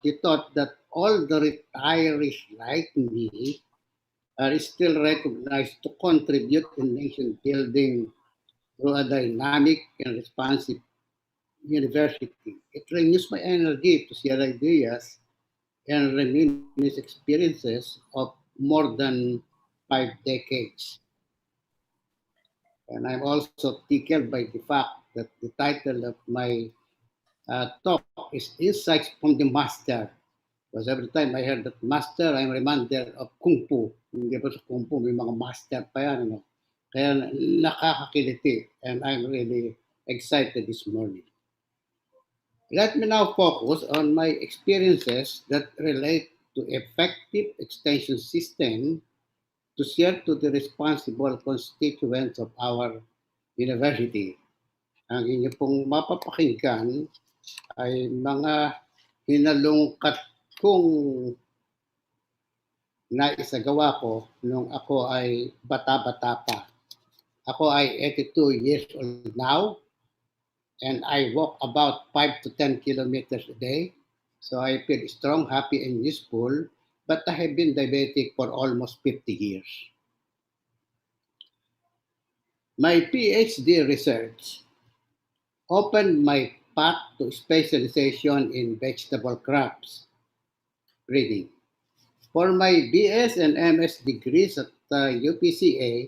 he thought that all the retirees like me are still recognized to contribute in nation building through a dynamic and responsive university. It renews my energy to share ideas and reminisce experiences of more than 5 decades. And I'm also tickled by the fact that the title of my talk is Insights from the Master. Because every time I hear that master, I'm reminded of Kung Fu. Hindi ba sa Kung Fu, may mga master pa yan. Ano? Kaya nakakakiliti. And I'm really excited this morning. Let me now focus on my experiences that relate to effective extension system to share to the responsible constituents of our university. Ang inyo pong mapapakinggan ay mga hinalungkat kong naisagawa ko nung ako ay bata-bata pa. Ako ay 82 years old now and I walk about 5 to 10 kilometers a day. So I feel strong, happy, and useful, but I have been diabetic for almost 50 years. My PhD research opened my path to specialization in vegetable crops breeding. For my BS and MS degrees at UPCA,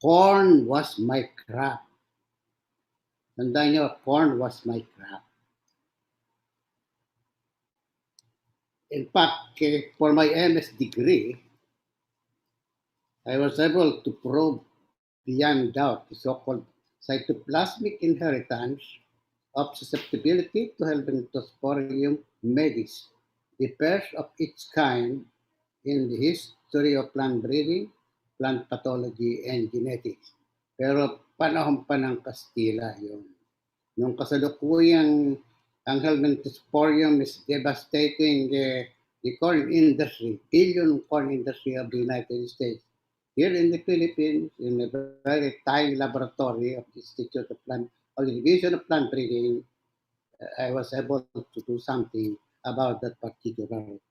corn was my crop. Tandaan nyo, corn was my crop. In fact, for my MS degree, I was able to prove beyond doubt the so-called cytoplasmic inheritance of susceptibility to Helminthosporium medis, the first of its kind in the history of plant breeding, plant pathology, and genetics. Pero panahon pa ng Kastila yun. Nung kasalukuyang ang Helminthosporium is devastating the corn industry, billion corn industry of the United States. Here in the Philippines, in a very tiny laboratory of the Institute of Plant, of the Division of Plant Breeding, I was able to do something about that particular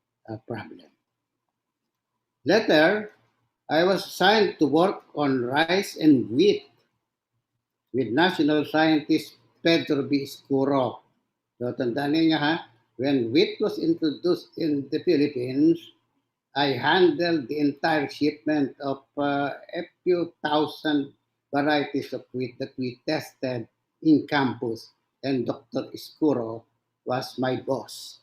problem. Later, I was assigned to work on rice and wheat with national scientist Pedro B. Escuro. So, tandaan niyo ha, when wheat was introduced in the Philippines, I handled the entire shipment of a few thousand varieties of wheat that we tested in campus, and Dr. Escuro was my boss.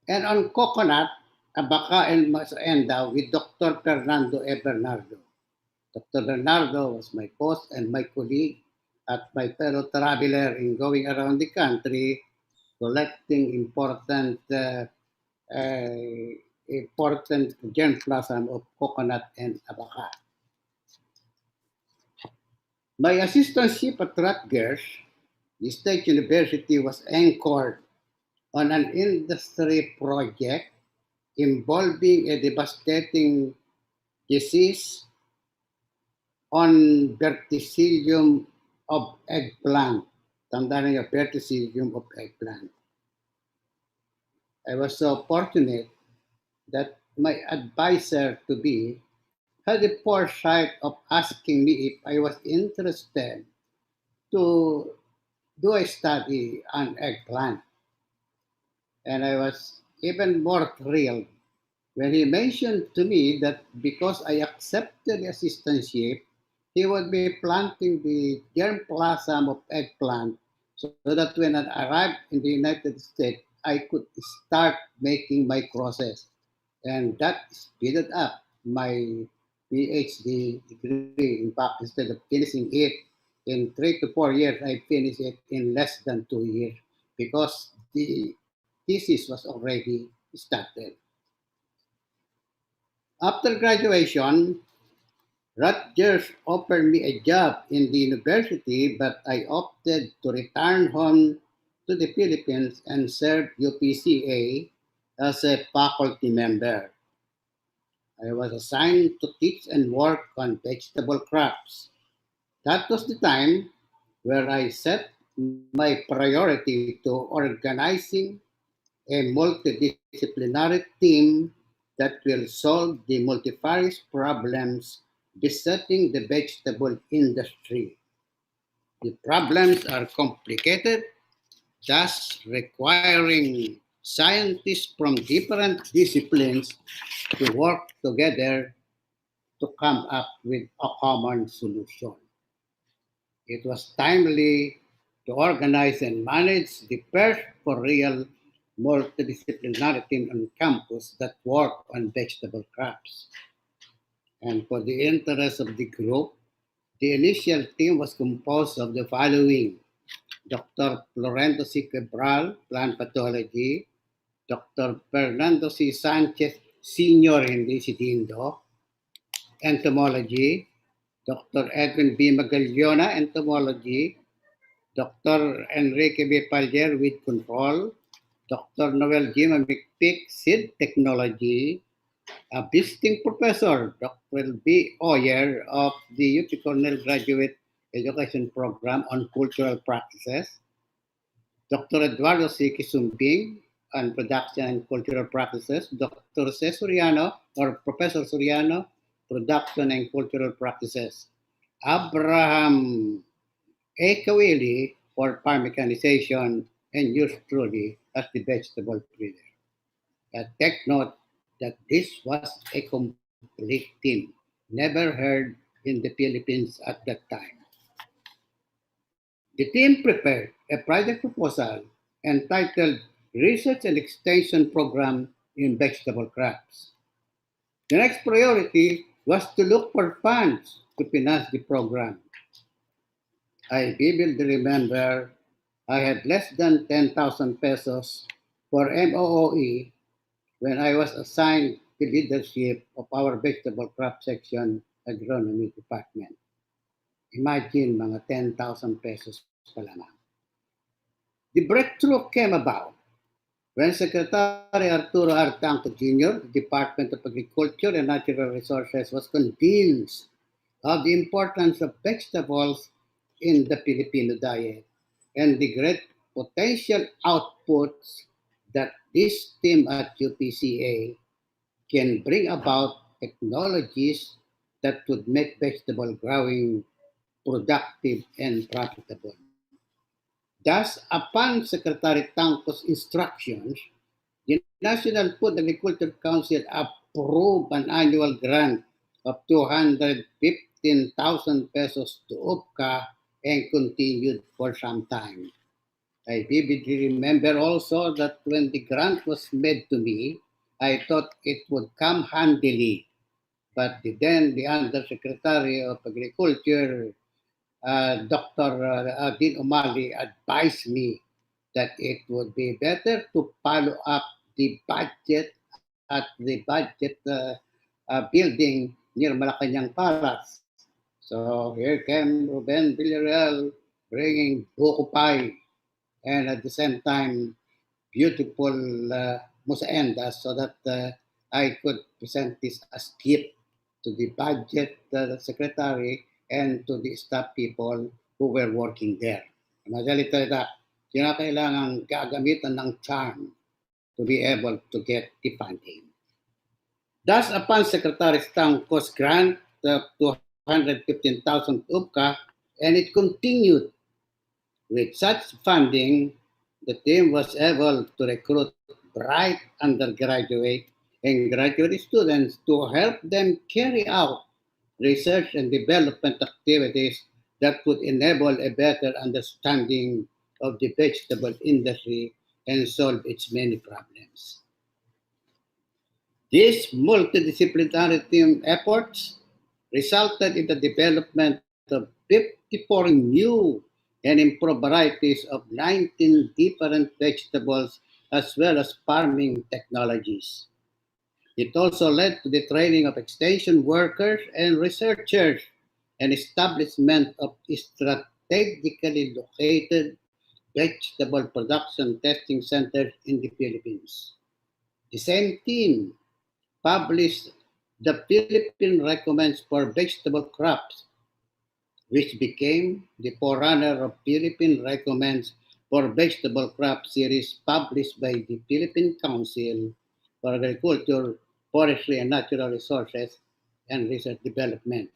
And on coconut, abaca, and masenda with Dr. Fernando E. Bernardo. Dr. Bernardo was my boss and my colleague at my fellow traveler in going around the country collecting important germplasm of coconut and abaca. My assistantship at Rutgers, the State University, was anchored on an industry project involving a devastating disease on verticillium of eggplant. Tandaan niyo, verticillium of eggplant. I was so fortunate that my advisor-to-be had the foresight of asking me if I was interested to do a study on eggplant. And I was even more thrilled when he mentioned to me that because I accepted the assistantship, he would be planting the germplasm of eggplant so that when I arrived in the United States, I could start making my crosses. And that speeded up my PhD degree. In fact, instead of finishing it in 3 to 4 years, I finished it in less than 2 years because the thesis was already started. After graduation, Rutgers offered me a job in the university, but I opted to return home to the Philippines and serve UPCA as a faculty member. I was assigned to teach and work on vegetable crops. That was the time where I set my priority to organizing a multidisciplinary team that will solve the multifarious problems besetting the vegetable industry. The problems are complicated, thus requiring scientists from different disciplines to work together to come up with a common solution. It was timely to organize and manage the first for real multidisciplinary team on campus that work on vegetable crops. And for the interest of the group, the initial team was composed of the following: Dr. Florento C. Cabral, plant pathology; Dr. Fernando C. Sanchez Sr. hindi si Dindo, entomology; Dr. Edwin B. Magagliona, entomology; Dr. Enrique B. Pallier, with control; Dr. Noel G. McPick, seed technology; a visiting professor, Dr. B. Oyer of the UT Cornell Graduate Education Program on Cultural Practices; Dr. Eduardo C. Kisumbing on Production and Cultural Practices; Dr. C. Soriano or Professor Soriano, Production and Cultural Practices; Abraham A. Kawili for farm mechanization, and yours truly as the vegetable breeder. Take note that this was a complete team, never heard in the Philippines at that time. The team prepared a project proposal entitled Research and Extension Program in Vegetable Crops. The next priority was to look for funds to finance the program. I vividly remember I had less than 10,000 pesos for MOOE when I was assigned the leadership of our vegetable crop section agronomy department. Imagine mga 10,000 pesos pa lamang. The breakthrough came about when Secretary Arturo R. Tanto Jr., Department of Agriculture and Natural Resources, was convinced of the importance of vegetables in the Filipino diet and the great potential outputs that this team at UPCA can bring about technologies that would make vegetable growing productive and profitable. Thus, upon Secretary Tangco's instructions, the National Food Agriculture Council approved an annual grant of 215,000 pesos to UPCA and continued for some time. I vividly remember also that when the grant was made to me, I thought it would come handily. But the Undersecretary of Agriculture, Dr. Dean O'Malley, advised me that it would be better to follow up the budget at the budget building near Malacanang Palace. So here came Ruben Villarreal bringing buko pie and at the same time beautiful musaendas so that I could present this as gift to the budget secretary and to the staff people who were working there. Madali talaga, kinakailangan gagamitan ng charm to be able to get the funding. Thus, upon Secretary Stangco's grant of 215,000 UPCA, and it continued. With such funding, the team was able to recruit bright undergraduate and graduate students to help them carry out research and development activities that would enable a better understanding of the vegetable industry and solve its many problems. These multidisciplinary team efforts resulted in the development of 54 new and improved varieties of 19 different vegetables as well as farming technologies. It also led to the training of extension workers and researchers and establishment of strategically located vegetable production testing centers in the Philippines. The same team published the Philippine Recommends for Vegetable Crops, which became the forerunner of Philippine Recommends for vegetable crop series published by the Philippine Council for Agriculture, Forestry and Natural Resources and Research Development.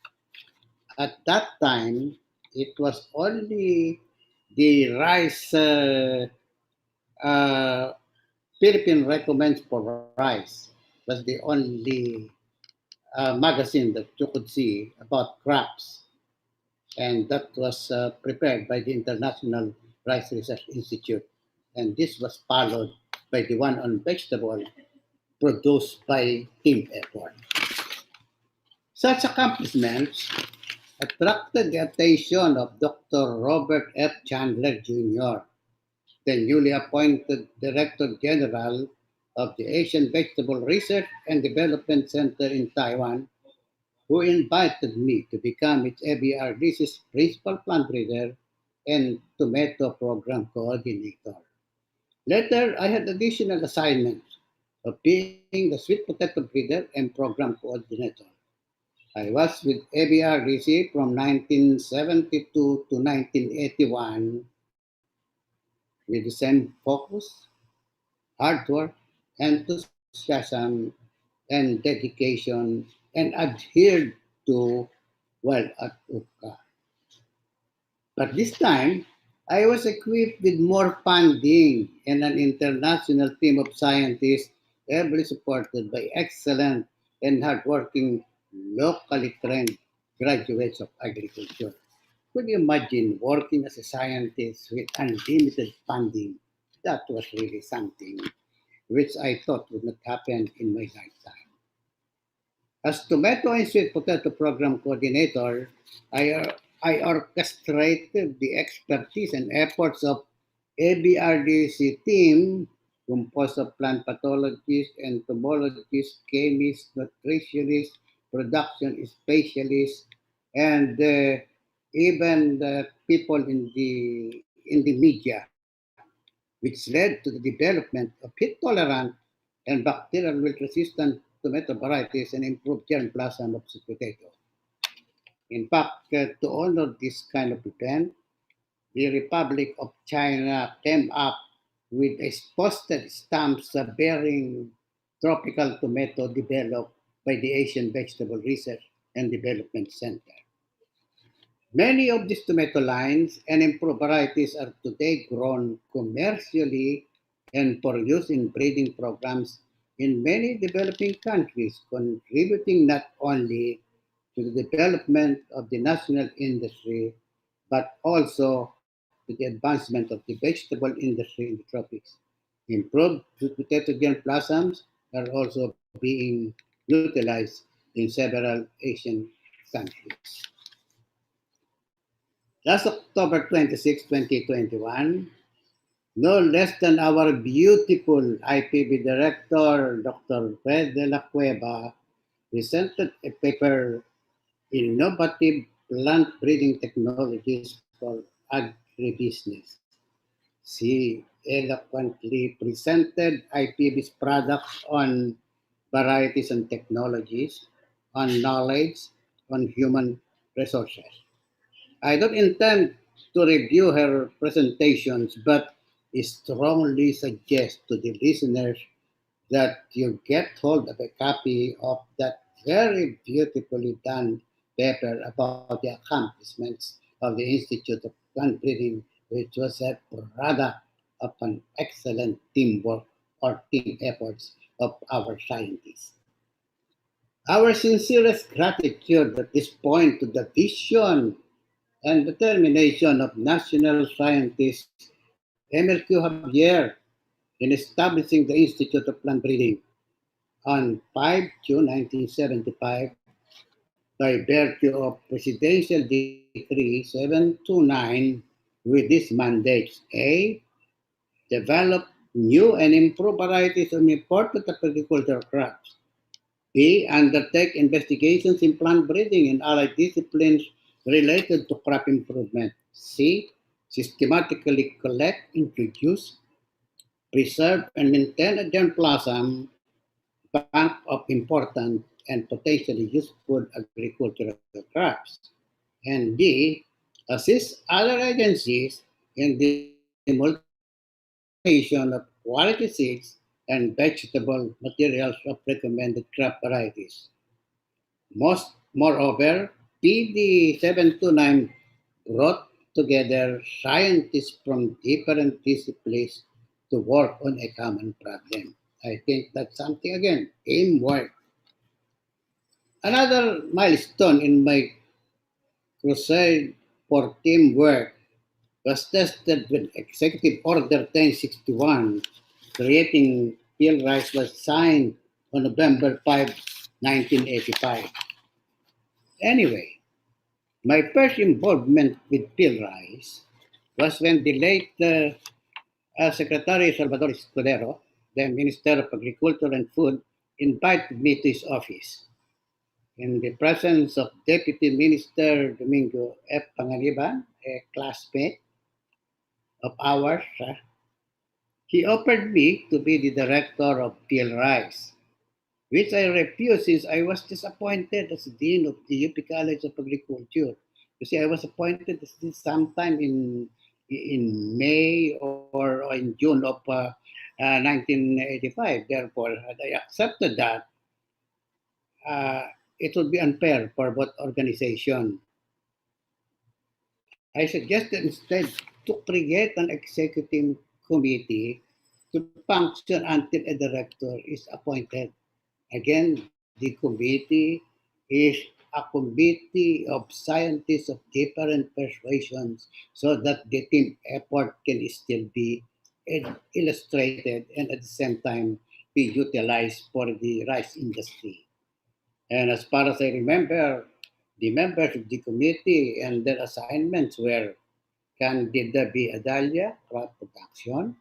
At that time, it was only the rice uh, Philippine recommends for rice was the only magazine that you could see about crops, and that was prepared by the International Rice Research Institute, and this was followed by the one on vegetable produced by Team Effort. Such accomplishments attracted the attention of Dr. Robert F. Chandler Jr., the newly appointed Director General of the Asian Vegetable Research and Development Center in Taiwan, who invited me to become its ABRDC's principal plant breeder and tomato program coordinator. Later, I had additional assignments of being the sweet potato breeder and program coordinator. I was with ABRDC from 1972 to 1981 with the same focus, hard work, enthusiasm, and dedication, and adhered to well at UPCA. But this time, I was equipped with more funding and an international team of scientists, heavily supported by excellent and hardworking, locally trained graduates of agriculture. Could you imagine working as a scientist with unlimited funding? That was really something which I thought would not happen in my lifetime. As Tomato and Sweet Potato Program Coordinator, I orchestrated the expertise and efforts of ABRDC team composed of plant pathologists, entomologists, chemists, nutritionists, production specialists, and even the people in the media, which led to the development of heat-tolerant and bacterial wilt-resistant tomato varieties and improved germplasm of sweet potato. In fact, to honor this kind of event, the Republic of China came up with a postage stamps bearing tropical tomato developed by the Asian Vegetable Research and Development Center. Many of these tomato lines and improved varieties are today grown commercially and for use in breeding programs in many developing countries, contributing not only to the development of the national industry, but also to the advancement of the vegetable industry in the tropics. Improved sweet potato germplasms are also being utilized in several Asian countries. Last October 26, 2021, no less than our beautiful IPB Director, Dr. Fred de la Cueva, presented a paper, Innovative Plant Breeding Technologies for Agribusiness. She eloquently presented IPB's products on varieties and technologies, on knowledge, on human resources. I don't intend to review her presentations, but strongly suggest to the listeners that you get hold of a copy of that very beautifully done paper about the accomplishments of the Institute of Plant Breeding, which was a product of an excellent teamwork or team efforts of our scientists. Our sincerest gratitude at this point to the vision and determination of national scientist MLQ Javier in establishing the Institute of Plant Breeding on 5 June 1975 by virtue of Presidential Decree 729 with these mandates: A. Develop new and improved varieties of important agricultural crops. B. Undertake investigations in plant breeding and allied disciplines related to crop improvement. C. Systematically collect, introduce, preserve, and maintain a germplasm bank of important and potentially useful agricultural crops. And D. Assist other agencies in developing simultaneous coordination of quality seeds and vegetable materials of recommended crop varieties. Moreover, PD 729 brought together scientists from different disciplines to work on a common problem. I think that's something again, teamwork. Another milestone in my crusade for teamwork was tested with Executive Order 1061, creating Bill Rice was signed on November 5, 1985. Anyway, my first involvement with Bill Rice was when the late Secretary Salvador Escudero, the Minister of Agriculture and Food, invited me to his office. In the presence of Deputy Minister Domingo F. Panganiban, a classmate of ours, he offered me to be the director of Bill Rice, which I refused since I was disappointed as Dean of the UP College of Agriculture. You see, I was appointed as this sometime in May or in June of 1985. Therefore, had I accepted that, uh, it would be unfair for both organization. I suggested instead to create an executive committee to function until a director is appointed. Again, the committee is a committee of scientists of different persuasions so that the team effort can still be illustrated and at the same time be utilized for the rice industry. And as far as I remember, the members of the committee and their assignments were Candida B. Adalia, crop production,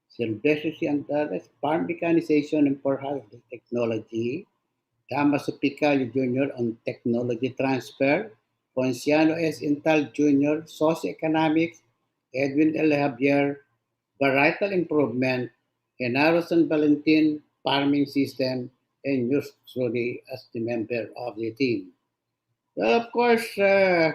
Silvestre C. Antares, farm mechanization and for harvest technology, Thomas Picallo Jr. on technology transfer, Ponciano S. Intal Jr. socioeconomics, Edwin L. Javier, varietal improvement, Genaro San Valentin, farming system, and yours truly as the member of the team. Well, of course, uh,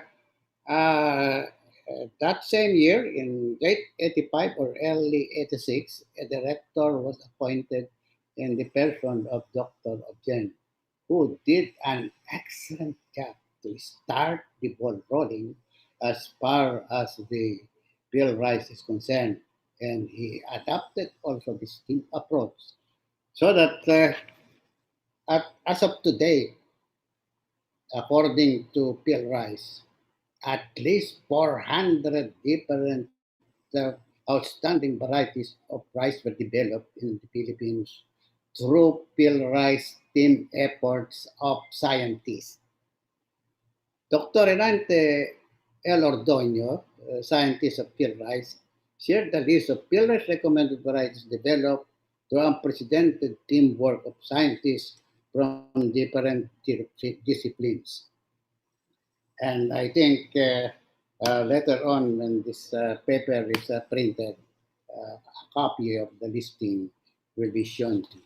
that same year, in late 85 or early 86, a director was appointed in the person of Dr. Objen, who did an excellent job to start the ball rolling as far as the bill rice is concerned. And he adopted also this team approach so that as of today, according to Bill Rice, at least 400 different outstanding varieties of rice were developed in the Philippines through Bill Rice team efforts of scientists. Dr. Renante L. Ordoño, scientist of Bill Rice, shared the list of Bill Rice recommended varieties developed through unprecedented teamwork of scientists from different disciplines. And I think later on, when this paper is printed, a copy of the listing will be shown to you.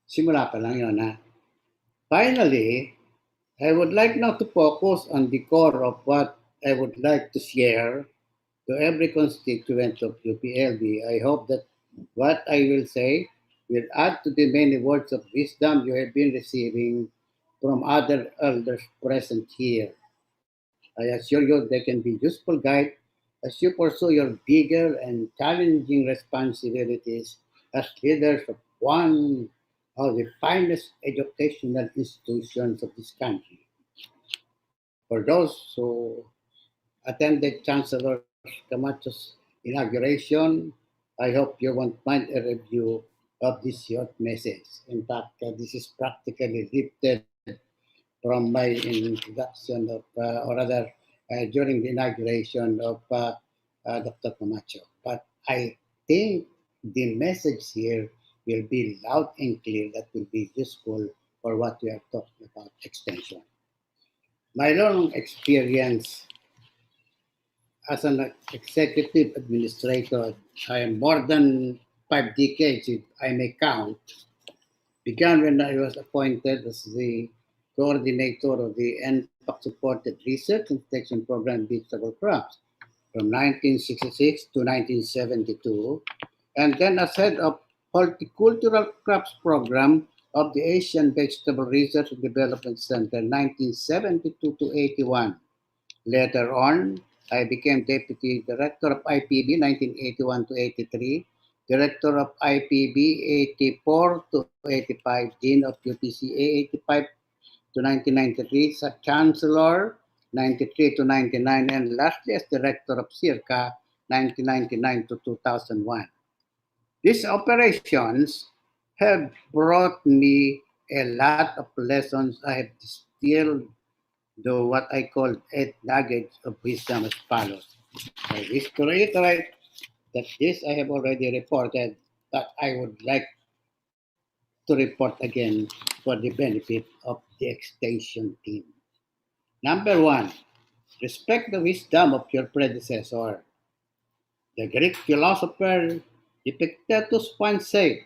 Simula pa lang yun, ha? Finally, I would like now to focus on the core of what I would like to share to every constituent of UPLB. I hope that what I will say will add to the many words of wisdom you have been receiving from other elders present here. I assure you they can be useful guide as you pursue your bigger and challenging responsibilities as leaders of one of the finest educational institutions of this country. For those who attended Chancellor Camacho's inauguration, I hope you won't mind a review of this short message. In fact, this is practically lifted from my introduction of, or rather, during the inauguration of Dr. Camacho. But I think the message here will be loud and clear that will be useful for what we are talking about extension. My long experience as an executive administrator, I am more than 5 decades, if I may count, began when I was appointed as the coordinator of the NPAC supported research and extension program vegetable crops. from 1966 to 1972, and then as head of Horticultural Crops Program of the Asian Vegetable Research and Development Center 1972 to 81. Later on, I became Deputy Director of IPB 1981 to 83, Director of IPB 84 to 85, Dean of UPCA 85 to 1993, Chancellor 93 to 99, and lastly as Director of CIRCA 1999 to 2001. These operations have brought me a lot of lessons. I have distilled the what I call 8 nuggets of wisdom as follows. I wish to reiterate that this I have already reported, but I would like to report again for the benefit of the extension team. Number one, respect the wisdom of your predecessor. The Greek philosopher Epictetus once said,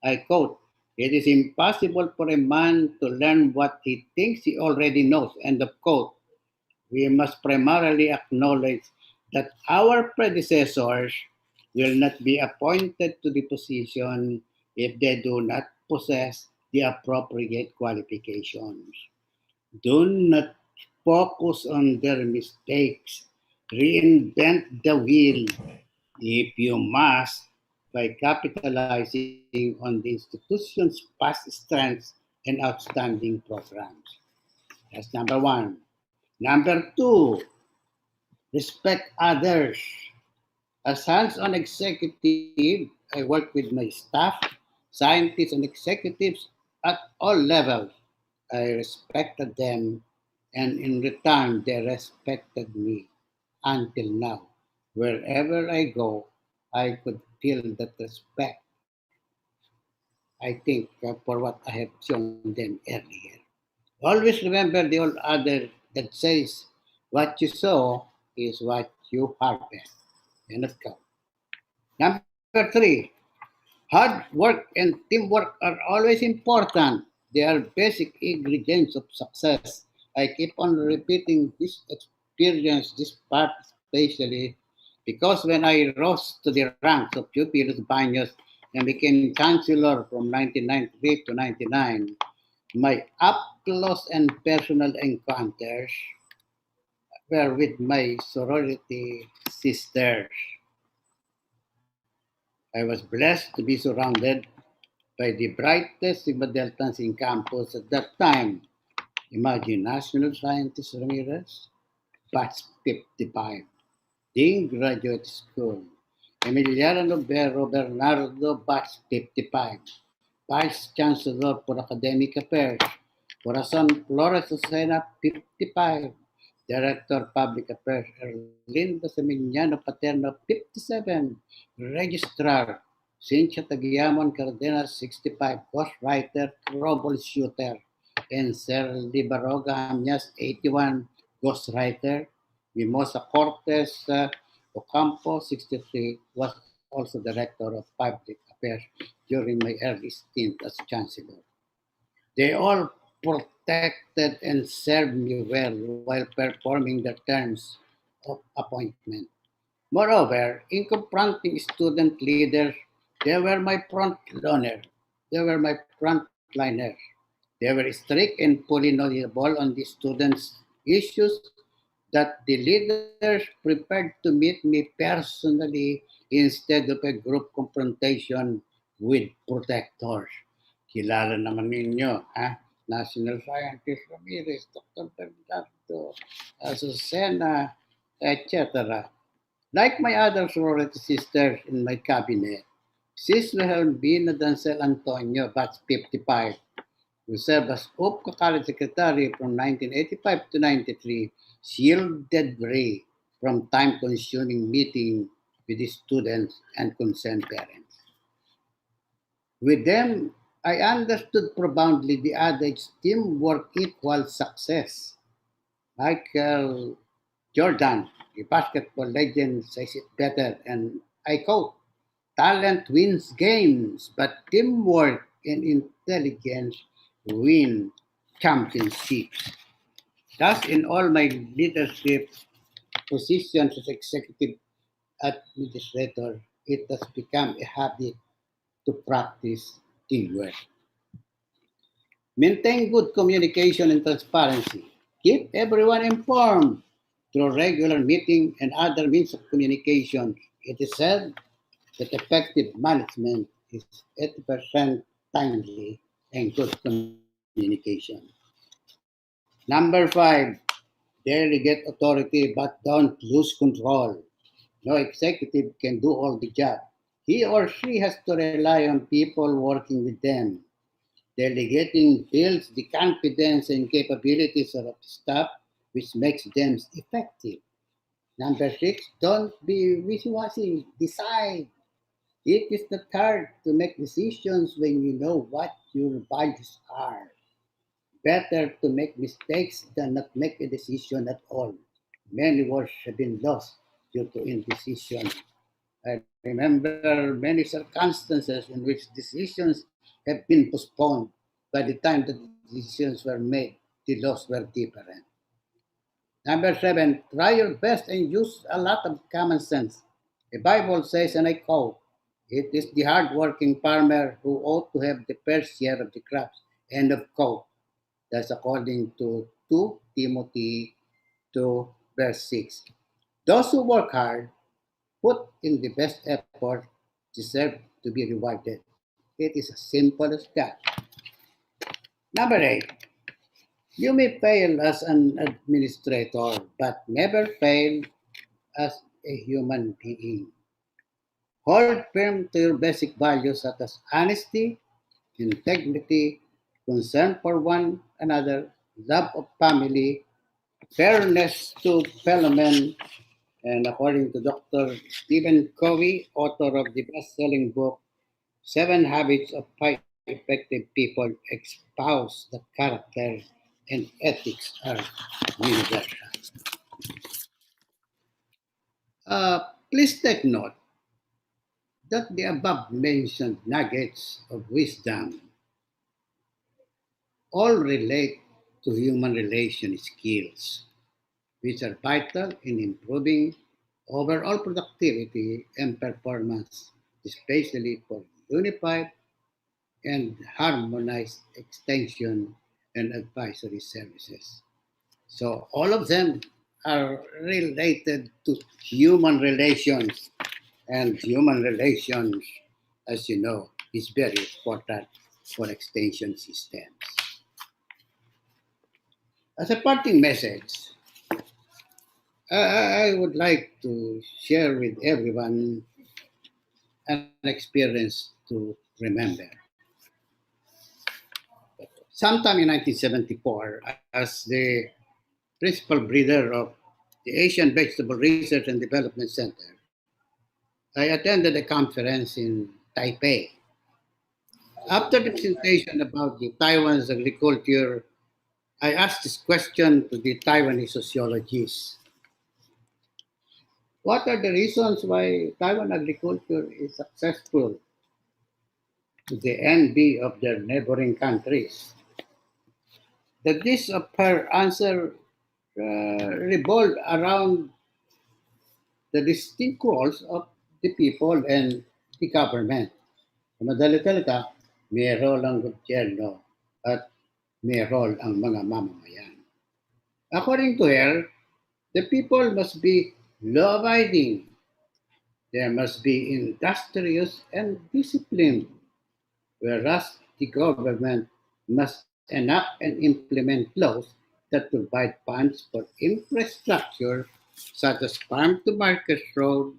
I quote, "It is impossible for a man to learn what he thinks he already knows," end of quote. We must primarily acknowledge that our predecessors will not be appointed to the position if they do not possess the appropriate qualifications. Do not focus on their mistakes. Reinvent the wheel if you must by capitalizing on the institution's past strengths and outstanding programs. That's number one. Number two, respect others. As hands-on executive, I work with my staff, scientists, and executives at all levels. I respected them, and in return, they respected me until now. Wherever I go, I could feel that respect, I think, for what I have shown them earlier. Always remember the old adage that says, what you sow is what you harvest. End of quote. Number three, hard work and teamwork are always important. They are basic ingredients of success. I keep on repeating this experience, this part especially, because when I rose to the ranks of UP Los Baños and became chancellor from 1993 to 99, my up-close and personal encounters were with my sorority sisters. I was blessed to be surrounded by the brightest Sigma Deltans in campus at that time. Imagine National Scientist Ramirez, batch 55, Dean Graduate School, Emiliano Bero Bernardo, batch 55, Vice Chancellor for Academic Affairs, Corazon Flores Lucena, 55, Director Public Affairs, Erlinda Seminiano Paterno, 57, Registrar, Cynthia Tagiamon Cardenas, 65, Ghostwriter, Troubleshooter, and Serly Baroga Hamyas, 81, Ghostwriter, Mimosa Cortes Ocampo, 63, was also Director of Public Affairs during my early stint as Chancellor. They all protected and served me well while performing their terms of appointment. Moreover, in confronting student leaders, they were my front runner. They were my frontliners. They were strict and fully knowledgeable on the students' issues that the leaders prepared to meet me personally instead of a group confrontation with protectors. Kilala naman ninyo, ha? National Scientist Ramirez, Dr. Bernardo, Azucena, etc. Like my other sorority sisters in my cabinet, Sis Helbina Dancel Antonio, batch 55, who served as UPCA College Secretary from 1985 to 93, shielded Ray from time-consuming meeting with the students and concerned parents. With them, I understood profoundly the adage teamwork equals success. Michael Jordan, the basketball legend, says it better, and I quote, talent wins games, but teamwork and intelligence win championships. Thus, in all my leadership, positions as executive administrator, it has become a habit to practice teamwork. Maintain good communication and transparency. Keep everyone informed through regular meeting and other means of communication. It is said that effective management is 80% timely and good communication. Number five, delegate authority but don't lose control. No executive can do all the job. He or she has to rely on people working with them. Delegating builds the confidence and capabilities of the staff, which makes them effective. Number six, don't be wishy-washy. Decide. It is the third to make decisions when you know what your values are. Better to make mistakes than not make a decision at all. Many wars have been lost due to indecision. I remember many circumstances in which decisions have been postponed. By the time the decisions were made, the laws were different. Number seven, try your best and use a lot of common sense. The Bible says, and I quote, it is the hard-working farmer who ought to have the first share of the crops. End of quote. That's according to 2 Timothy 2, verse 6. Those who work hard, put in the best effort, deserve to be rewarded. It is as simple as that. Number eight, you may fail as an administrator, but never fail as a human being. Hold firm to your basic values such as honesty, integrity, concern for one another, love of family, fairness to fellow men, and according to Dr. Stephen Covey, author of the best-selling book Seven Habits of High Effective People, espouse the character and ethics are universal. Please take note that the above mentioned nuggets of wisdom all relate to human relation skills, which are vital in improving overall productivity and performance, especially for unified and harmonized extension and advisory services. So all of them are related to human relations, and human relations, as you know, is very important for extension systems. As a parting message, I would like to share with everyone an experience to remember. Sometime in 1974, as the principal breeder of the Asian Vegetable Research and Development Center, I attended a conference in Taipei. After the presentation about the Taiwan's agriculture, I asked this question to the Taiwanese sociologists. What are the reasons why Taiwan agriculture is successful to the envy of their neighboring countries? The gist of her answer revolved around the distinct roles of the people and the government. Sa madali talaga, may role ang gobyerno at may role ang mga mamamayan. According to her, the people must be law-abiding. There must be industrious and disciplined, whereas the government must enact and implement laws that provide funds for infrastructure such as farm to market road,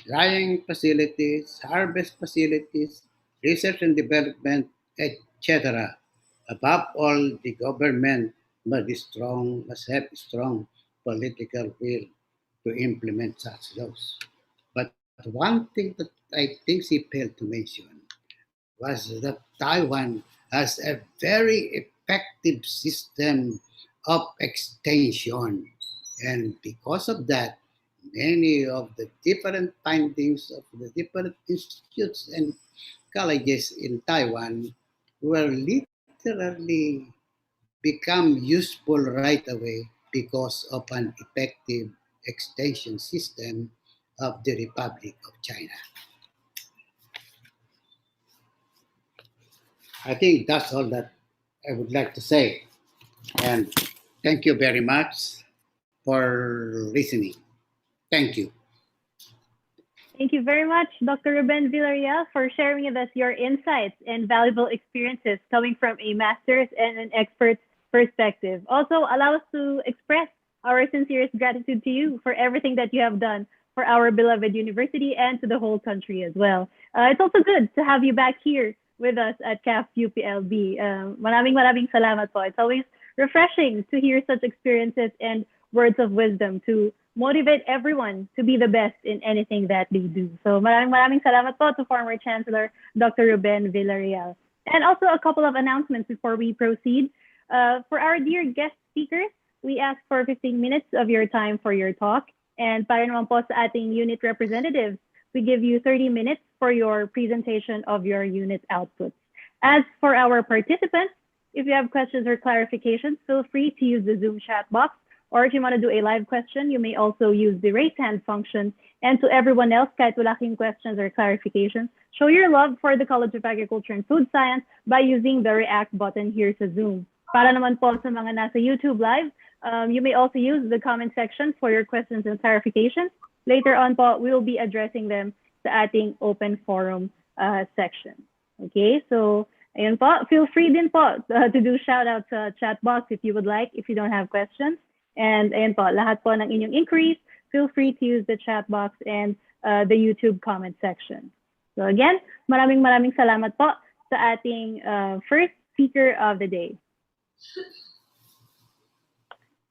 drying facilities, harvest facilities, research and development, etc. Above all, the government must have strong political will to implement such laws. But one thing that I think she failed to mention was that Taiwan has a very effective system of extension. And because of that, many of the different findings of the different institutes and colleges in Taiwan were literally become useful right away because of an effective extension system of the Republic of China. I think that's all that I would like to say. And thank you very much for listening. Thank you. Thank you very much, Dr. Ruben Villarreal, for sharing with us your insights and valuable experiences coming from a master's and an expert's perspective. Also, allow us to express our sincerest gratitude to you for everything that you have done for our beloved university and to the whole country as well. It's also good to have you back here with us at CAFS UPLB. Maraming salamat po. It's always refreshing to hear such experiences and words of wisdom to motivate everyone to be the best in anything that they do. So maraming salamat po to former Chancellor Dr. Ruben Villarreal. And also a couple of announcements before we proceed. For our dear guest speakers, we ask for 15 minutes of your time for your talk. And para naman po sa ating unit representatives, we give you 30 minutes for your presentation of your unit outputs. As for our participants, if you have questions or clarifications, feel free to use the Zoom chat box. Or if you want to do a live question, you may also use the raise hand function. And to everyone else, kahit wala kayong questions or clarifications, show your love for the College of Agriculture and Food Science by using the react button here sa Zoom. Para naman po sa mga nasa YouTube Live, you may also use the comment section for your questions and clarifications. Later on po, we will be addressing them sa ating open forum section. Okay, so ayun po, feel free din po to do shout out sa chat box if you would like, if you don't have questions. And ayun po, lahat po ng inyong inquiries, feel free to use the chat box and the YouTube comment section. So again, maraming salamat po sa ating first speaker of the day.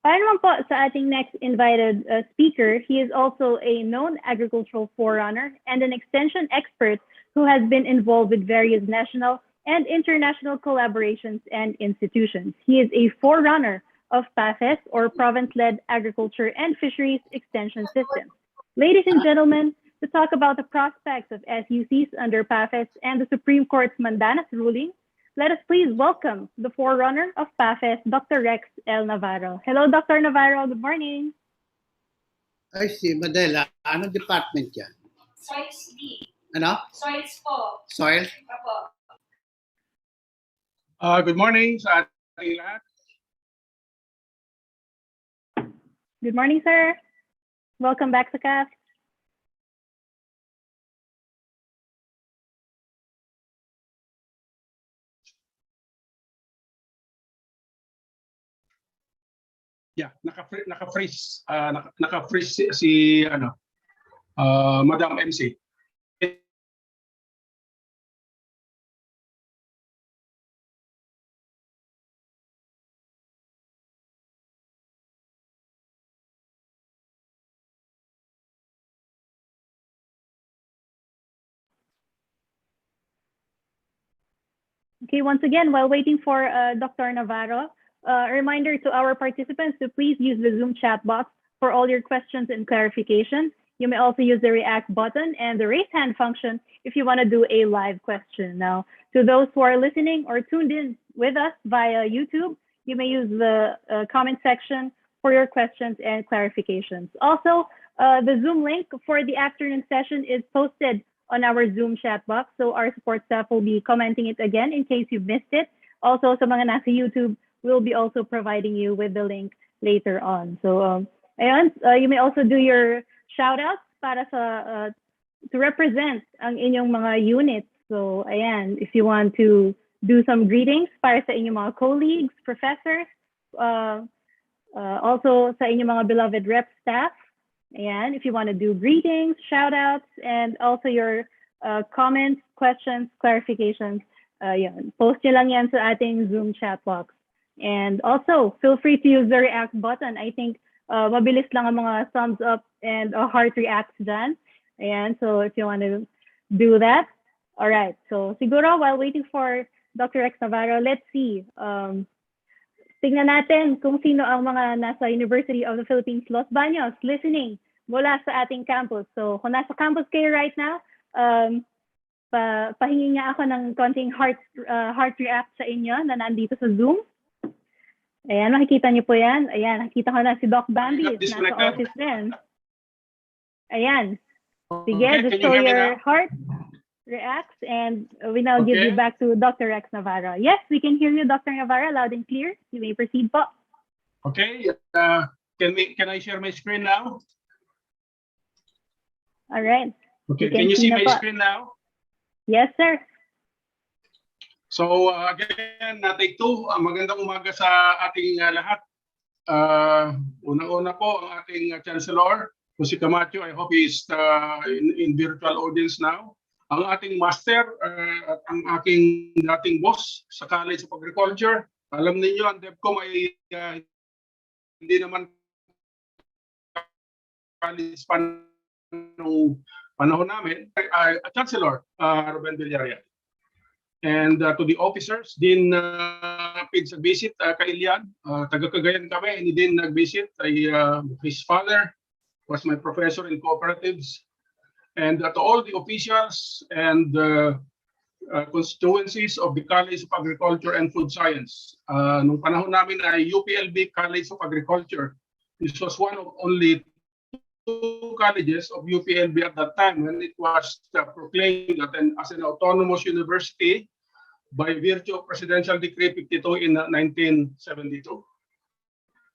Para naman po sa ating next invited speaker, he is also a known agricultural forerunner and an extension expert who has been involved with various national and international collaborations and institutions. He is a forerunner of CAFS, or Province-Led Agriculture and Fisheries Extension System. Ladies and gentlemen, to talk about the prospects of SUCs under CAFS and the Supreme Court's Mandanas ruling, let us please welcome the forerunner of CAFS, Dr. Rex L. Navarro. Hello, Dr. Navarro. Good morning. I see, Madela. Anong department yan? Soils D. Ano? Soils po. Soil? Opo. Good morning sa ating lahat. Good morning, sir. Welcome back to CAFS. Yeah, naka-freeze si Madam MC. Okay, once again, while waiting for Dr. Navarro, a reminder to our participants to please use the Zoom chat box for all your questions and clarifications. You may also use the react button and the raise hand function if you want to do a live question. Now, to those who are listening or tuned in with us via YouTube, you may use the comment section for your questions and clarifications. Also, the Zoom link for the afternoon session is posted on our Zoom chat box. So our support staff will be commenting it again in case you've missed it. Also, sa mga nasa YouTube, we'll be also providing you with the link later on. So, ayun, you may also do your shout-outs para sa, to represent ang inyong mga units. So, ayan, if you want to do some greetings para sa inyong mga colleagues, professors, also sa inyong mga beloved rep staff. And if you want to do greetings, shout outs, and also your comments, questions, clarifications, yan. Post nyo lang yan sa ating Zoom chat box. And also, feel free to use the react button. I think mabilis lang ang mga thumbs up and heart reacts dyan. Ayan, so if you want to do that. All right, so siguro while waiting for Dr. Rex Navarro, let's see. Tingnan natin kung sino ang mga nasa University of the Philippines, Los Baños, listening mula sa ating campus. So kung nasa campus kayo right now, pahingi nga ako ng konting heart react sa inyo na nandito sa Zoom. Ayan, makikita niyo po yan. Ayan, nakita ko na si Doc Bambi. got Nasa disconnected. office din. Ayan. Sige, Okay, just can you show hear me your now? heart reacts, and we now give you Okay. back to Dr. Rex Navarro. Yes, we can hear you, Dr. Navarro, loud and clear. You may proceed po. Okay. Can I share my screen now? All right. Okay. We Can you see na my po. screen now? Yes, sir. So again, take two. Magandang umaga sa ating lahat. Unang-una po ang ating Chancellor, si Camacho. I hope he is in virtual audience now. Ang ating master at ang aking dating boss sa College of Agriculture. Alam niyo ang DepCom ay hindi naman college nung panahon namin. Chancellor Ruben Villarreal. And to the officers, din paid sa visit kay Ilian. Taga Cagayan kami, hindi din nag-visit. His father was my professor in cooperatives. And to all the officials and constituencies of the College of Agriculture and Food Science. Nung panahon namin ay UPLB College of Agriculture. This was one of only two colleges of UPLB at that time when it was proclaimed as an autonomous university by virtue of Presidential Decree 52 in 1972.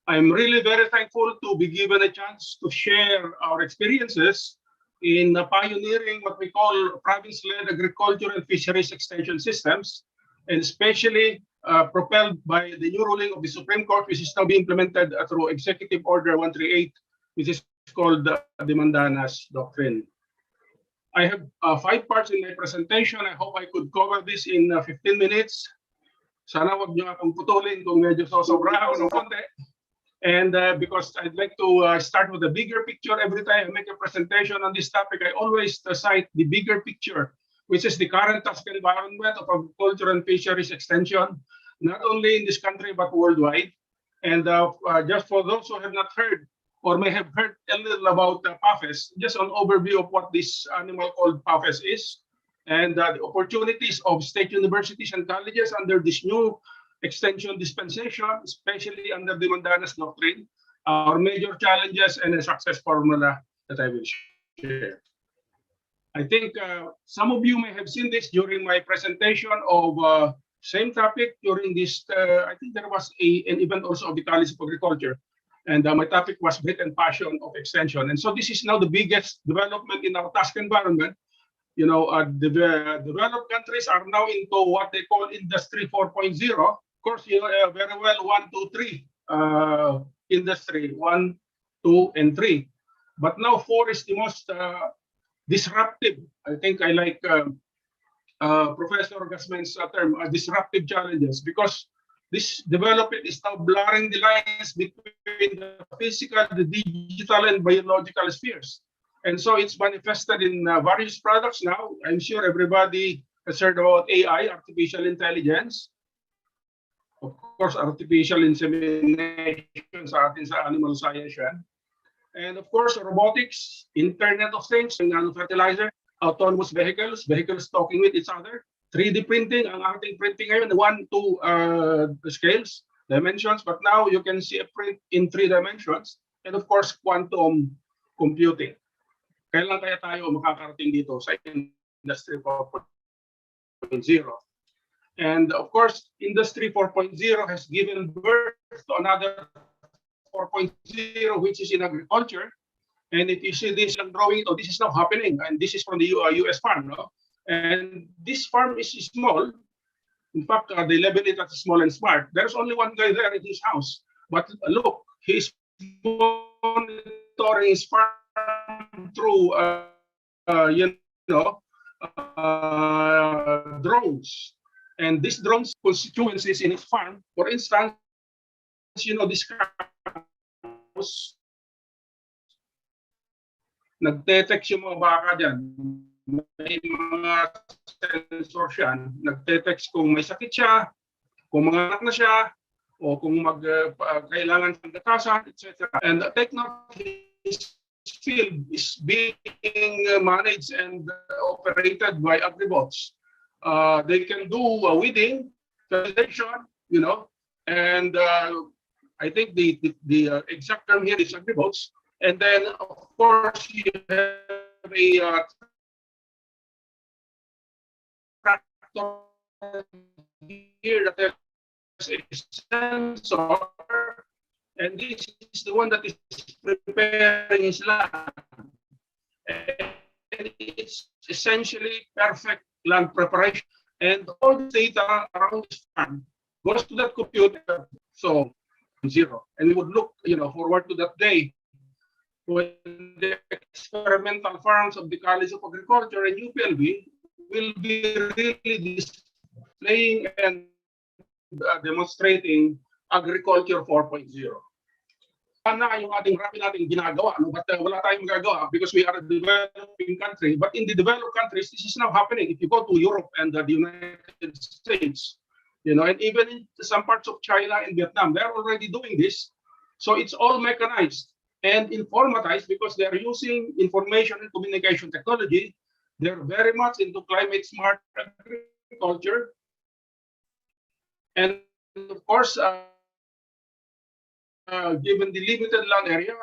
I'm really very thankful to be given a chance to share our experiences in pioneering what we call province-led agriculture and fisheries extension systems, and especially propelled by the new ruling of the Supreme Court, which is now being implemented through Executive Order 138, which is called the Mandanas Doctrine. I have 5 parts in my presentation. I hope I could cover this in 15 minutes. Sana wag niyo akong putulin kung medyo sosobra ako ng konti. And because I'd like to start with the bigger picture. Every time I make a presentation on this topic, I always cite the bigger picture, which is the current task environment of agriculture and fisheries extension, not only in this country but worldwide. And just for those who have not heard, or may have heard a little about CAFS, just an overview of what this animal called CAFS is, and the opportunities of state universities and colleges under this new extension dispensation, especially under the Mandanas Doctrine, our major challenges and a success formula that I will share. I think some of you may have seen this during my presentation of same topic during this, I think there was an event also of the College of Agriculture. And my topic was grit and passion of extension. And so this is now the biggest development in our task environment. You know, the developed countries are now into what they call Industry 4.0. Of course, you know very well 1, 2, 3 industry, 1, 2, and 3. But now 4 is the most disruptive. I think I like Professor Gasman's term, disruptive challenges, because this development is now blurring the lines between the physical, the digital, and biological spheres. And so it's manifested in various products now. I'm sure everybody has heard about AI, artificial intelligence. Of course, artificial insemination sa atin sa animal science yan. And of course, robotics, Internet of Things, nanofertilizer, autonomous vehicles, vehicles talking with each other. 3D printing, ang ating printing ngayon, 1, 2 scales, dimensions, but now you can see a print in 3 dimensions, and of course, quantum computing. Kailan kaya tayo makakarating dito sa Industry 4.0? And of course, Industry 4.0 has given birth to another 4.0, which is in agriculture. And if you see this drawing, this is now happening, and this is from the US farm, no? And this farm is small. In fact, they label it as small and smart. There's only one guy there in his house. But look, he's monitoring his farm through, drones. And these drones constituencies in his farm, for instance, this house, nagtetext yung mga baka dyan. May mga sensor siya, nagte-text kung may sakit siya, kung mga anak na siya, o kung kailangan ng gatasan, etc. And the technology field is being managed and operated by agribots. They can do weeding, fertilization, and I think the exact term here is agrivolts. And then, of course, you have a tractor here that has a sensor, and this is the one that is preparing his land. And it's essentially perfect land preparation. And all the data around this farm goes to that computer. So zero. And we would look, forward to that day when the experimental farms of the College of Agriculture and UPLB will be really displaying and demonstrating Agriculture 4.0. Na yung ating marami nating ginagawa, but wala tayong magagawa because we are a developing country. But in the developed countries, this is now happening. If you go to Europe and the United States, and even in some parts of China and Vietnam, they're already doing this. So it's all mechanized and informatized because they're using information and communication technology. They're very much into climate smart agriculture. And of course, given the limited land area,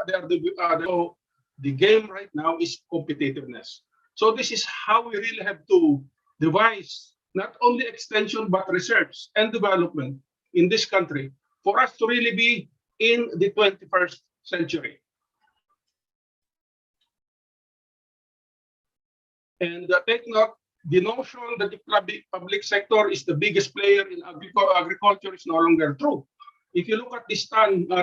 the game right now is competitiveness. So this is how we really have to devise not only extension but research and development in this country for us to really be in the 21st century. And take note, the notion that the public sector is the biggest player in agriculture is no longer true. If you look at the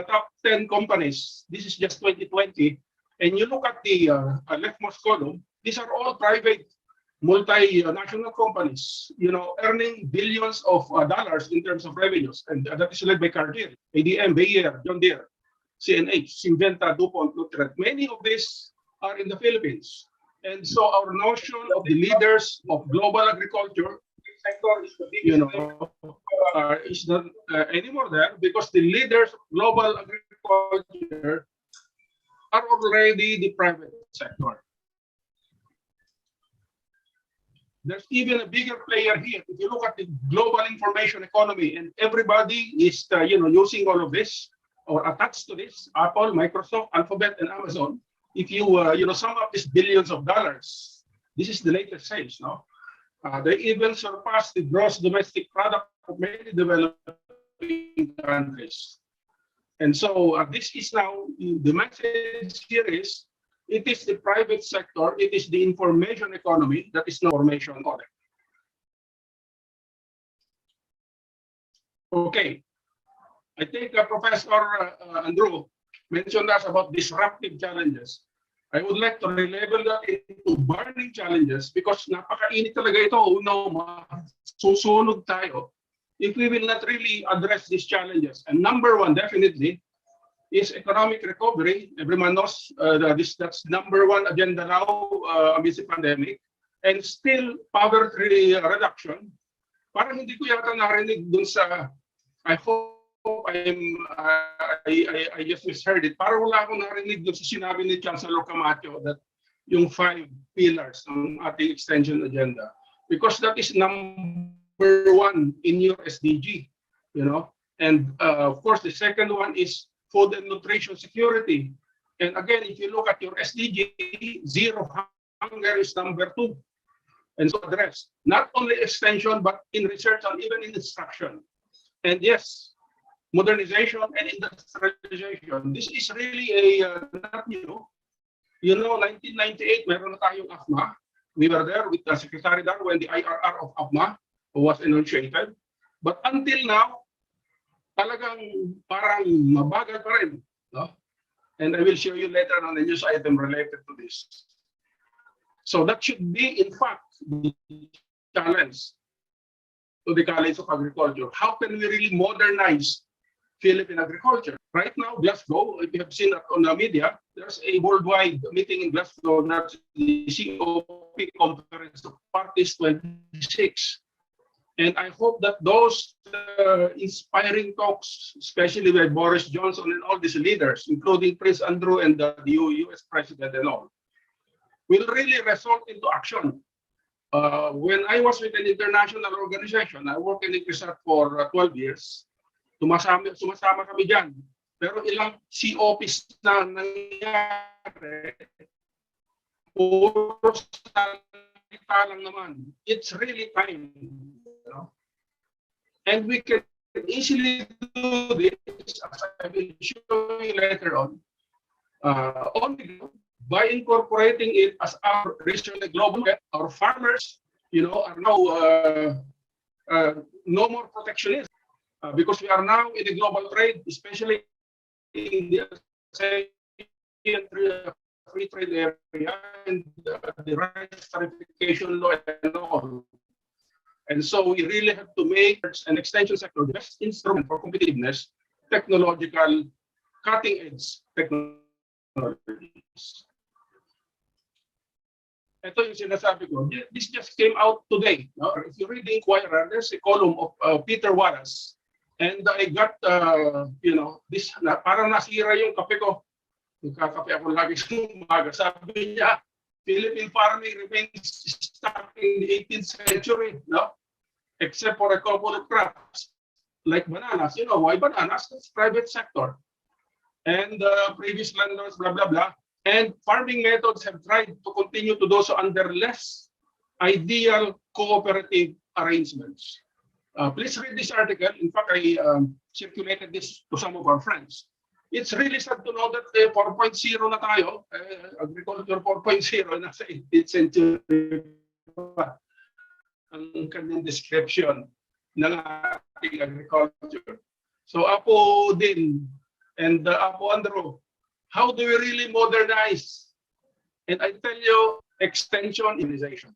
top 10 companies, this is just 2020, and you look at the leftmost column, these are all private, multinational companies, earning billions of dollars in terms of revenues, and that is led by Cargill, ADM, Bayer, John Deere, CNH, Syngenta, DuPont, Nutrien. Many of these are in the Philippines. And so our notion of the leaders of global agriculture sector is not anymore there because the leaders of global agriculture are already the private sector. There's even a bigger player here. If you look at the global information economy, and everybody is using all of this or attached to this, Apple, Microsoft, Alphabet, and Amazon. If you sum up these billions of dollars, this is the latest sales, no? They even surpassed the gross domestic product of many developing countries. And so this is now, the message here is, it is the private sector, it is the information economy that is no information economy. Okay, I think Professor Andrew mentioned us about disruptive challenges. I would like to relabel that into burning challenges because napakainit talaga ito. Susunog tayo if we will not really address these challenges. And number one, definitely, is economic recovery. Everyone knows that's number one agenda now amidst the pandemic. And still, poverty reduction. Parang hindi ko yata narinig dun sa, I hope I just misheard it. Parang wala akong narinig dun sa sinabi ni Chancellor Camacho that yung 5 pillars ng ating extension agenda. Because that is number one in your SDG, And of course, the second one is food and nutrition security. And again, if you look at your SDG, zero hunger is number 2. And so address not only extension, but in research and even in instruction. And yes, modernization and industrialization. This is really not new. 1998, meron na tayong AFMA. We were there with Secretary Dar when the IRR of AFMA was enunciated. But until now, talagang parang mabagal pa rin. No? And I will show you later on a news item related to this. So that should be, in fact, the challenge to the College of Agriculture. How can we really modernize Philippine agriculture? Right now, Glasgow, if you have seen it on the media, there's a worldwide meeting in Glasgow, that's the COP Conference of Parties 26. And I hope that those inspiring talks, especially by Boris Johnson and all these leaders, including Prince Andrew and the US President and all, will really result into action. When I was with an international organization, I worked in research for 12 years. Sumasama kami dyan Pero ilang COPs na nangyari, puro salita lang naman. It's really time. You know? And we can easily do this, as I will show you later on by incorporating it as our regional global. Our farmers, are now no more protectionist because we are now in the global trade, especially in the free trade area and the rights tarification law and all. And so we really have to make an extension sector the best instrument for competitiveness, technological, cutting edge technologies. Ito yung sinasabi ko. This just came out today. No? If you read the Inquirer, there's a column of Peter Wallace. And I got, this, parang nasira yung kape ko. Nagkakape ako lagi sa umaga. Sabi niya, Philippine farming remains stuck in the 18th century, no? Except for a couple of crops, like bananas. Why bananas? That's private sector. And previous landlords, blah, blah, blah. And farming methods have tried to continue to do so under less ideal cooperative arrangements. Please read this article. In fact, I circulated this to some of our friends. It's really sad to know that 4.0 na tayo, agriculture 4.0, nasa 18th century pa ang kanyang description ng ating agriculture. So Apo din and Apo Andrew, how do we really modernize? And I tell you, extension immunization.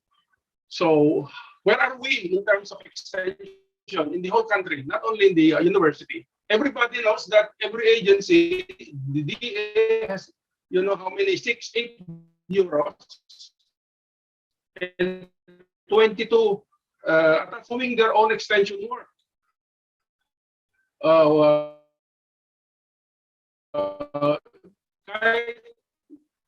So where are we in terms of extension in the whole country, not only in the university? Everybody knows that every agency, the DA has, how many, 6-8 euros and 22 doing their own extension work.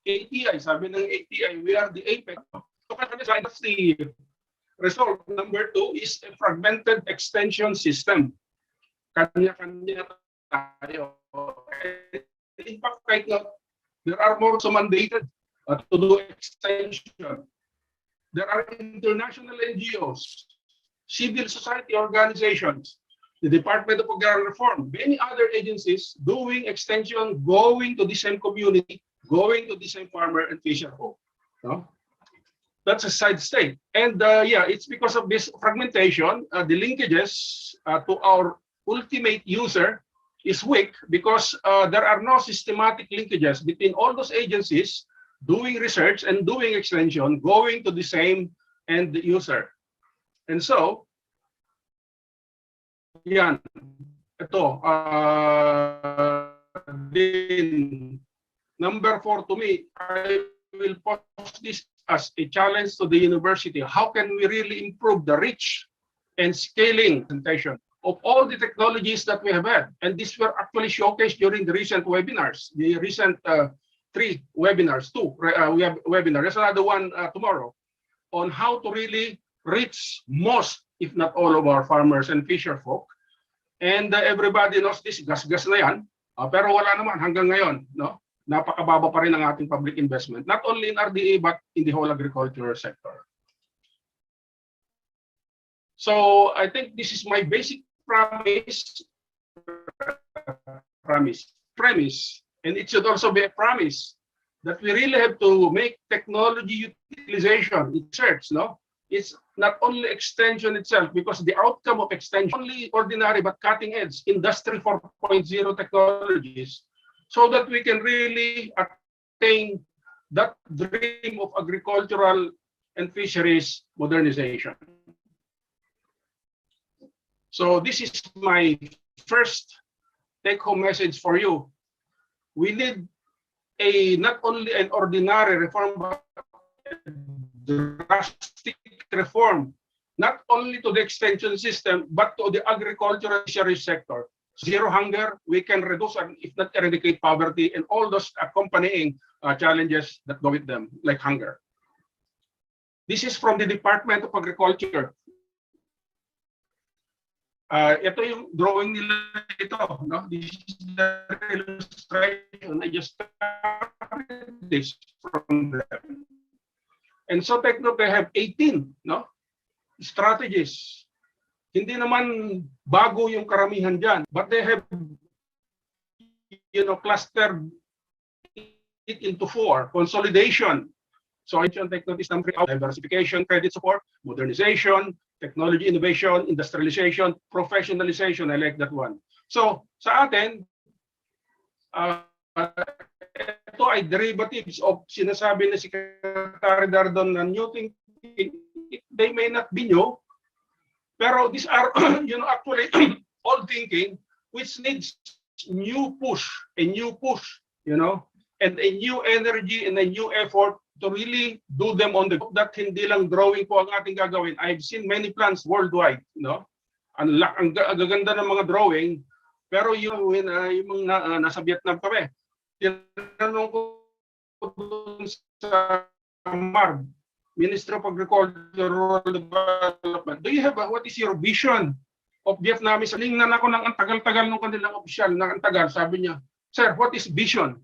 ATI, sabi ng ATI, we are the apex. So that's the result. Number 2 is a fragmented extension system. Kanya-kanya tayo. In fact, right now, there are more mandated to do extension. There are international NGOs, civil society organizations, the Department of Agrarian Reform, many other agencies doing extension, going to the same community, going to the same farmer and fisher folk. No? That's a side state. And it's because of this fragmentation, the linkages to our ultimate user is weak because there are no systematic linkages between all those agencies doing research and doing extension, going to the same end user. And so, yan, ito, din, number 4 to me, I will post this as a challenge to the university. How can we really improve the reach and scaling presentation of all the technologies that we have had? And these were actually showcased during the recent webinars, the recent 3 webinars, 2 webinars. There's another one tomorrow on how to really reach most, if not all, of our farmers and fisher folk. And everybody knows this, gas-gas na yan. Pero wala naman hanggang ngayon, no? Napakababa pa rin ang ating public investment, not only in RDA but in the whole agriculture sector. So I think this is my basic premise, and it should also be a promise that we really have to make technology utilization research. No, it's not only extension itself, because the outcome of extension only ordinary but cutting edge industry 4.0 technologies, so that we can really attain that dream of agricultural and fisheries modernization. So this is my first take-home message for you. We need not only an ordinary reform, but a drastic reform, not only to the extension system, but to the agricultural fisheries sector. Zero hunger, we can reduce and if not eradicate poverty and all those accompanying challenges that go with them, like hunger. This is from the Department of Agriculture. Ito yung drawing nila ito, no? This is the illustration. I just copied this from them. And so techno they have 18, no? Strategies. Hindi naman bago yung karamihan diyan, but they have clustered it into 4. Consolidation. So technology is number 3, diversification, credit support, modernization, technology innovation, industrialization, professionalization. I like that one. So sa atin, ito ay derivatives of sinasabi ni Secretary Dardon na new thinking. They may not be new, pero these are actually old thinking which needs new push, and a new energy and a new effort to really do them on the go. That hindi lang drawing po ang ating gagawin. I've seen many plans worldwide, Ang gaganda ng mga drawing, pero yung nasa Vietnam kami, tinanong ko sa MARB, Ministry of Agriculture Rural Development, do you have what is your vision of Vietnamese? Ningnan ako ng ang tagal-tagal ng kanilang opisyal, ng tagal, sabi niya, sir, what is vision?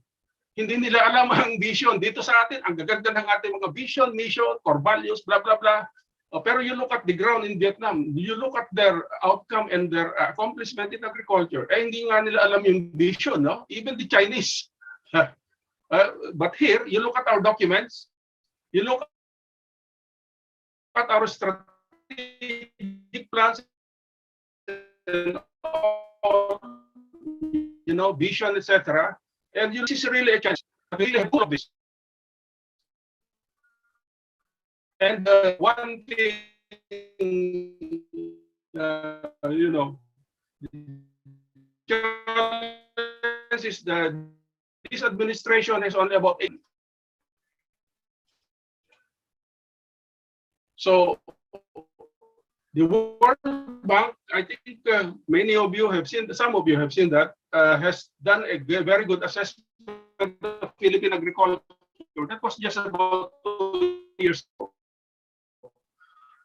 Hindi nila alam ang vision. Dito sa atin, ang gaganda ng ating mga vision, mission, core values, blah, blah, blah. Pero you look at the ground in Vietnam, you look at their outcome and their accomplishment in agriculture, hindi nga nila alam yung vision, no? Even the Chinese. But here, you look at our documents, you look at our strategic plans, vision, etc. And this is really a chance to really have all of this. And one thing, is that this administration is only about 8. So the World Bank, I think many of you have seen, some of you have seen that, has done a very good assessment of Philippine agriculture. That was just about 2 years ago.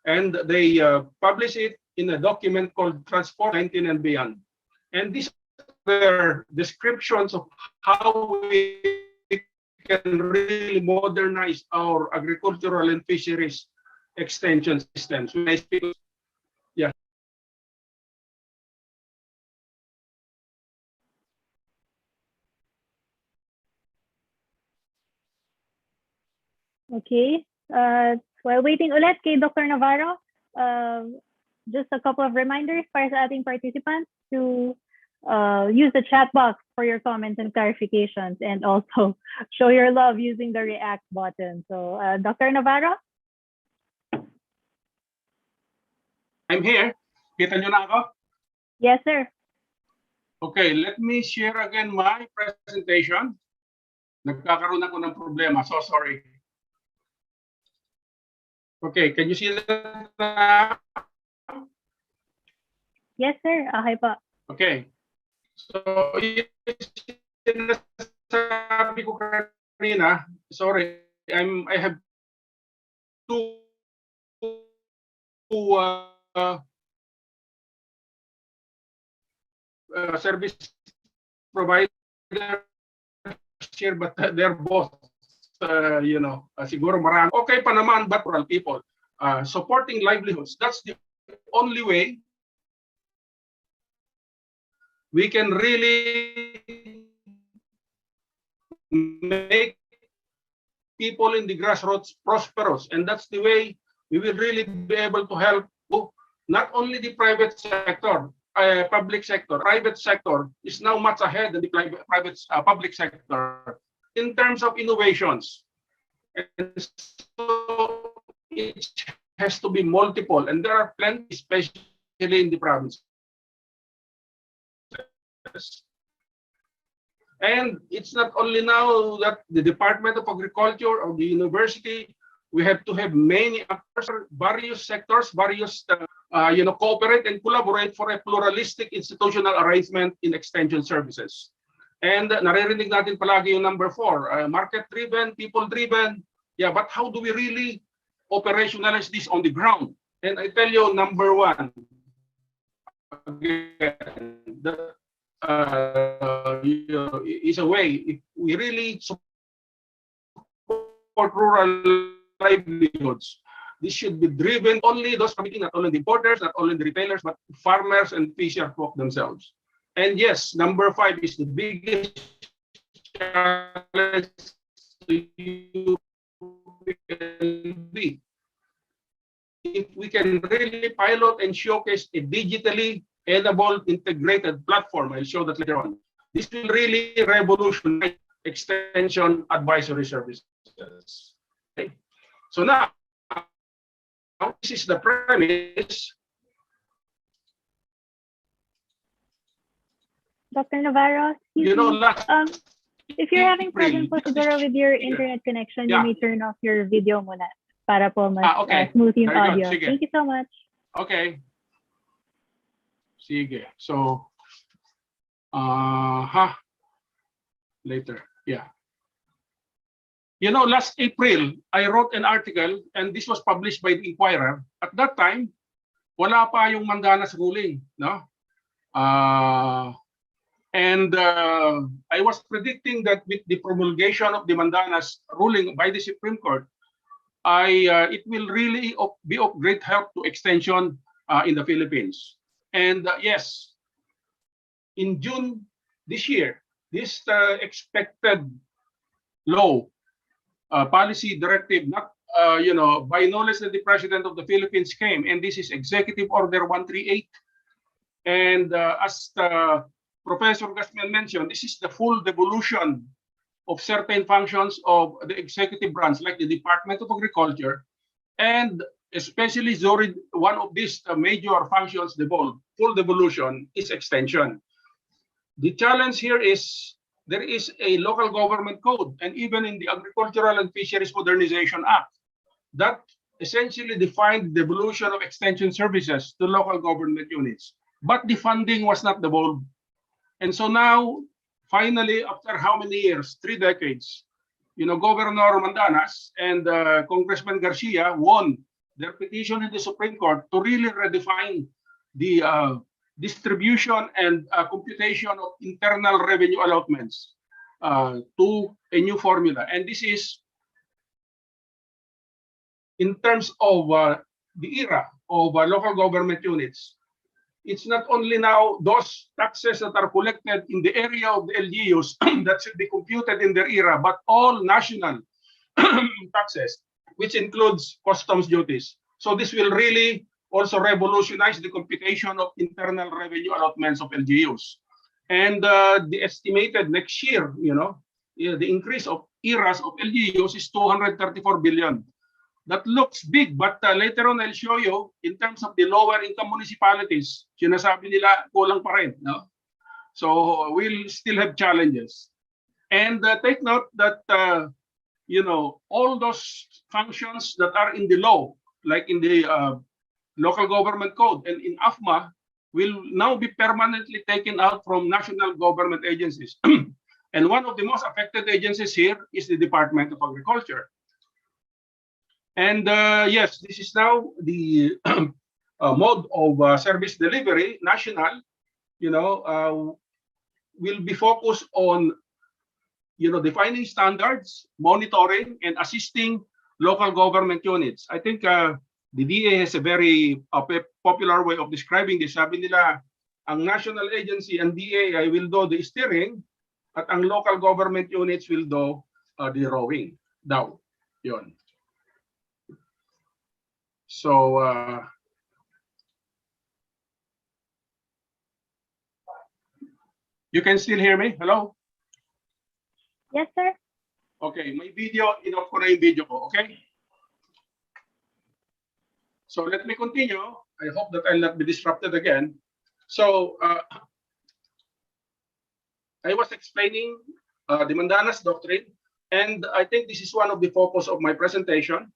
And they published it in a document called Transform 19 and Beyond. And these are descriptions of how we can really modernize our agricultural and fisheries extension systems. When I speak, yeah. Okay. While waiting ulit kay Dr. Navarro, just a couple of reminders para sa ating participants to use the chat box for your comments and clarifications, and also show your love using the react button. So, Dr. Navarro? I'm here. Kita nyo na ako? Yes, sir. Okay, let me share again my presentation. Nagkakaroon ako ng problema. So sorry. Okay, can you see that? Yes, sir. Okay po. Okay. So, sabi ko kanina, sorry, I have two service providers here, but they're both, siguro marami. Okay pa naman, but rural people, supporting livelihoods, that's the only way we can really make people in the grassroots prosperous. And that's the way we will really be able to help not only the private sector, public sector. Private sector is now much ahead than the public sector in terms of innovations. And so it has to be multiple, and there are plenty, especially in the provinces. And it's not only now that the Department of Agriculture or the university, we have to have many various sectors, various cooperate and collaborate for a pluralistic institutional arrangement in extension services. And naririnig natin palagi yung number 4, market-driven, people-driven. Yeah, but how do we really operationalize this on the ground? And I tell you, number 1, again, that is a way if we really support rural livelihoods. This should be driven only those committing, not only the importers, not only the retailers, but farmers and fisher folk themselves. And yes, number 5 is the biggest challenge to UPLB. If we can really pilot and showcase a digitally enabled integrated platform, I'll show that later on. This will really revolutionize extension advisory services. Okay. So now, this is the premise. Dr. Navarro, You know, last if you're having April, problems po siguro with your internet connection, you Yeah. may turn off your video muna para po mas okay. smooth yung Very good. audio. Sige. Thank you so much. Okay. Sige. So, later. Yeah. You know, last April, I wrote an article and this was published by the Inquirer. At that time, wala pa yung Mandanas ruling, no? I was predicting that with the promulgation of the Mandanas ruling by the Supreme Court, it will really be of great help to extension in the Philippines. And yes, in June this year, this expected law, policy directive, not by no less than the President of the Philippines came, and this is Executive Order 138. And as Professor Gasman mentioned, this is the full devolution of certain functions of the executive branch, like the Department of Agriculture, and especially one of these major functions devolved, full devolution, is extension. The challenge here is there is a local government code, and even in the Agricultural and Fisheries Modernization Act, that essentially defined the devolution of extension services to local government units. But the funding was not devolved. And so now, finally, after how many years? 3 decades, Governor Mandanas and Congressman Garcia won their petition in the Supreme Court to really redefine the distribution and computation of internal revenue allotments to a new formula. And this is in terms of the era of local government units. It's not only now those taxes that are collected in the area of the LGUs that should be computed in their era, but all national taxes, which includes customs duties. So this will really also revolutionize the computation of internal revenue allotments of LGUs. And the estimated next year, the increase of eras of LGUs is 234 billion. That looks big, but later on I'll show you in terms of the lower income municipalities, sinasabi nila kulang pa rin, no? So we'll still have challenges. And take note that all those functions that are in the law, like in the local government code and in AFMA, will now be permanently taken out from national government agencies. And one of the most affected agencies here is the Department of Agriculture. And yes, this is now the mode of service delivery, national, will be focused on, defining standards, monitoring, and assisting local government units. I think the DA has a very popular way of describing this. Sabi nila, ang national agency and DA will do the steering, at ang local government units will do the rowing. Daw, yun. So, you can still hear me? Hello? Yes, sir. Okay, my video, enough ko na yung video ko, okay? So let me continue. I hope that I'll not be disrupted again. So, I was explaining the Mandanas Doctrine, and I think this is one of the focus of my presentation.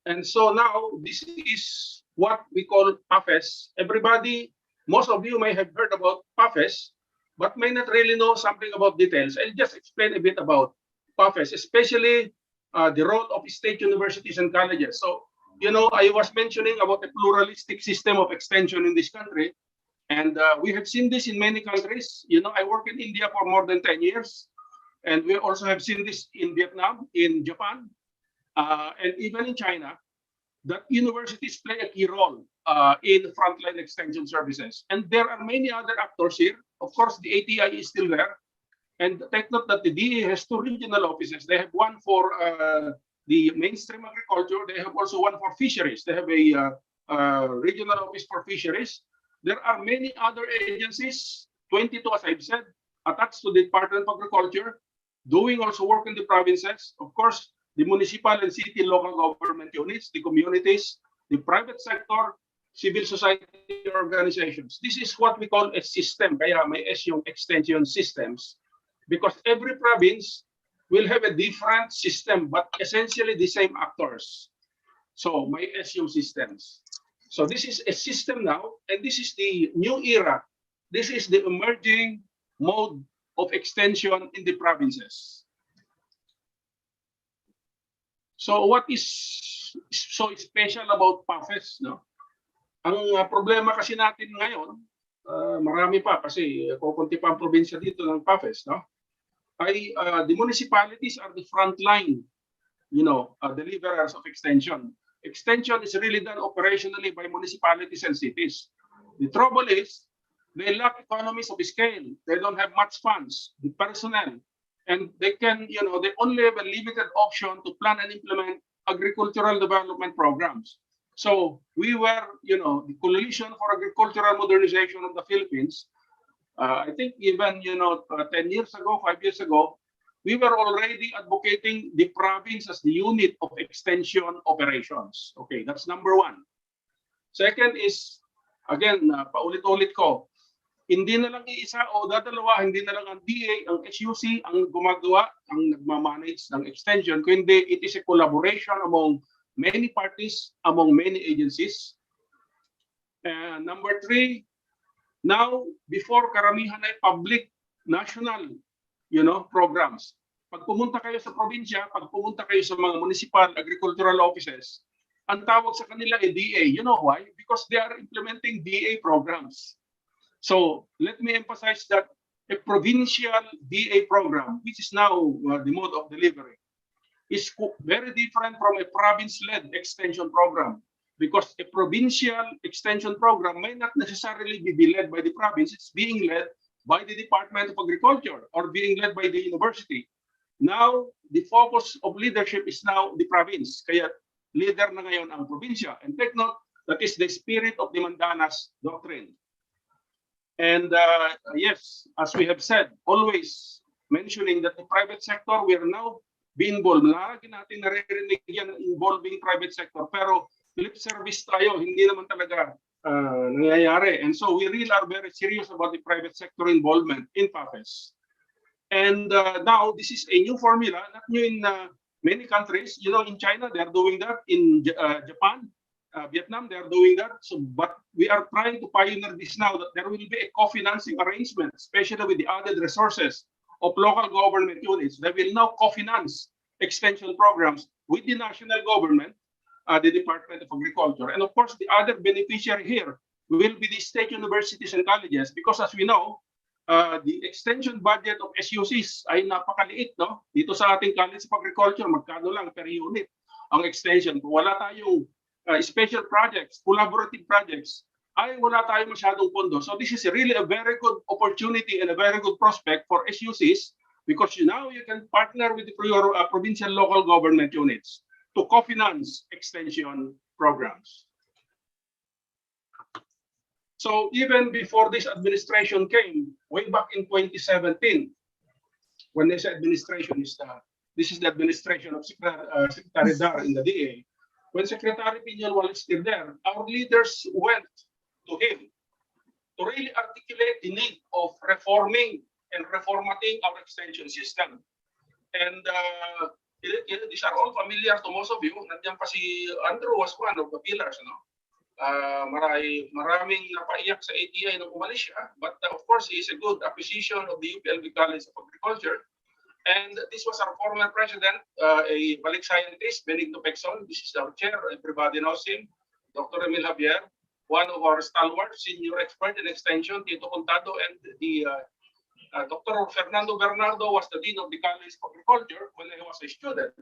And so now, this is what we call CAFS. Everybody, most of you may have heard about CAFS, but may not really know something about details. I'll just explain a bit about CAFS, especially the role of state universities and colleges. So, I was mentioning about a pluralistic system of extension in this country. And we have seen this in many countries. I work in India for more than 10 years. And we also have seen this in Vietnam, in Japan, and even in China, that universities play a key role in frontline extension services. And there are many other actors here. Of course, the ATI is still there. And take note that the DA has two regional offices. They have one for the mainstream agriculture. They have also one for fisheries. They have a regional office for fisheries. There are many other agencies, 22 as I've said, attached to the Department of Agriculture, doing also work in the provinces. Of course, the municipal and city and local government units, the communities, the private sector, civil society organizations. This is what we call a system, kaya may S yung extension systems, because every province will have a different system, but essentially the same actors. So may S yung systems. So this is a system now, and this is the new era. This is the emerging mode of extension in the provinces. So what is so special about CAFS, no? Ang problema kasi natin ngayon, marami pa kasi kukunti pa ang probinsya dito ng CAFS, no? Ay the municipalities are the front line, deliverers of extension. Extension is really done operationally by municipalities and cities. The trouble is they lack economies of scale. They don't have much funds, the personnel, and they only have a limited option to plan and implement agricultural development programs. So we were, the Coalition for Agricultural Modernization of the Philippines, I think even, 10 years ago, 5 years ago, we were already advocating the province as the unit of extension operations. Okay, that's number one. Second is, again, paulit-ulit ko, hindi na lang iisa o dadalawa, hindi na lang ang DA, ang SUC, ang gumagawa, ang nagmamanage ng extension, kundi it is a collaboration among many parties, among many agencies. And number three, now, before karamihan ay public, national, programs. Pag pumunta kayo sa probinsya, pag pumunta kayo sa mga municipal agricultural offices, ang tawag sa kanila ay DA. You know why? Because they are implementing DA programs. So let me emphasize that a provincial DA program, which is now the mode of delivery, is very different from a province-led extension program, because a provincial extension program may not necessarily be led by the province. It's being led by the Department of Agriculture or being led by the university. Now, the focus of leadership is now the province. Kaya leader na ngayon ang probinsya. And take note, that is the spirit of the Mandanas Doctrine. And yes, as we have said, always mentioning that the private sector, we are now being involved. Lagi natin naririnig yan involving private sector. Pero lip service tayo, hindi naman talaga nangyayari. And so we really are very serious about the private sector involvement in CAFS. And now this is a new formula, not new in many countries. In China, they are doing that. In Japan, Vietnam, they are doing that. So, but we are trying to pioneer this now, that there will be a co-financing arrangement, especially with the added resources of local government units. They will now co-finance extension programs with the national government, the Department of Agriculture. And of course, the other beneficiary here will be the state universities and colleges, because as we know, the extension budget of SUCs ay napakaliit, no? Dito sa ating College of Agriculture, magkano lang per unit ang extension. Kung wala tayong special projects, collaborative projects, ay wala tayong masyadong pondo. So this is really a very good opportunity and a very good prospect for SUCs, because now you can partner with your provincial local government units to co-finance extension programs. So even before this administration came, way back in 2017, when this administration is, this is the administration of Secretary Dar in the DA, when Secretary Piñol was still there, our leaders went to him to really articulate the need of reforming and reformatting our extension system. And these are all familiar to most of you. Nandiyan pa si Andrew was one of the pillars, maraming napaiyak sa ATI nung umalis siya, but of course he is a good acquisition of the UPLB College of Agriculture. And this was our former president, a balik scientist, Benigno Pecson. This is our chair, everybody knows him, Dr. Emil Javier. one of our stalwart senior expert in extension, Tito Contado, and the Dr. Fernando Bernardo was the dean of the College of Agriculture when I was a student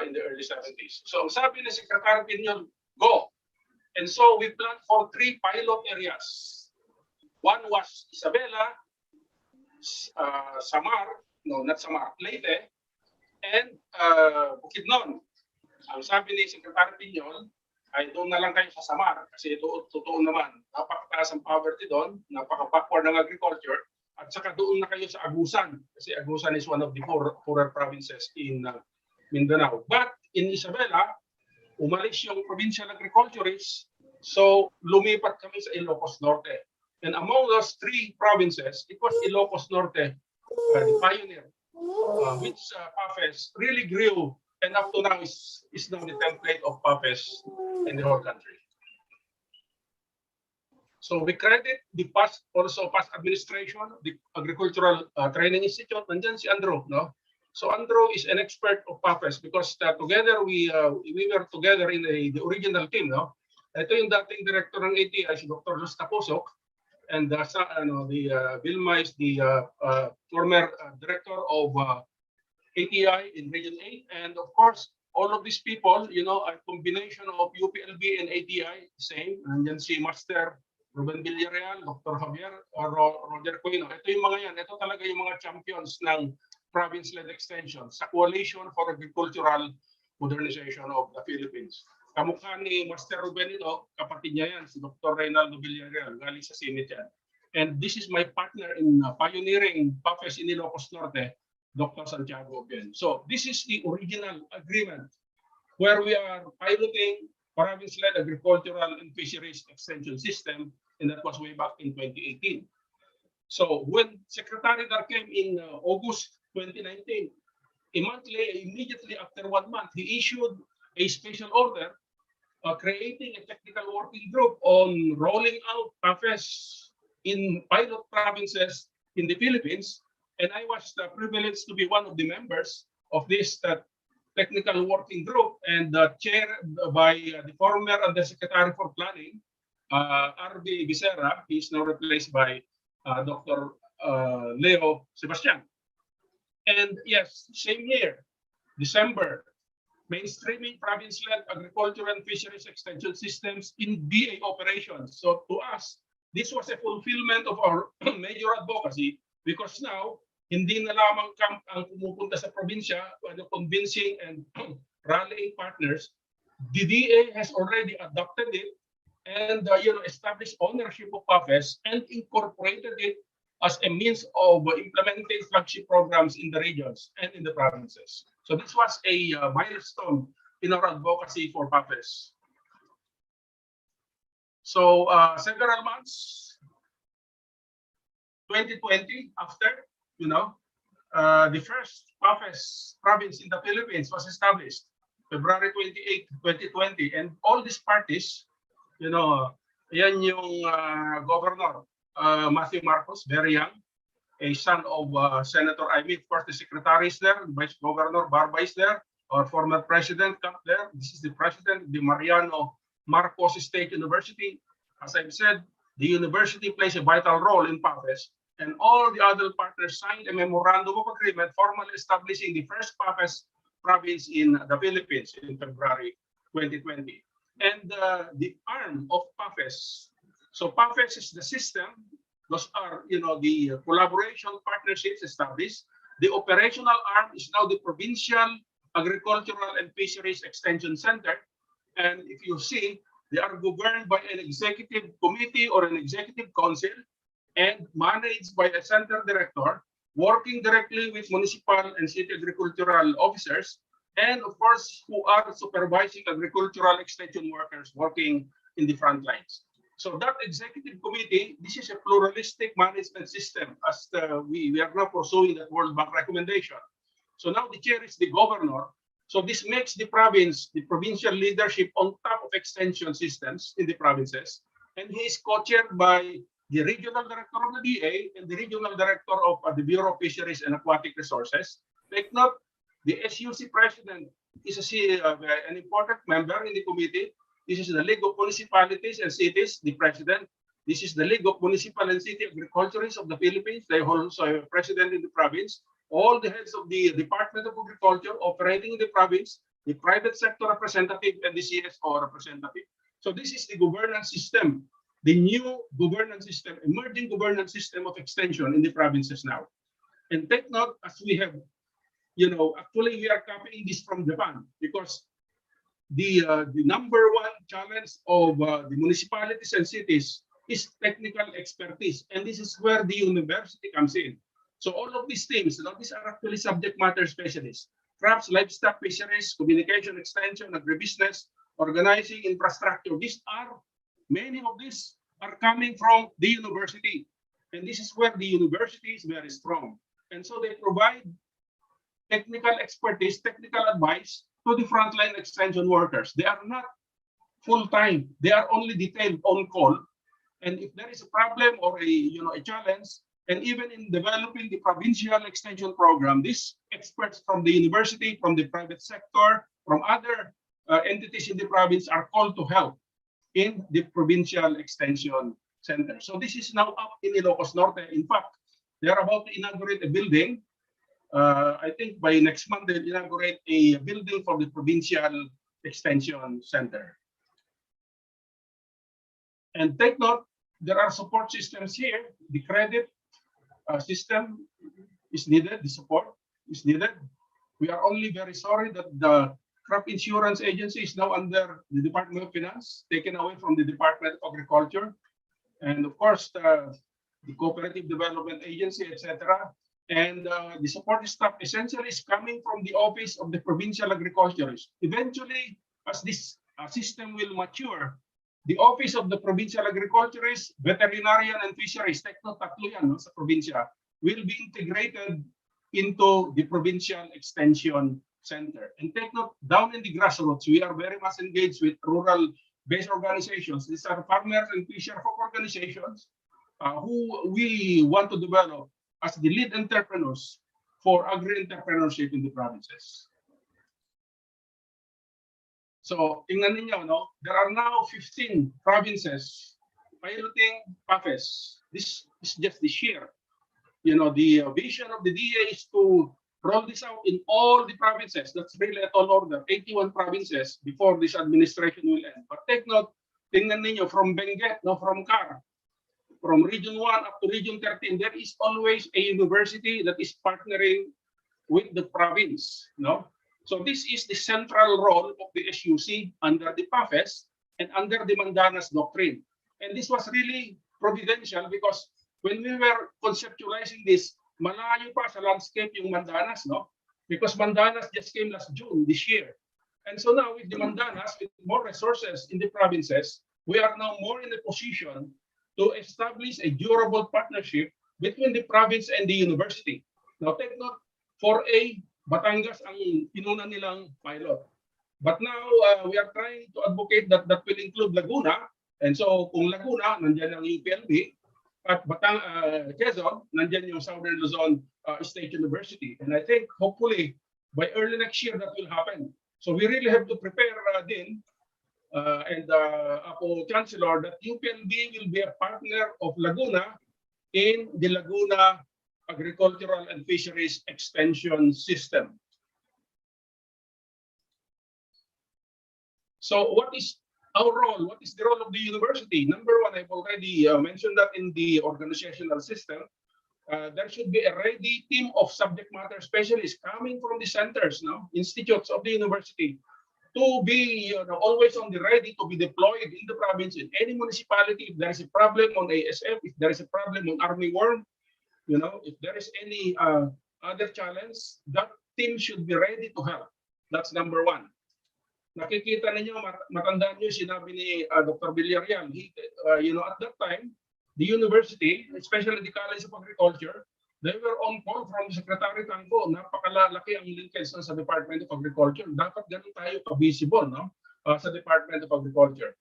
in the early 70s. So ang sabi ni Secretary Piñol, go. And so we planned for 3 pilot areas. One was Isabela, Samar, no, not Samar, Leyte, and Bukidnon. Ang sabi ni Secretary Piñol, ay doon na lang kayo sa Samar kasi totoo naman, napakataas ang poverty doon, napaka-backward ng agriculture, at saka doon na kayo sa Agusan kasi Agusan is one of the poorer provinces in Mindanao. But in Isabela, umalis yung provincial agriculturists, so lumipat kami sa Ilocos Norte. And among those 3 provinces, it was Ilocos Norte, the pioneer, which CAFS really grew, and up to now is now the template of CAFS in the whole country. So we credit the past administration, the Agricultural Training Institute, nandiyan si Andrew, no? So Andrew is an expert of CAFS because together we were together in the original team, no? Ito yung dating director ng ATI, si Dr. Luz Tapusok, and Vilma is the former director of ATI in Region 8, and of course, all of these people, you know, a combination of UPLB and ATI, same. Nandiyan si Master Ruben Villarreal, Dr. Javier, Roger Quino. Ito yung mga yan. Ito talaga yung mga champions ng province-led extension sa Coalition for Agricultural Modernization of the Philippines. Kamukha ni Master Ruben ito, kapatid niya yan, si Dr. Reynaldo Villarreal, galing sa Senate yan. And this is my partner in pioneering CAFS in Ilocos Norte, Dr. Santiago Obiel. So this is the original agreement where we are piloting province-led agricultural and fisheries extension system, and that was way back in 2018. So when Secretary Dar came in August 2019, immediately after 1 month, he issued a special order creating a technical working group on rolling out CAFS in pilot provinces in the Philippines. And I was privileged to be one of the members of this technical working group, and chaired by the former Undersecretary for Planning, R.B. Becerra. He is now replaced by Dr. Leo Sebastian. And yes, same year, December, mainstreaming province-led agriculture and fisheries extension systems in BA operations. So to us, this was a fulfillment of our major advocacy, because now, hindi na lamang camp ang pumupunta sa probinsya, convincing and rallying partners. The DA has already adopted it and established ownership of CAFS and incorporated it as a means of implementing flagship programs in the regions and in the provinces. So this was a milestone in our advocacy for CAFS. So several months, 2020, after, the first CAFS province in the Philippines was established, February 28, 2020. And all these parties, yan yung Governor Matthew Marcos, very young, a son of Senator Amy. Of course, the secretary is there, Vice Governor Barba is there, our former president comes there. This is the president of the Mariano Marcos State University. As I've said, the university plays a vital role in CAFS, and all the other partners signed a memorandum of agreement formally establishing the first CAFS province in the Philippines in February 2020. And the arm of CAFS, so CAFS is the system, those are the collaboration partnerships established. The operational arm is now the Provincial Agricultural and Fisheries Extension Center. And if you see, they are governed by an executive committee or an executive council and managed by a center director, working directly with municipal and city agricultural officers, and of course, who are supervising agricultural extension workers working in the front lines. So that executive committee, this is a pluralistic management system, as we are now pursuing that World Bank recommendation. So now the chair is the governor. So this makes the province, the provincial leadership on top of extension systems in the provinces. And he is co-chaired by the regional director of the DA and the regional director of the Bureau of Fisheries and Aquatic Resources. Take note, the SUC president is an important member in the committee. This is the League of Municipalities and Cities, the president. This is the League of Municipal and City Agriculturists of the Philippines. They also have a president in the province. All the heads of the Department of Agriculture operating in the province, the private sector representative, and the CSO representative. So this is the governance system, the new governance system, emerging governance system of extension in the provinces now. And take note, as we have, actually we are copying this from Japan, because the number one challenge of the municipalities and cities is technical expertise, and this is where the university comes in. So all of these things, these are actually subject matter specialists. Crops, livestock, fisheries, communication, extension, agribusiness, organizing, infrastructure. Many of these are coming from the university, and this is where the university is very strong. And so they provide technical expertise, technical advice to the frontline extension workers. They are not full-time. They are only detailed on call. And if there is a problem or a challenge, and even in developing the provincial extension program, these experts from the university, from the private sector, from other entities in the province are called to help in the provincial extension center. So this is now up in Ilocos Norte. In fact, they are about to inaugurate a building. I think by next month, they'll inaugurate a building for the provincial extension center. And take note, there are support systems here. The credit system is needed, the support is needed. We are only very sorry that the crop insurance agency is now under the Department of Finance, taken away from the Department of Agriculture. And of course, the Cooperative Development Agency, etc. And the support staff essentially is coming from the Office of the Provincial Agriculturist. Eventually, as this system will mature, the Office of the Provincial Agriculturist, Veterinarian and Fisheries, tatlo yan, sa probinsya, will be integrated into the Provincial Extension Center. And take note, down in the grassroots, we are very much engaged with rural-based organizations. These are farmers and fisher folk organizations who we want to develop as the lead entrepreneurs for agri-entrepreneurship in the provinces. So, tingnan ninyo, there are now 15 provinces piloting CAFS. This is just this year. The vision of the DA is to roll this out in all the provinces. That's really a tall order, 81 provinces before this administration will end. But take note, tingnan ninyo, from Benguet, from CAR, from Region 1 up to Region 13, there is always a university that is partnering with the province. So this is the central role of the SUC under the CAFS and under the Mandanas Doctrine. And this was really providential because when we were conceptualizing this, malayo pa sa landscape yung Mandanas, because Mandanas just came last June this year. And so now with the Mandanas, with more resources in the provinces, we are now more in a position to establish a durable partnership between the province and the university. Now take note, for Batangas ang inuna nilang pilot. But now we are trying to advocate that will include Laguna. And so kung Laguna, nandiyan ang UPLB. At Quezon, nandiyan yung Southern Luzon State University. And I think hopefully by early next year that will happen. So we really have to prepare din and Apo Chancellor that UPLB will be a partner of Laguna in the Laguna Agricultural and Fisheries Extension System. So what is our role? What is the role of the university? Number one, I've already mentioned that in the organizational system, there should be a ready team of subject matter specialists coming from the centers, institutes of the university, to be always on the ready to be deployed in the province, in any municipality. If there is a problem on ASF, if there is a problem on armyworm, if there is any other challenge, that team should be ready to help. That's number one. Nakikita ninyo, matandaan nyo, sinabi ni Dr. Villarreal, at that time, the university, especially the College of Agriculture, they were on call from Secretary Tangko. Napakalaki ang linkage sa Department of Agriculture. Dapat ganun tayo ka-visible sa Department of Agriculture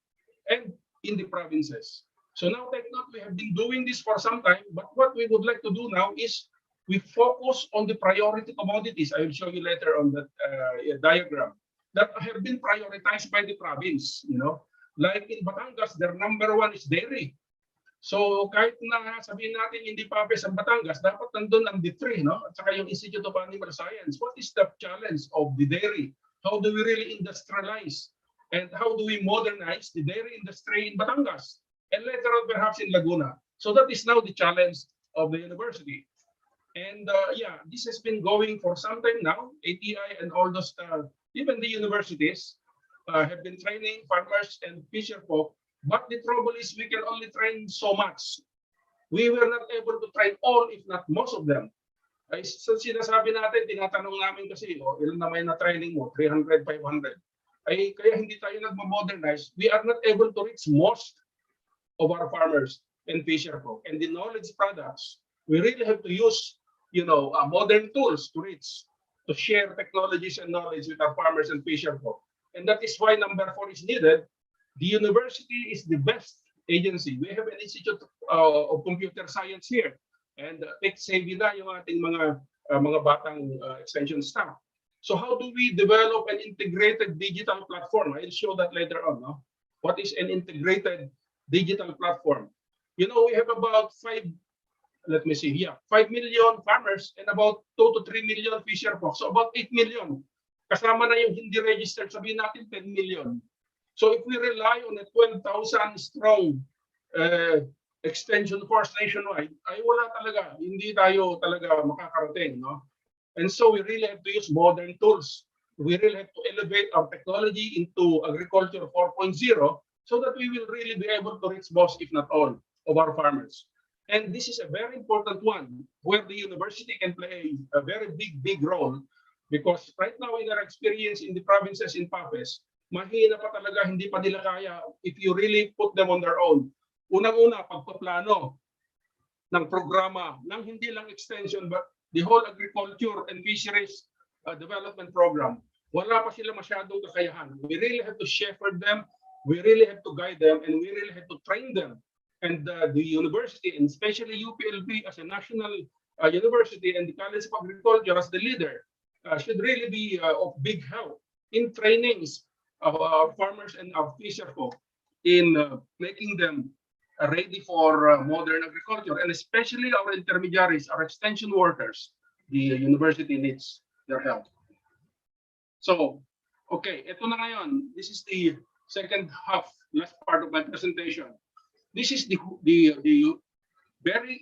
and in the provinces. So now take note, we have been doing this for some time, but what we would like to do now is we focus on the priority commodities. I will show you later on that diagram that have been prioritized by the province. Like in Batangas, their number one is dairy. So kahit na sabihin natin hindi PAFES ang Batangas, dapat nandun ang D3, no? At saka yung Institute of Animal Science. What is the challenge of the dairy? How do we really industrialize? And how do we modernize the dairy industry in Batangas? And later on, perhaps in Laguna. So that is now the challenge of the university. And yeah, this has been going for some time now. ATI and all those, even the universities have been training farmers and fisher folk. But the trouble is we can only train so much. We were not able to train all, if not most of them. Ay, so sinasabi natin, tinatanong namin kasi, ilan naman na training mo? 300, 500. Ay, kaya hindi tayo nagmo-modernize. We are not able to reach most of our farmers and fisher folk. And the knowledge products, we really have to use, modern tools to reach, to share technologies and knowledge with our farmers and fisher folk. And that is why number 4 is needed. The university is the best agency. We have an Institute of Computer Science here. And tech-savvy na yung ating mga batang extension staff. So how do we develop an integrated digital platform? I'll show that later on. No? What is an integrated digital platform? We have about 5 million farmers and about 2 to 3 million fisher folk. So about 8 million. Kasama na yung hindi registered, sabihin natin 10 million. So if we rely on a 12,000 strong extension force nationwide, ay wala talaga, hindi tayo talaga makakarating, no? And so we really have to use modern tools. We really have to elevate our technology into agriculture 4.0 so that we will really be able to reach most, if not all, of our farmers. And this is a very important one where the university can play a very big role because right now in our experience in the provinces in PAFES, mahina pa talaga, hindi pa nila kaya if you really put them on their own. Unang-una, pagpaplano ng programa ng hindi lang extension but the whole agriculture and fisheries development program. Wala pa sila masyadong kakayahan. We really have to shepherd them, we really have to guide them, and we really have to train them. And the university, and especially UPLB as a national university and the College of Agriculture as the leader, should really be of big help in trainings of our farmers and our fisher folk in making them ready for modern agriculture, and especially our intermediaries, our extension workers. The university needs their help. So, okay, ito na ngayon. This is the second half, last part of my presentation. This is the very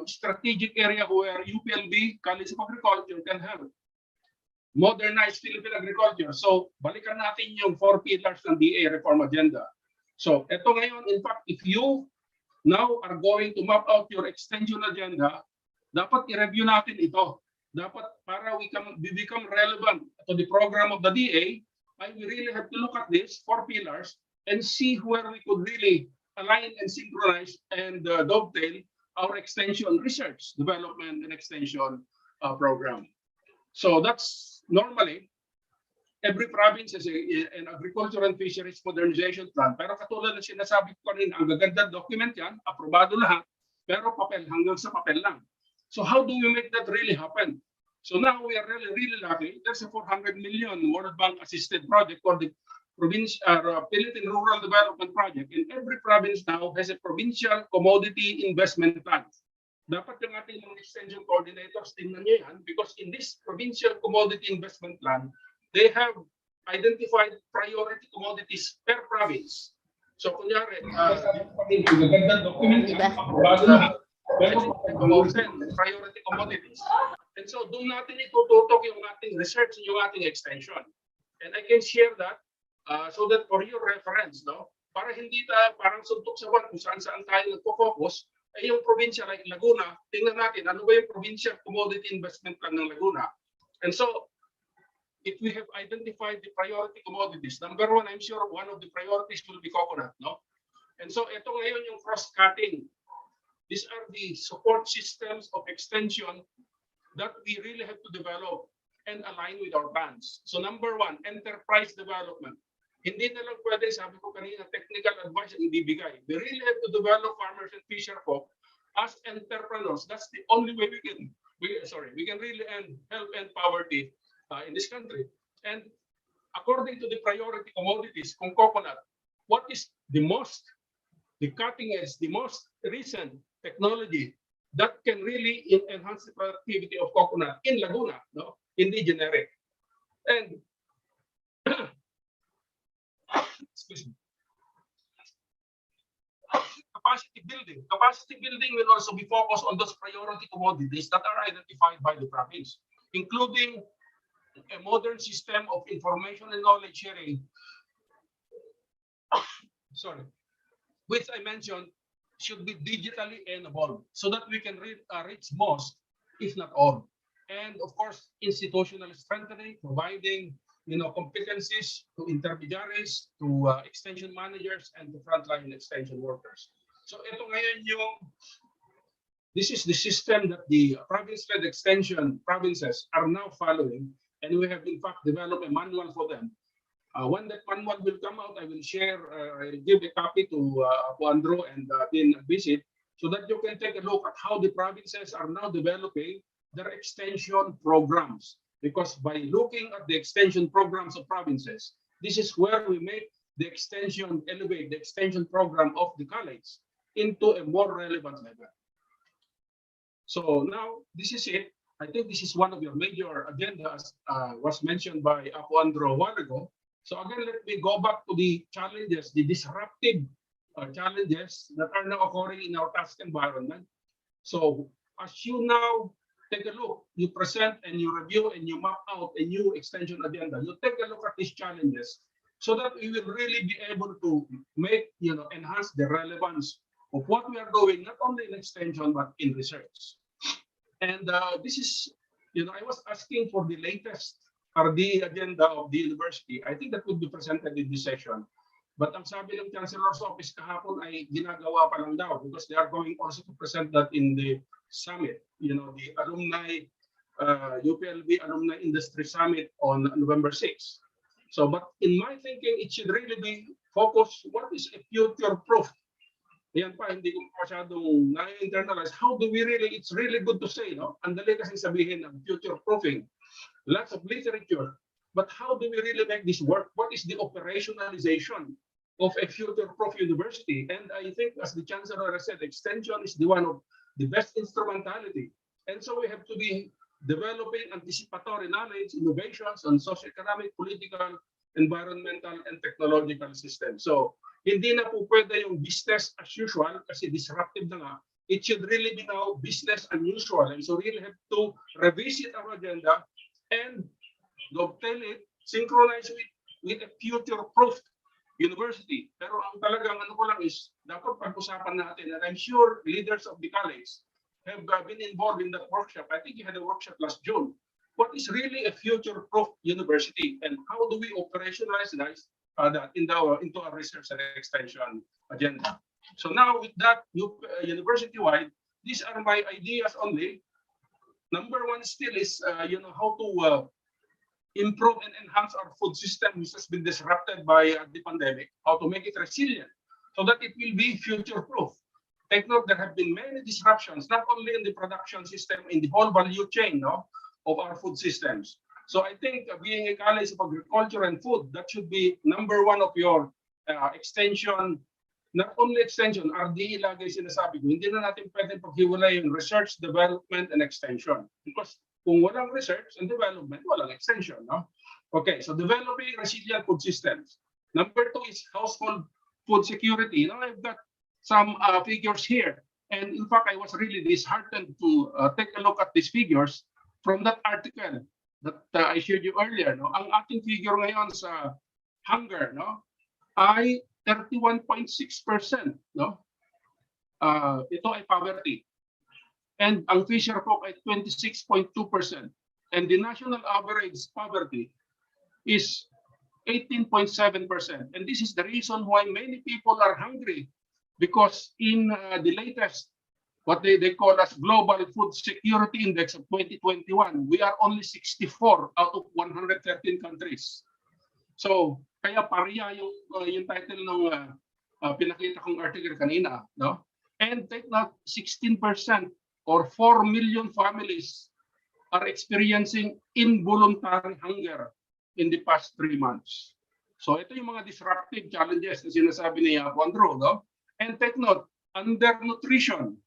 strategic area where UPLB, College of Agriculture, can help modernize Philippine agriculture. So, balikan natin yung 4 pillars ng DA reform agenda. So, ito ngayon, in fact, if you now are going to map out your extension agenda, dapat i-review natin ito. Dapat para we become relevant to the program of the DA, we really have to look at these 4 pillars and see where we could really align and synchronize and dovetail our extension research, development, and extension program. So that's normally, every province has an agriculture and fisheries modernization plan. Pero katulad na sinasabi ko kanina, ang gaganda document yan, aprobado lahat, pero papel, hanggang sa papel lang. So how do we make that really happen? So now we are really lucky. There's a 400 million World Bank assisted project called the Philippine Rural Development Project. And every province now has a provincial commodity investment plan. Dapat yung ating mga extension coordinators, tingnan nyo yan, because in this provincial commodity investment plan, they have identified priority commodities per province. So kunyari, gaganda document yan, aprobado na, pero about 10 priority commodities. And so doon natin itututok yung ating research and yung ating extension. And I can share that so that for your reference, no? Para hindi parang suntok sa buwan kung saan tayo nagpo-focus, ay yung probinsya like Laguna, tingnan natin ano ba yung provincial commodity investment plan ng Laguna. And so, if we have identified the priority commodities, number 1, I'm sure one of the priorities will be coconut, no? And so, ito ngayon yung cross-cutting. These are the support systems of extension that we really have to develop and align with our plans. So, number 1, enterprise development. Hindi na lang pwede, sabi ko kanina, technical advice ang ibibigay. We really have to develop farmers and fisher folk as entrepreneurs. That's the only way we can really help end poverty in this country. And according to the priority commodities, kung coconut, what is the cutting edge, the most recent technology that can really enhance the productivity of coconut in Laguna, no, in the generic. And excuse me, capacity building will also be focused on those priority commodities that are identified by the province, including a modern system of information and knowledge sharing, sorry, which I mentioned should be digitally enabled so that we can reach most, if not all. And of course, institutional strengthening, providing competencies to intermediaries, to extension managers, and to frontline extension workers. So ito ngayon this is the system that the province-led extension provinces are now following, and we have in fact developed a manual for them. When that manual will come out, I will share, I'll give a copy to Andrew and Dean Visit so that you can take a look at how the provinces are now developing their extension programs. Because by looking at the extension programs of provinces, this is where we make the extension, elevate the extension program of the college into a more relevant level. So now this is it. I think this is one of your major agendas, was mentioned by Andrew a while ago. So again, let me go back to the challenges, the disruptive challenges that are now occurring in our task environment. So as you now take a look, you present and you review and you map out a new extension agenda. You take a look at these challenges so that we will really be able to make, enhance the relevance of what we are doing, not only in extension, but in research. And this is, I was asking for the latest RD agenda of the university. I think that would be presented in this session. But ang sabi ng Chancellor's Office kahapon ay ginagawa pa lang daw because they are going also to present that in the summit, the alumni, UPLB Alumni Industry Summit on November 6th. So, but in my thinking, it should really be focused, what is a future-proof? Yan pa, hindi ko masyadong na-internalize. How do we really, it's really good to say, no? Ang dali kasi sabihin ng future-proofing. Lots of literature. But how do we really make this work? What is the operationalization of a future-proof university? And I think, as the Chancellor has said, extension is the one of the best instrumentality. And so we have to be developing anticipatory knowledge, innovations on socioeconomic, political, environmental, and technological systems. So hindi na po pwede yung business as usual kasi disruptive na nga. It should really be now business unusual. And so we really have to revisit our agenda and dovetail it, synchronize with a future-proof university. Pero ang talagang ano ko lang is, dapat pag-usapan natin, and I'm sure leaders of the college have been involved in that workshop. I think you had a workshop last June. What is really a future-proof university, and how do we operationalize that into our research and extension agenda? So now with that university-wide, these are my ideas only. Number one still is, how to improve and enhance our food system, which has been disrupted by the pandemic, how to make it resilient so that it will be future-proof. Take note, there have been many disruptions, not only in the production system, in the whole value chain of our food systems. So I think being a college of agriculture and food, that should be number one of your extension, not only extension, RDE lagi sinasabi ko, hindi na natin pwede paghiwalay yung research, development, and extension. Because kung walang research and development, walang extension, no? Okay, so developing resilient food systems. Number two is household food security. I've got some figures here. And in fact, I was really disheartened to take a look at these figures from that article that I shared you earlier. No? Ang ating figure ngayon sa hunger ay 31.6%. No? Ito ay poverty. And ang Fisher Folk ay 26.2%. And the national average poverty is 18.7%. And this is the reason why many people are hungry, because in the latest, what they call as Global Food Security Index of 2021, we are only 64 out of 113 countries. So, kaya pareha yung title ng pinakita kong article kanina. No? And take note, 16% or 4 million families are experiencing involuntary hunger in the past 3 months. So ito yung mga disruptive challenges na sinasabi ni Andrew, no? And take note, undernutrition.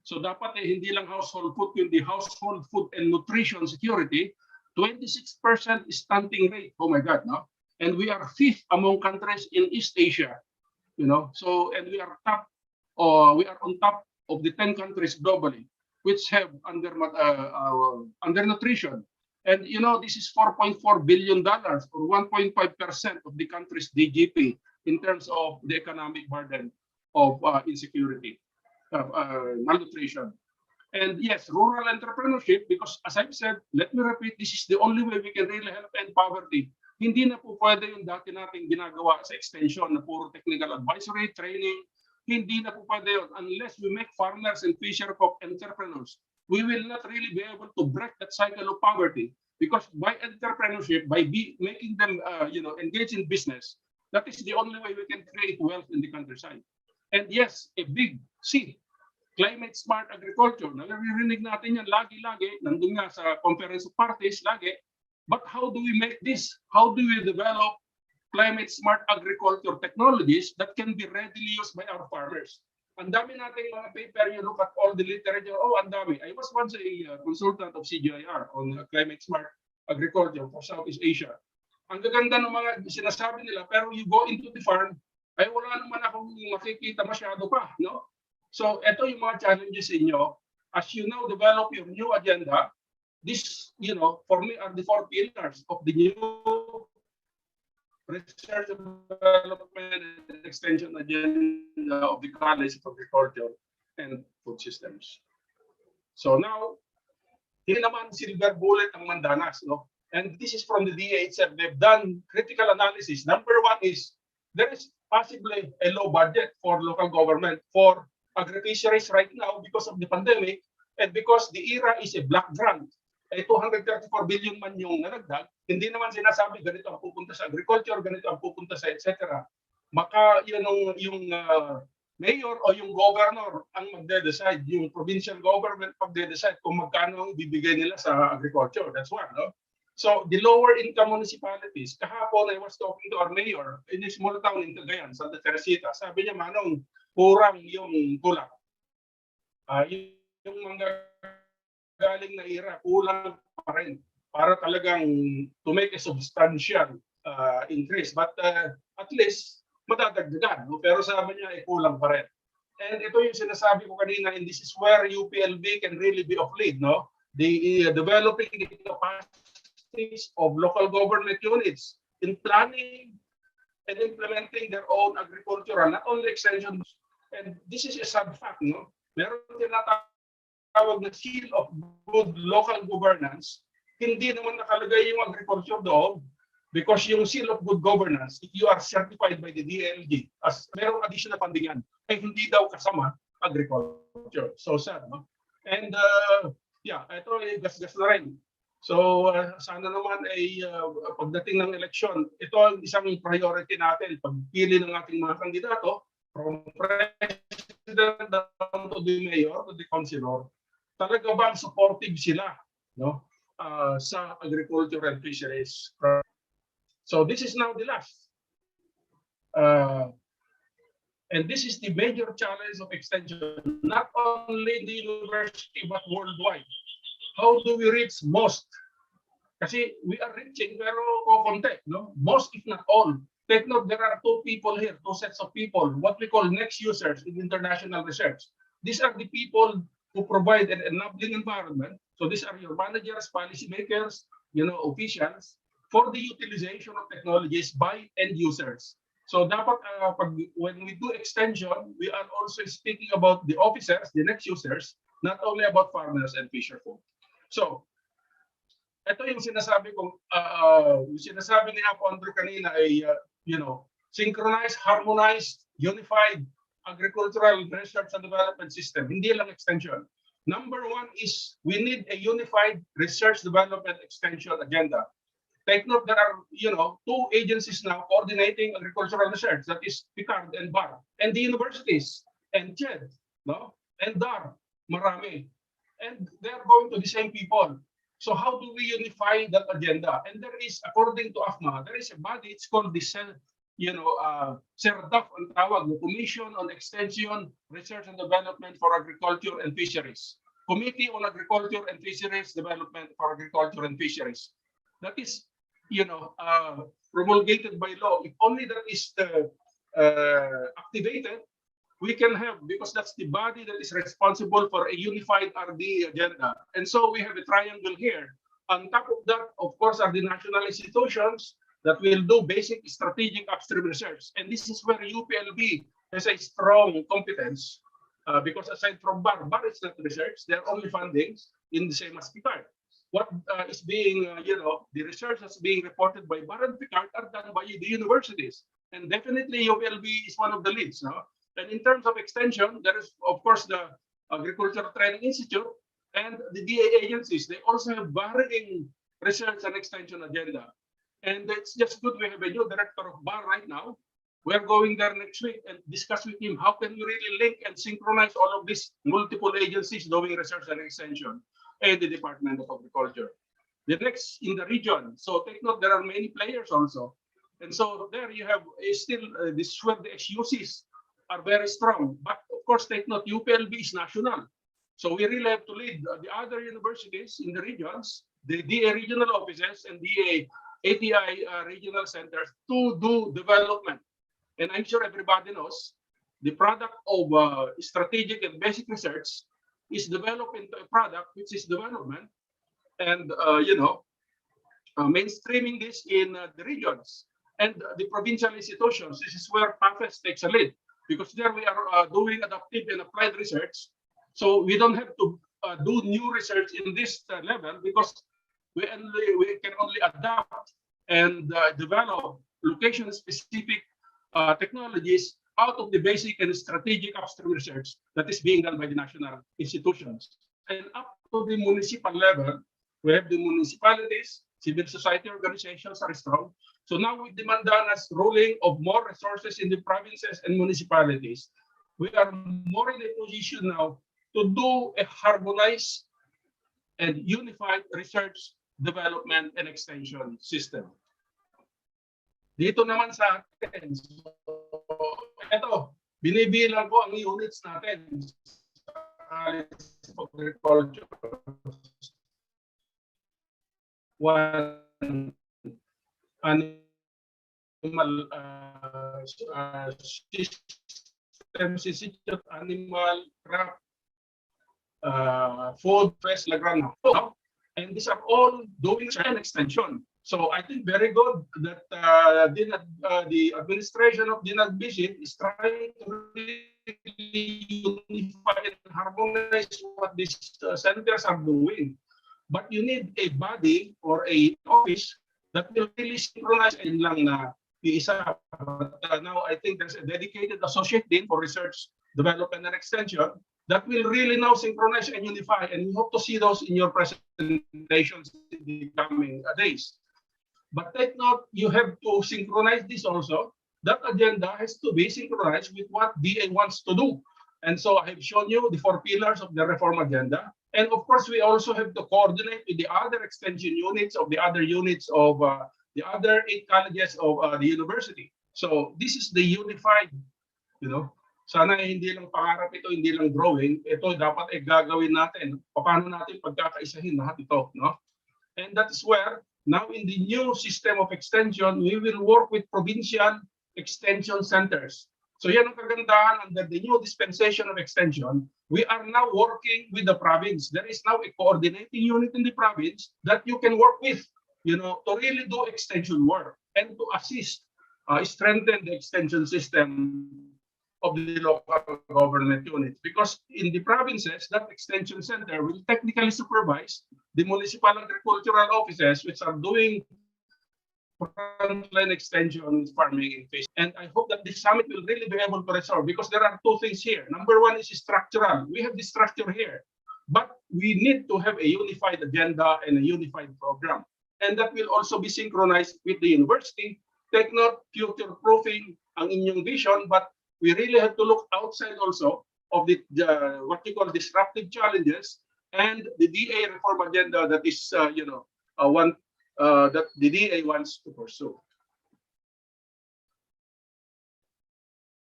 So dapat hindi lang household food, kundi household food and nutrition security, 26% stunting rate. Oh my God, no? And we are fifth among countries in East Asia, you know. So, and we are on top of the 10 countries globally which have undernutrition. And you know, this is $4.4 billion or 1.5% of the country's GDP in terms of the economic burden of insecurity, malnutrition. And yes, rural entrepreneurship, because as I've said, let me repeat, this is the only way we can really help end poverty. Hindi na po pwede yung dati nating ginagawa sa extension na puro technical advisory, training. Hindi na po pwede yun unless we make farmers and fisher folk entrepreneurs. We will not really be able to break that cycle of poverty, because by entrepreneurship, by making them engage in business, that is the only way we can create wealth in the countryside. And yes, a big C, climate smart agriculture. Naririnig natin yan lagi-lagi, nandun nga sa conference of parties lagi. But how do we make this? How do we develop climate smart agriculture technologies that can be readily used by our farmers? Ang dami nating mga paper, you look at all the literature, oh, ang dami. I was once a consultant of CGIAR on climate smart agriculture for Southeast Asia. Ang gaganda ng mga sinasabi nila, pero you go into the farm, ay wala naman akong makikita masyado pa, no? So, ito yung mga challenges inyo. As you now develop your new agenda, this, for me, are the 4 pillars of the new research development and extension agenda of the College of Agriculture and Food Systems. So now, hindi naman silver bullet ang Mandanas, no? And this is from the DA itself. They've done critical analysis. Number one is, there is possibly a low budget for local government for agri-fisheries right now because of the pandemic and because the ERA is a black grant. 234 billion man yung nalagdag, hindi naman sinasabi ganito ang pupunta sa agriculture, ganito ang pupunta sa etc. Maka yung mayor o yung governor ang magde-decide, yung provincial government magde-decide kung magkano ang bibigay nila sa agriculture. That's one, no? So the lower income municipalities, kahapon I was talking to our mayor in a small town in Cagayan, Santa Teresita. Sabi niya, Manong, kurang yung tulak. Yung mga galing na ERA, kulang pa rin para talagang to make a substantial increase. But at least, madadagdagan. No? Pero sabi niya, kulang pa rin. And ito yung sinasabi ko kanina, and this is where UPLB can really be of lead. No? The developing the capacities of local government units in planning and implementing their own agricultural, not only extensions. And this is a sad fact. No? Meron tinatawag na seal of good local governance, hindi naman nakalagay yung agriculture doon because yung seal of good governance, if you are certified by the DLG, as merong additional funding yan, ay hindi daw kasama agriculture. So sad, no? And ito ay gas-gas na rin. So sana naman ay pagdating ng eleksyon, ito ang isang priority natin, pagpili ng ating mga kandidato, from president down to the mayor, to the councilor, talaga bang supportive sila, no, sa agriculture and fisheries. So this is now the last. And this is the major challenge of extension, not only in the university, but worldwide. How do we reach most? Kasi we are reaching, pero konti, no? Most, if not all. Take note, there are two sets of people, what we call next users in international research. These are the people who provide an enabling environment. So these are your managers, policymakers, officials, for the utilization of technologies by end users. So dapat when we do extension, we are also speaking about the officers, the next users, not only about farmers and fisherfolk. So ito yung sinasabi kong, yung sinasabi ni Apo Andrew kanina ay, synchronized, harmonized, unified agricultural research and development system. Hindi lang extension. Number one is we need a unified research development extension agenda. Take note, there are, two agencies now coordinating agricultural research, that is PICARD and BAR, and the universities, and CHED, no? And DAR, marami. And they are going to the same people. So how do we unify that agenda? And there is, according to AFMA, there is a body, it's called the CERDAF ang tawag, the Commission on Extension, Research and Development for Agriculture and Fisheries. Committee on Agriculture and Fisheries Development for Agriculture and Fisheries. That is, promulgated by law. If only that is activated, we can have, because that's the body that is responsible for a unified RD agenda. And so we have a triangle here. On top of that, of course, are the national institutions that will do basic strategic upstream research. And this is where UPLB has a strong competence, because aside from BAR is not research, they're only fundings in the same as PICARD. What is being, the research that's being reported by BAR and PICARD are done by the universities. And definitely UPLB is one of the leads. No? And in terms of extension, there is, of course, the Agricultural Training Institute and the DA agencies. They also have varying research and extension agenda. And it's just good we have a new director of BAR right now. We're going there next week and discuss with him how can we really link and synchronize all of these multiple agencies doing research and extension and the Department of Agriculture. The next in the region. So take note, there are many players also. And so there you have still this is where the XUCs are very strong. But of course, take note, UPLB is national. So we really have to lead the other universities in the regions, the DA regional offices and DA ATI regional centers to do development. And I'm sure everybody knows the product of strategic and basic research is developed into a product which is development and, mainstreaming this in the regions and the provincial institutions. This is where CAFS takes a lead because there we are doing adaptive and applied research. So we don't have to do new research in this level because we can only adapt and develop location-specific technologies out of the basic and strategic upstream research that is being done by the national institutions. And up to the municipal level, we have the municipalities, civil society organizations are strong. So now with the Mandana's ruling of more resources in the provinces and municipalities, we are more in a position now to do a harmonized and unified research, development, and extension system. Dito naman sa atin, so, ito, binibilang ko ang units natin sa agriculture. One, animal systems institute, animal, crop, food, fresh, lagrana. And these are all doing an extension. So I think very good that the administration of Dinag Visit is trying to really unify and harmonize what these centers are doing. But you need a body or a office that will really synchronize and lang na isa. But now I think there's a dedicated associate dean for research, development, and extension that will really now synchronize and unify. And we hope to see those in your presentations in the coming days. But take note, you have to synchronize this also. That agenda has to be synchronized with what DA wants to do. And so I have shown you the 4 pillars of the reform agenda. And of course, we also have to coordinate with the other extension units of the other units of the other 8 colleges of the university. So this is the unified, sana hindi lang pangarap ito, hindi lang drawing. Ito dapat gagawin natin. Paano natin pagkakaisahin lahat ito, no? And that is where now in the new system of extension, we will work with provincial extension centers. So yan ang kagandahan under the new dispensation of extension. We are now working with the province. There is now a coordinating unit in the province that you can work with, to really do extension work and to assist, strengthen the extension system of the local government units. Because in the provinces, that extension center will technically supervise the municipal agricultural offices, which are doing frontline extension, farming, and fishing. And I hope that this summit will really be able to resolve, because there are 2 things here. Number 1 is structural. We have the structure here, but we need to have a unified agenda and a unified program. And that will also be synchronized with the university. Take note, future-proofing ang inyong vision, but we really have to look outside also of the what you call disruptive challenges and the DA reform agenda that is, one that the DA wants to pursue.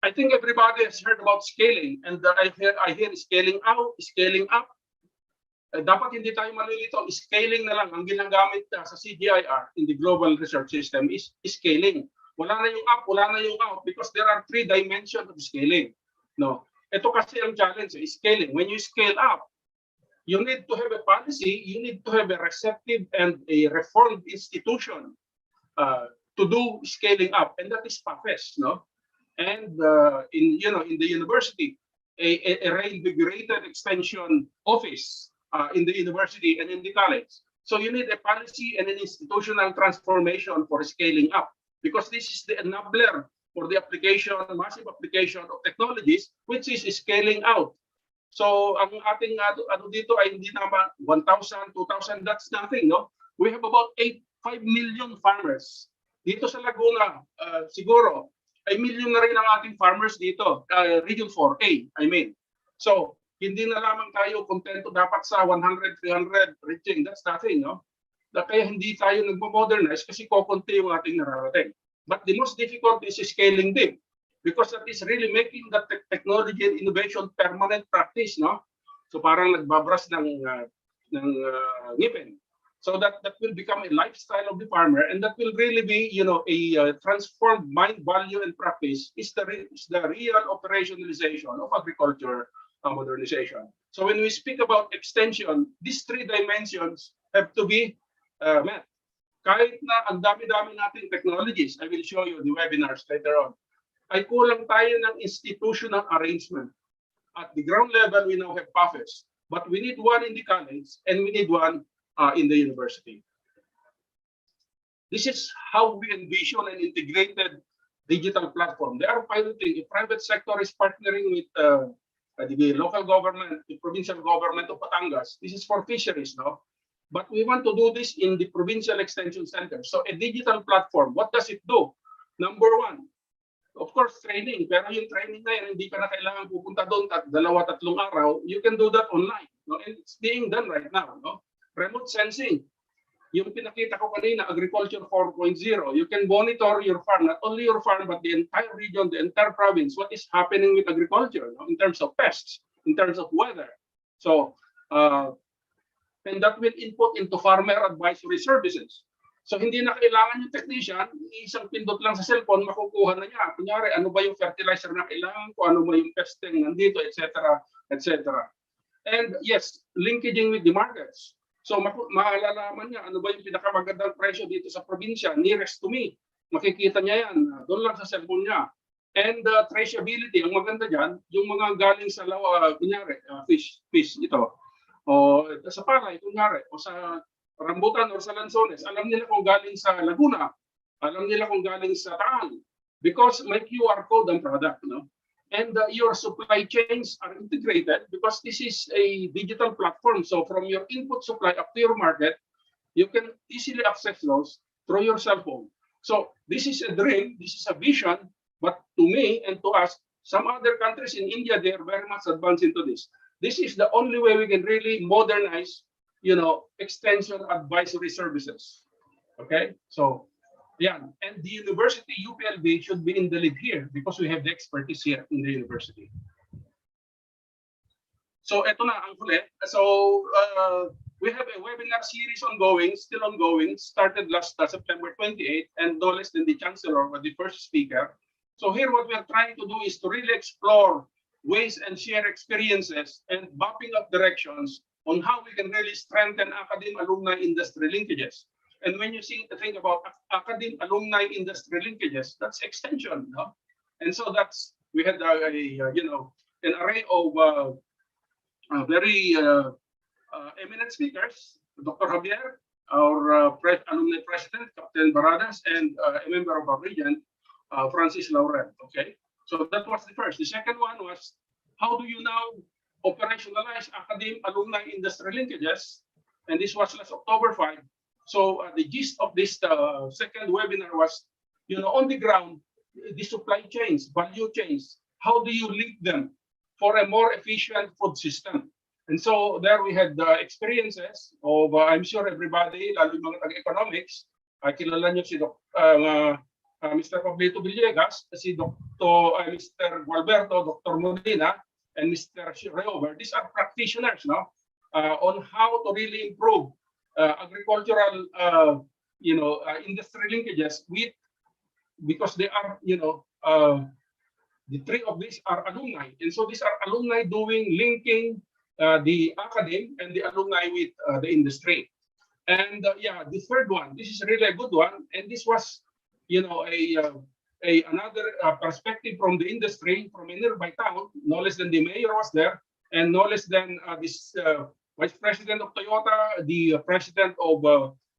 I think everybody has heard about scaling, and I hear scaling out, scaling up. Dapat hindi tayo malilito, scaling na lang ang ginagamit sa CGIR in the global research system is scaling. Wala na yung up, wala na yung out, because there are 3 dimensions of scaling. No, ito kasi ang challenge, scaling. When you scale up, you need to have a policy, you need to have a receptive and a reformed institution to do scaling up, and that is CAFS, no? And in the university, a reinvigorated extension office in the university and in the college. So you need a policy and an institutional transformation for scaling up, because this is the enabler for the application, massive application of technologies, which is scaling out. So ang ating dito ay hindi naman 1,000, 2,000, that's nothing, no? We have about 5 million farmers. Dito sa Laguna, siguro, ay million na rin ang ating farmers dito, Region 4A, I mean. So, hindi na lamang tayo kontento dapat sa 100, 300 reaching, that's nothing, no? Kaya hindi tayo nagmo-modernize kasi kokonti yung ating nararating. But the most difficult is scaling din, because that is really making the technology and innovation permanent practice, no? So parang nagbabras ng ngipin. So that will become a lifestyle of the farmer, and that will really be, a transformed mind, value, and practice is the real operationalization of agriculture modernization. So when we speak about extension, these 3 dimensions have to be met. Kahit na ang dami-dami nating technologies, I will show you the webinars later on, ay kulang tayo ng institutional arrangement. At the ground level, we now have CAFS, but we need one in the college, and we need one in the university. This is how we envision an integrated digital platform. They are piloting. The private sector is partnering with the local government, the provincial government of Batangas. This is for fisheries, no? But we want to do this in the provincial extension center. So a digital platform, what does it do? Number 1, of course, training. Pero yung training na yan, hindi ka na kailangan pupunta doon 2-3 araw. You can do that online, no? And it's being done right now, no? Remote sensing. Yung pinakita ko kanina, agriculture 4.0. You can monitor your farm, not only your farm, but the entire region, the entire province, what is happening with agriculture, no? In terms of pests, in terms of weather. So, and that will input into farmer advisory services. So, hindi na kailangan yung technician, isang pindot lang sa cellphone, makukuha na niya. Kunyari, ano ba yung fertilizer na kailangan ko, ano ba yung pesting nandito, etc., etc. And yes, linkaging with the markets. So maalalaman niya ano ba yung pinakamagandang presyo dito sa probinsya, nearest to me. Makikita niya yan, doon lang sa cellphone niya. And traceability, ang maganda dyan, yung mga galing sa kunyari, fish ito. O sa palay, kunyari, o sa rambutan o sa lansones, alam nila kung galing sa Laguna, alam nila kung galing sa Taal. Because may QR code ang product, no? And your supply chains are integrated because this is a digital platform. So from your input supply up to your market, you can easily access those through your cell phone. So this is a dream, this is a vision, but to me and to us, some other countries in India, they are very much advanced into this. This is the only way we can really modernize, extension advisory services. Okay, so yeah, and the university, UPLB, should be in the lead here because we have the expertise here in the university. So ito na ang huli. So we have a webinar series still ongoing, started last September 28, and no less than the chancellor was the first speaker. So here what we are trying to do is to really explore ways and share experiences and mapping up directions on how we can really strengthen academic alumni industry linkages. And when you think about academic alumni industry linkages, that's extension, no? And so we had an array of very eminent speakers, Dr. Javier, our alumni president, Captain Baradas, and a member of our region, Francis Laurel. Okay, so that was the first. The second one was, how do you now operationalize academic alumni industry linkages? And this was last October 5. So the gist of this second webinar was, on the ground, the supply chains, value chains, how do you link them for a more efficient food system? And so there we had experiences of, I'm sure everybody, lalo yung mga taga-economics, kilala niyo si Mr. Pablito Villegas, si Mr. Gualberto, Dr. Molina, and Mr. Reover. These are practitioners, no, on how to really improve agricultural, industry linkages with, because they are, the three of these are alumni, and so these are alumni doing linking the academy and the alumni with the industry. And yeah, the third one, this is really a good one, and this was, another perspective from the industry, from a nearby town. No less than the mayor was there, and no less than this vice president of Toyota, the president of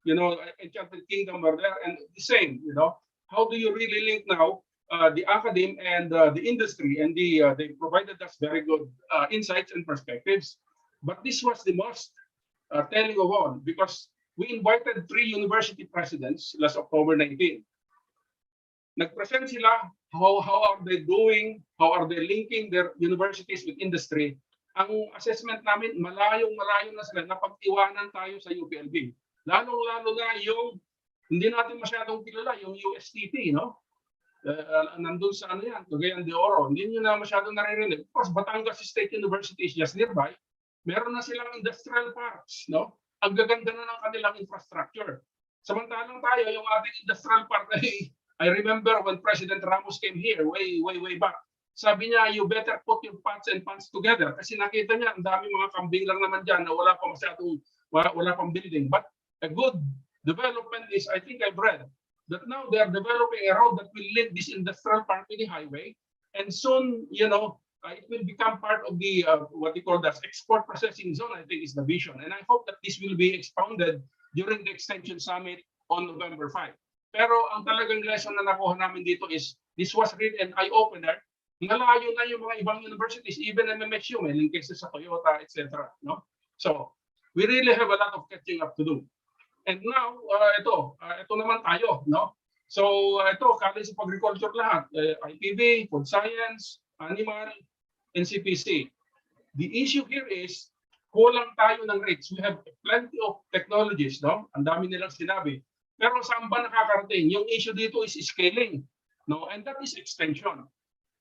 Enchanted Kingdom were there, and the same. How do you really link now the academe and the industry? And they provided us very good insights and perspectives. But this was the most telling of all, because we invited 3 university presidents last October 19. Nag-present sila, how are they doing, how are they linking their universities with industry. Ang assessment namin, malayong na sila, napag-iwanan tayo sa UPLB. Lalong-lalo na yung, hindi natin masyadong kilala, yung USTT, no? Nandun sa ano yan, Cagayan de Oro. Hindi nyo na masyadong naririnig. Of course, Batangas State University is just nearby. Meron na silang industrial parks, no? Ang gaganda na ng kanilang infrastructure. Samantalang tayo, yung ating industrial park ay, I remember when President Ramos came here way back. Sabi niya, you better put your pots and pans together. Kasi nakita niya, ang dami mga kambing lang naman dyan na wala pang building. But a good development is, I think I've read, that now they are developing a road that will link this industrial park to the highway. And soon, it will become part of the, what they call the export processing zone, I think is the vision. And I hope that this will be expounded during the Extension Summit on November 5. Pero ang talagang lesson na nakuha namin dito is, this was really an eye-opener. Nalayo na yung mga ibang universities, even MMSU, may linkages sa Toyota, etc. No? So, we really have a lot of catching up to do. And now, ito naman tayo. No? So, ito, College of Agriculture lahat. IPB, Food Science, Animal, and CPC. The issue here is, kulang tayo ng rates. We have plenty of technologies. No? Ang dami nilang sinabi. Pero saan ba nakakarating? Yung issue dito is scaling, no? And that is extension.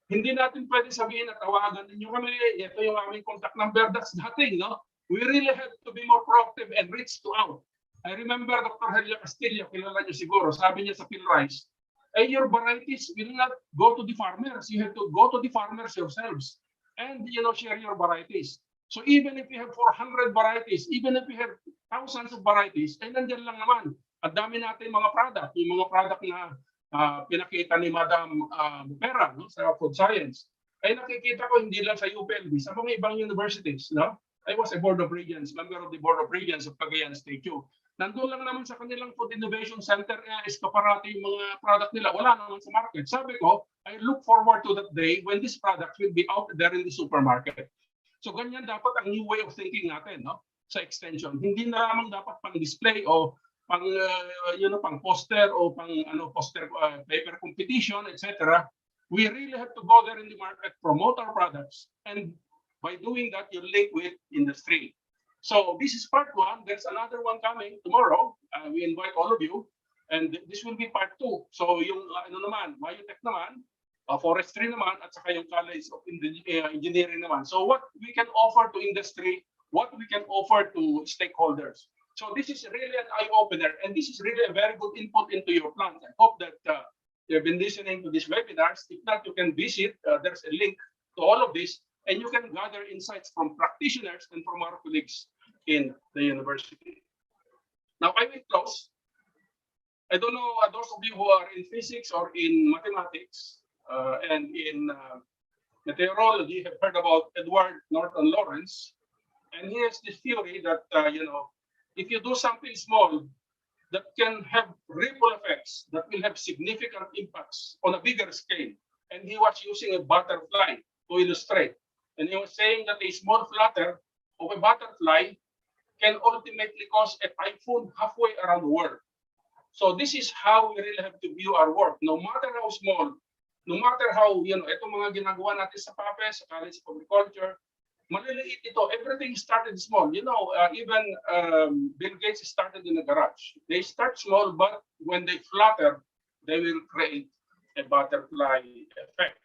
Hindi natin pwede sabihin na tawagan ninyo kami, ito yung aming contact number, that's nothing, no? We really have to be more proactive and reach to out. I remember Dr. Helia Castillo, kilala niyo siguro, sabi niya sa PhilRice, your varieties will not go to the farmers. You have to go to the farmers yourselves and, share your varieties. So even if you have 400 varieties, even if you have thousands of varieties, nandiyan lang naman. At dami natin mga product, yung mga product na pinakita ni Madam Mupera, no, sa Food Science. Ay nakikita ko hindi lang sa UPLB, sa mga ibang universities. No? I was a Board of Regents, member of the Board of Regents of Cagayan State U. Nandun lang naman sa kanilang Food Innovation Center, eskaparate yung mga product nila. Wala naman sa market. Sabi ko, I look forward to that day when this product will be out there in the supermarket. So ganyan dapat ang new way of thinking natin, no? Sa extension. Hindi na lamang dapat pang-display o pang poster o poster paper competition, etc. We really have to go there in the market, promote our products, and by doing that, you link with industry. So this is part 1. There's another one coming tomorrow. We invite all of you, and this will be part 2. So yung biotech naman, forestry naman, at saka yung College of Engineering naman. So what we can offer to industry, what we can offer to stakeholders. So this is really an eye-opener, and this is really a very good input into your plans. I hope that you've been listening to these webinars. If not, you can visit. There's a link to all of this, and you can gather insights from practitioners and from our colleagues in the university. Now, I will close. I don't know, those of you who are in physics or in mathematics and in meteorology have heard about Edward Norton Lawrence, and he has this theory that, if you do something small that can have ripple effects that will have significant impacts on a bigger scale. And he was using a butterfly to illustrate. And he was saying that a small flutter of a butterfly can ultimately cause a typhoon halfway around the world. So this is how we really have to view our work. No matter how small, no matter how, itong mga ginagawa natin sa CAFS, sa College of Agriculture, maliliit ito. Everything started small. You know, even Bill Gates started in a garage. They start small, but when they flutter, they will create a butterfly effect.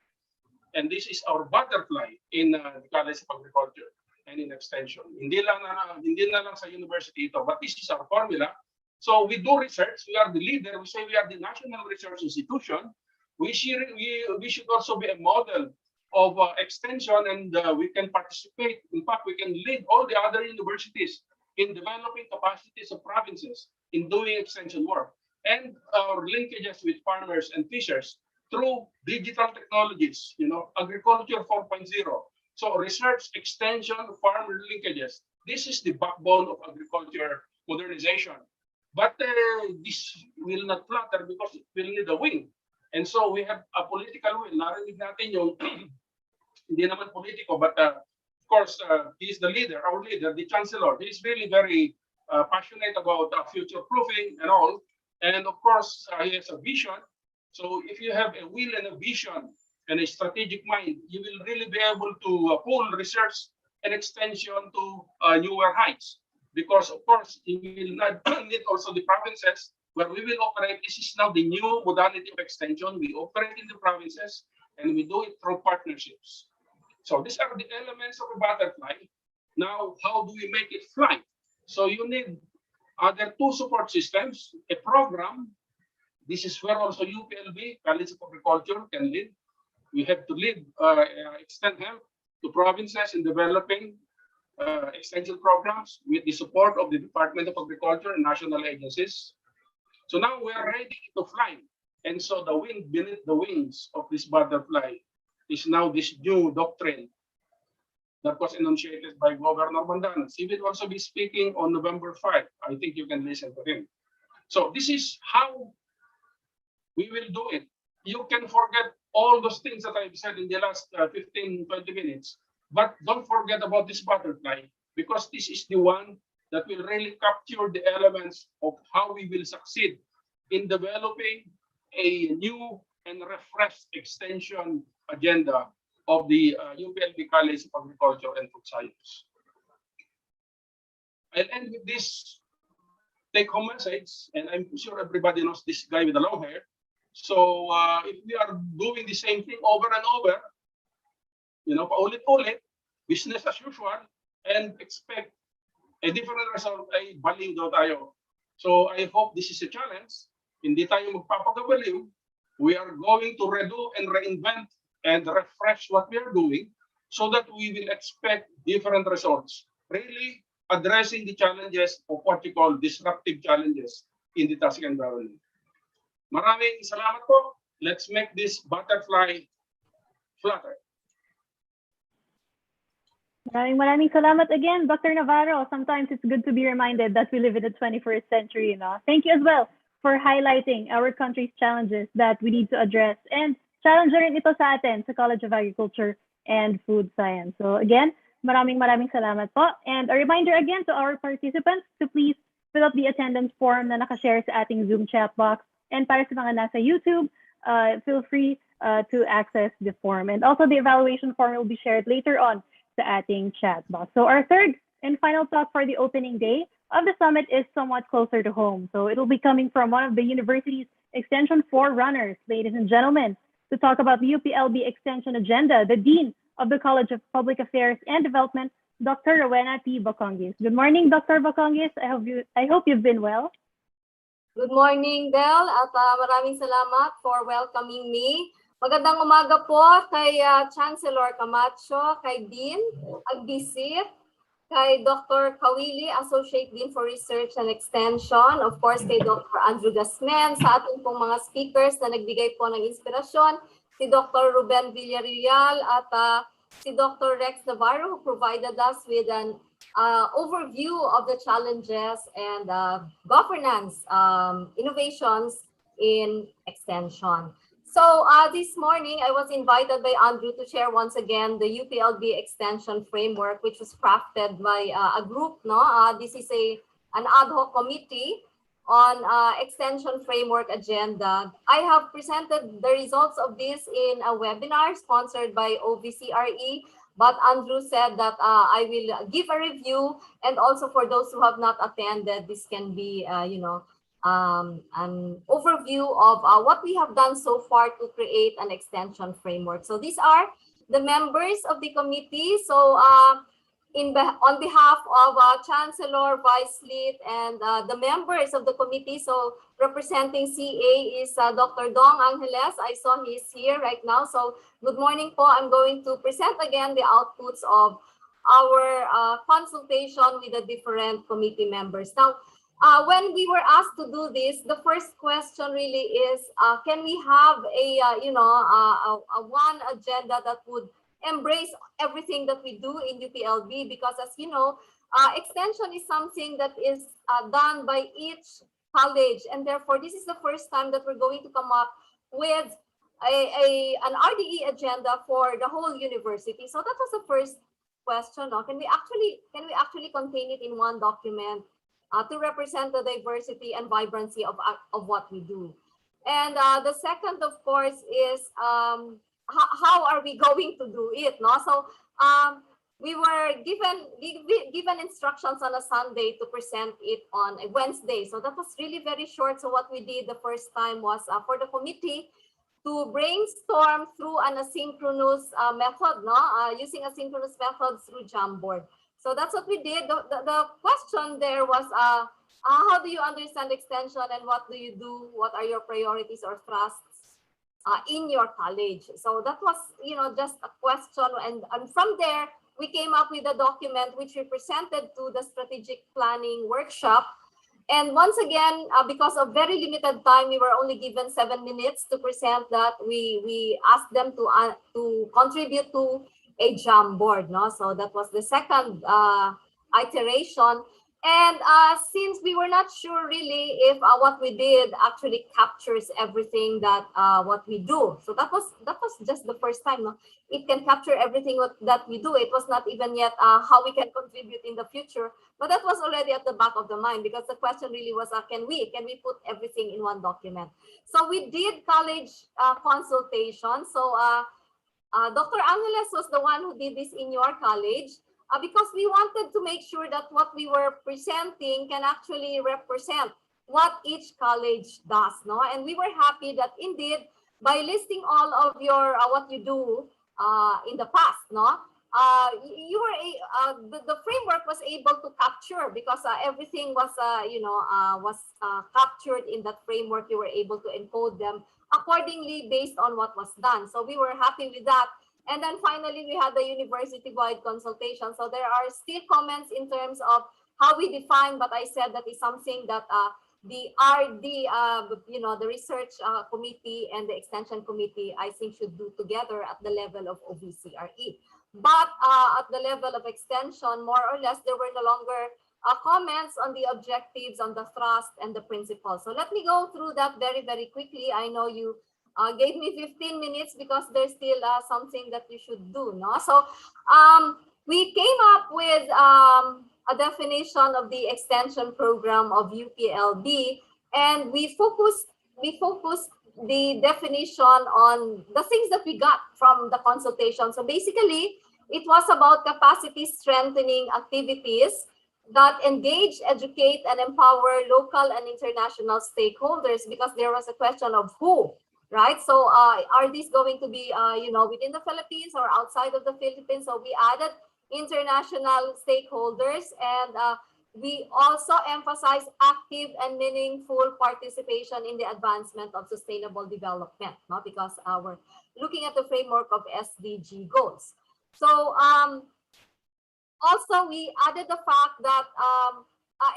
And this is our butterfly in the College of Agriculture and in Extension. Hindi na lang sa university ito, but this is our formula. So we do research. We are the leader. We say we are the national research institution. We should also be a model of extension, and we can participate. In fact, we can lead all the other universities in developing capacities of provinces in doing extension work, and our linkages with farmers and fishers through digital technologies, you know, agriculture 4.0. So research, extension, farmer linkages. This is the backbone of agriculture modernization. But this will not flutter because it will need a wing. And so we have a political will. Narinig natin yung hindi naman politiko, but of course, he is the leader, our leader, the chancellor. He is really very passionate about future proofing and all. And of course, he has a vision. So if you have a will and a vision and a strategic mind, you will really be able to pull research and extension to newer heights. Because of course, you will not need also the provinces where we will operate. This is now the new modality of extension. We operate in the provinces and we do it through partnerships. So these are the elements of a butterfly. Now, how do we make it fly? So you need other two support systems, a program. This is where also UPLB, College of Agriculture, can lead. We have to lead, extend help to provinces in developing extension programs with the support of the Department of Agriculture and national agencies. So now we are ready to fly. And so the wind beneath the wings of this butterfly is now this new doctrine that was enunciated by Governor Mandanas. He will also be speaking on November 5. I think you can listen to him. So this is how we will do it. You can forget all those things that I've said in the last 15, 20 minutes. But don't forget about this butterfly, because this is the one that will really capture the elements of how we will succeed in developing a new and refreshed extension agenda of the UPLB College of Agriculture and Food Science. I'll end with this take-home message, and I'm sure everybody knows this guy with the long hair. So if we are doing the same thing over and over, you know, paulit-ulit, business as usual, and expect a different result, ay baliw daw tayo. So I hope this is a challenge. Hindi tayo magpapagabaliw. We are going to redo and reinvent and refresh what we are doing so that we will expect different results. Really addressing the challenges of what we call disruptive challenges in the task environment. Maraming salamat po. Let's make this butterfly flutter. Maraming salamat again, Dr. Navarro. Sometimes it's good to be reminded that we live in the 21st century. You know? Thank you as well for highlighting our country's challenges that we need to address. And challenge rin ito sa atin sa College of Agriculture and Food Science. So again, maraming salamat po. And a reminder again to our participants to please fill up the attendance form na nakashare sa ating Zoom chat box. And para sa mga nasa YouTube, feel free to access the form. And also the evaluation form will be shared later on sa ating chat box. So our third and final talk for the opening day of the summit is somewhat closer to home. So it'll be coming from one of the university's Extension forerunners, ladies and gentlemen, to talk about the UPLB Extension agenda, the Dean of the College of Public Affairs and Development, Dr. Rowena T. Bacongis. Good morning, Dr. Bacongis. I hope you've been well. Good morning, Del, at maraming salamat for welcoming me. Magandang umaga po kay Chancellor Camacho, kay Dean Agbisit, kay Dr. Kawili, Associate Dean for Research and Extension, of course kay Dr. Andrew Gasmen, sa ating pong mga speakers na nagbigay po ng inspirasyon, si Dr. Ruben Villarreal at si Dr. Rex Navarro, who provided us with an overview of the challenges and governance innovations in extension. So this morning, I was invited by Andrew to share once again the UPLB extension framework, which was crafted by a group. This is an ad hoc committee on extension framework agenda. I have presented the results of this in a webinar sponsored by OVCRE But Andrew said that I will give a review, and also for those who have not attended, this can be, an overview of what we have done so far to create an extension framework. So these are the members of the committee. So on behalf of Chancellor, Vice Lead, and the members of the committee, so representing CA is Dr. Dong Angeles. I saw he's here right now. So good morning po. I'm going to present again the outputs of our consultation with the different committee members. Now, when we were asked to do this, the first question really is, can we have a one agenda that would embrace everything that we do in UPLB? Because as you know, extension is something that is done by each college, and therefore this is the first time that we're going to come up with an RDE agenda for the whole university. So that was the first question. No? Can we actually contain it in one document to represent the diversity and vibrancy of what we do? And the second, of course, is how are we going to do it? No, so we were given instructions on a Sunday to present it on a Wednesday. So that was really very short. So what we did the first time was for the committee to brainstorm through an asynchronous method, no, using asynchronous methods through Jamboard. So that's what we did. The question there was, how do you understand extension and what do you do? What are your priorities or thrusts in your college? So that was, just a question. And from there, we came up with a document which we presented to the strategic planning workshop. And once again, because of very limited time, we were only given 7 minutes to present that. We asked them to contribute to a Jamboard, no? So that was the second iteration. And since we were not sure really if what we did actually captures everything that what we do, so that was just the first time. No? It can capture everything that we do. It was not even yet how we can contribute in the future, but that was already at the back of the mind, because the question really was, can we put everything in one document? So we did college consultation. So Dr. Angeles was the one who did this in your college. Because we wanted to make sure that what we were presenting can actually represent what each college does, no? And we were happy that indeed, by listing all of your what you do in the past, no, you were the framework was able to capture, because everything was captured in that framework. You were able to encode them accordingly based on what was done. So we were happy with that. And then finally, we had the university-wide consultation. So there are still comments in terms of how we define, but I said that is something that the RD, the research committee and the extension committee, I think should do together at the level of OVCRE. But at the level of extension, more or less, there were no longer comments on the objectives, on the thrust, and the principles. So let me go through that very, very quickly. I know you gave me 15 minutes because there's still something that you should do, no? So we came up with a definition of the extension program of UPLB, and we focused the definition on the things that we got from the consultation. So basically, it was about capacity strengthening activities that engage, educate, and empower local and international stakeholders, because there was a question of who. Right, so are these going to be, within the Philippines or outside of the Philippines? So we added international stakeholders, and we also emphasize active and meaningful participation in the advancement of sustainable development, no? Because we're looking at the framework of SDG goals. So also we added the fact that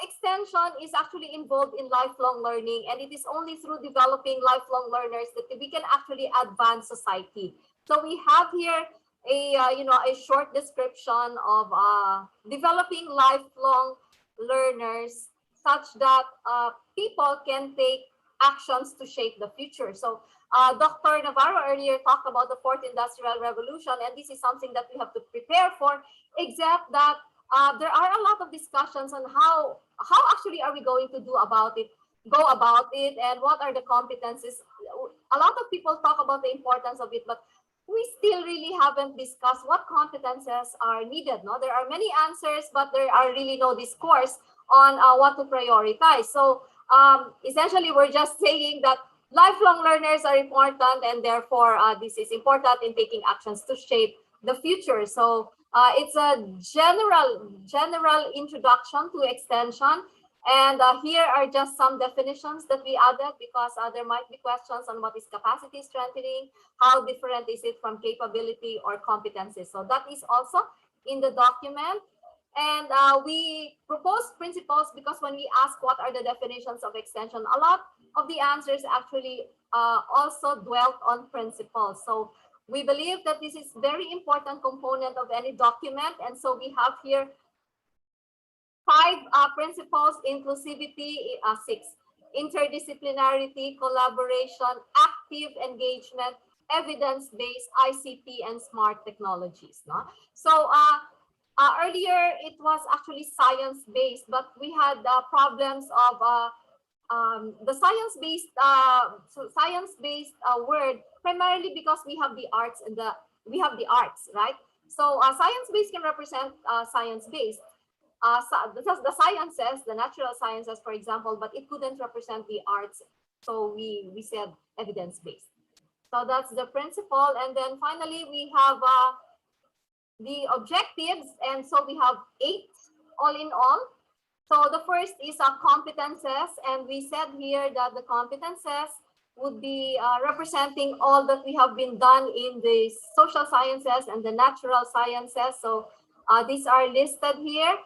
extension is actually involved in lifelong learning, and it is only through developing lifelong learners that we can actually advance society. So we have here a short description of developing lifelong learners such that people can take actions to shape the future. So Dr. Navarro earlier talked about the fourth industrial revolution, and this is something that we have to prepare for, except that there are a lot of discussions on how actually are we going to go about it, and what are the competencies. A lot of people talk about the importance of it, but we still really haven't discussed what competences are needed. No, there are many answers, but there are really no discourse on what to prioritize. So essentially, we're just saying that lifelong learners are important, and therefore this is important in taking actions to shape the future. So it's a general introduction to extension. And here are just some definitions that we added because there might be questions on what is capacity strengthening, how different is it from capability or competencies. So that is also in the document. And we propose principles because when we ask what are the definitions of extension, a lot of the answers actually also dwelt on principles. So we believe that this is very important component of any document. And so we have here 5 principles: inclusivity, 6, interdisciplinarity, collaboration, active engagement, evidence-based, ICT, and smart technologies. No? So earlier it was actually science-based, but we had problems of the science-based word primarily because we have the arts and we have the arts, right? So science-based can represent science-based. The sciences, the natural sciences, for example, but it couldn't represent the arts. So we said evidence-based. So that's the principle. And then finally, we have the objectives. And so we have 8 all in all. So the first is competences. And we said here that the competences would be representing all that we have been done in the social sciences and the natural sciences. So these are listed here.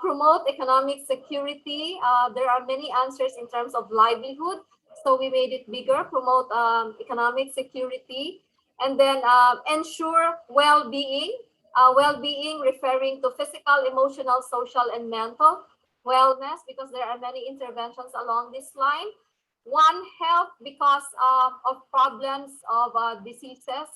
Promote economic security. There are many answers in terms of livelihood. So we made it bigger, promote economic security. And then ensure well-being. Well-being referring to physical, emotional, social, and mental wellness, because there are many interventions along this line. One, health, because of problems of diseases.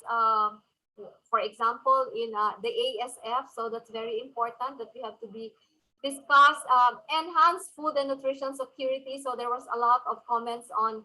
For example, in the ASF, so that's very important that we have to be discussed. Enhanced food and nutrition security, so there was a lot of comments on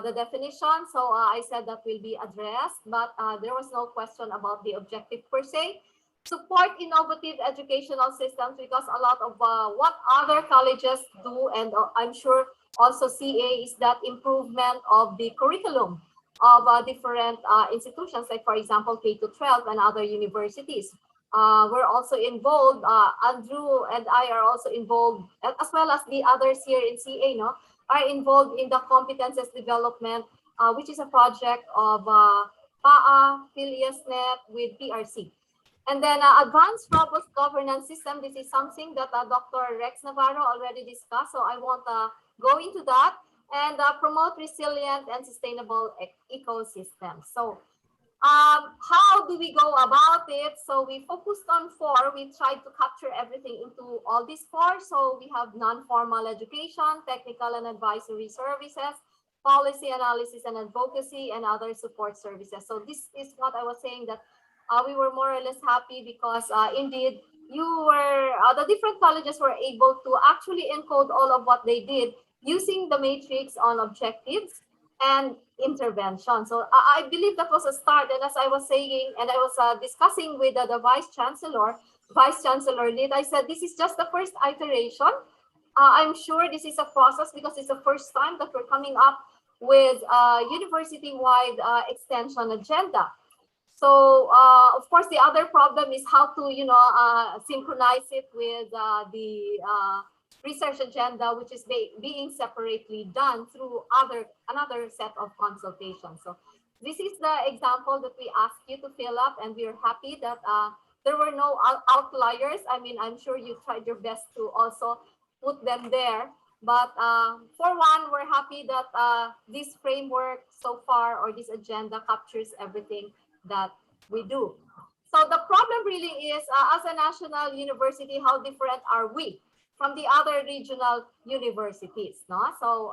the definition, so I said that will be addressed, but there was no question about the objective per se. Support innovative educational systems, because a lot of what other colleges do, and I'm sure also CA, is that improvement of the curriculum of different institutions, like for example K-12 and other universities. We're also involved, Andrew and I are also involved, as well as the others here in CA, no, are involved in the competences development, which is a project of PAA, PhilIASnet with PRC. And then advanced robust governance system, this is something that Dr. Rex Navarro already discussed, so I won't go into that. And promote resilient and sustainable ecosystems. So how do we go about it? So we focused on 4. We tried to capture everything into all these 4. So we have non-formal education, technical and advisory services, policy analysis and advocacy, and other support services. So this is what I was saying, that we were more or less happy because indeed the different colleges were able to actually encode all of what they did using the matrix on objectives and intervention. So I believe that was a start. And as I was saying, and I was discussing with the Vice Chancellor Lid, I said, this is just the first iteration. I'm sure this is a process because it's the first time that we're coming up with a university-wide extension agenda. So of course, the other problem is how to, synchronize it with the research agenda, which is being separately done through another set of consultations. So this is the example that we asked you to fill up, and we're happy that there were no outliers. I mean, I'm sure you tried your best to also put them there. But for one, we're happy that this framework so far, or this agenda, captures everything that we do. So the problem really is, as a national university, how different are we from the other regional universities? No? So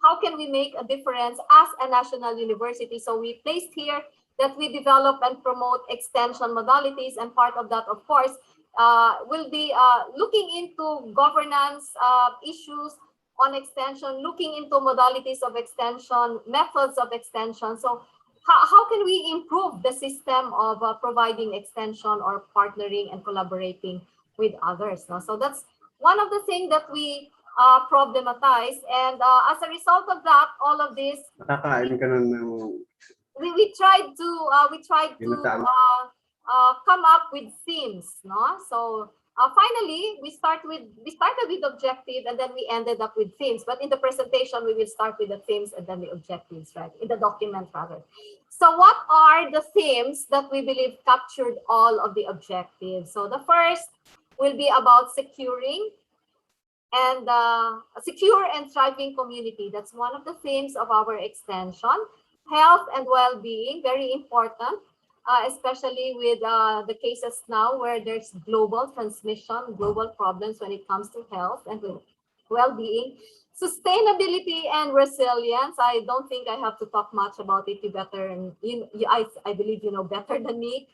how can we make a difference as a national university? So we placed here that we develop and promote extension modalities, and part of that, of course, will be looking into governance issues on extension, looking into modalities of extension, methods of extension. So how can we improve the system of providing extension or partnering and collaborating with others? No? So that's one of the things that we problematize. And as a result of that, all of this, Nakakain ka ng we tried to come up with themes, no? So finally, we started with objective, and then we ended up with themes. But in the presentation, we will start with the themes and then the objectives, right? In the document, rather. So what are the themes that we believe captured all of the objectives? So the first will be about securing and a secure and thriving community. That's one of the themes of our extension. Health and well-being, very important, especially with the cases now where there's global transmission, global problems when it comes to health and well-being. Sustainability and resilience. I don't think I have to talk much about it. You better, and I believe you know better than me.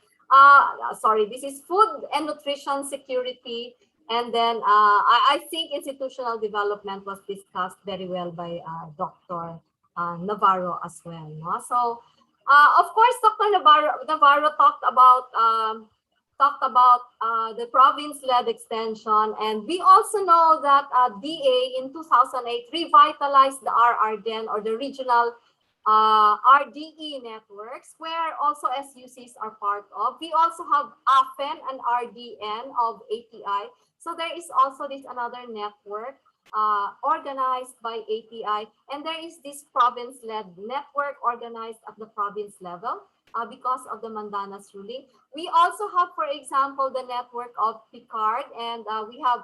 Sorry, this is food and nutrition security. And then I think institutional development was discussed very well by Dr. Navarro as well. No? So, of course, Dr. Navarro talked about the province-led extension, and we also know that DA in 2008 revitalized the RRDN, or the regional RDE networks, where also SUCs are part of. We also have AFEN and RDN of ATI. So there is also this another network organized by ATI, and there is this province-led network organized at the province level because of the Mandanas ruling. We also have, for example, the network of PICARD, and we have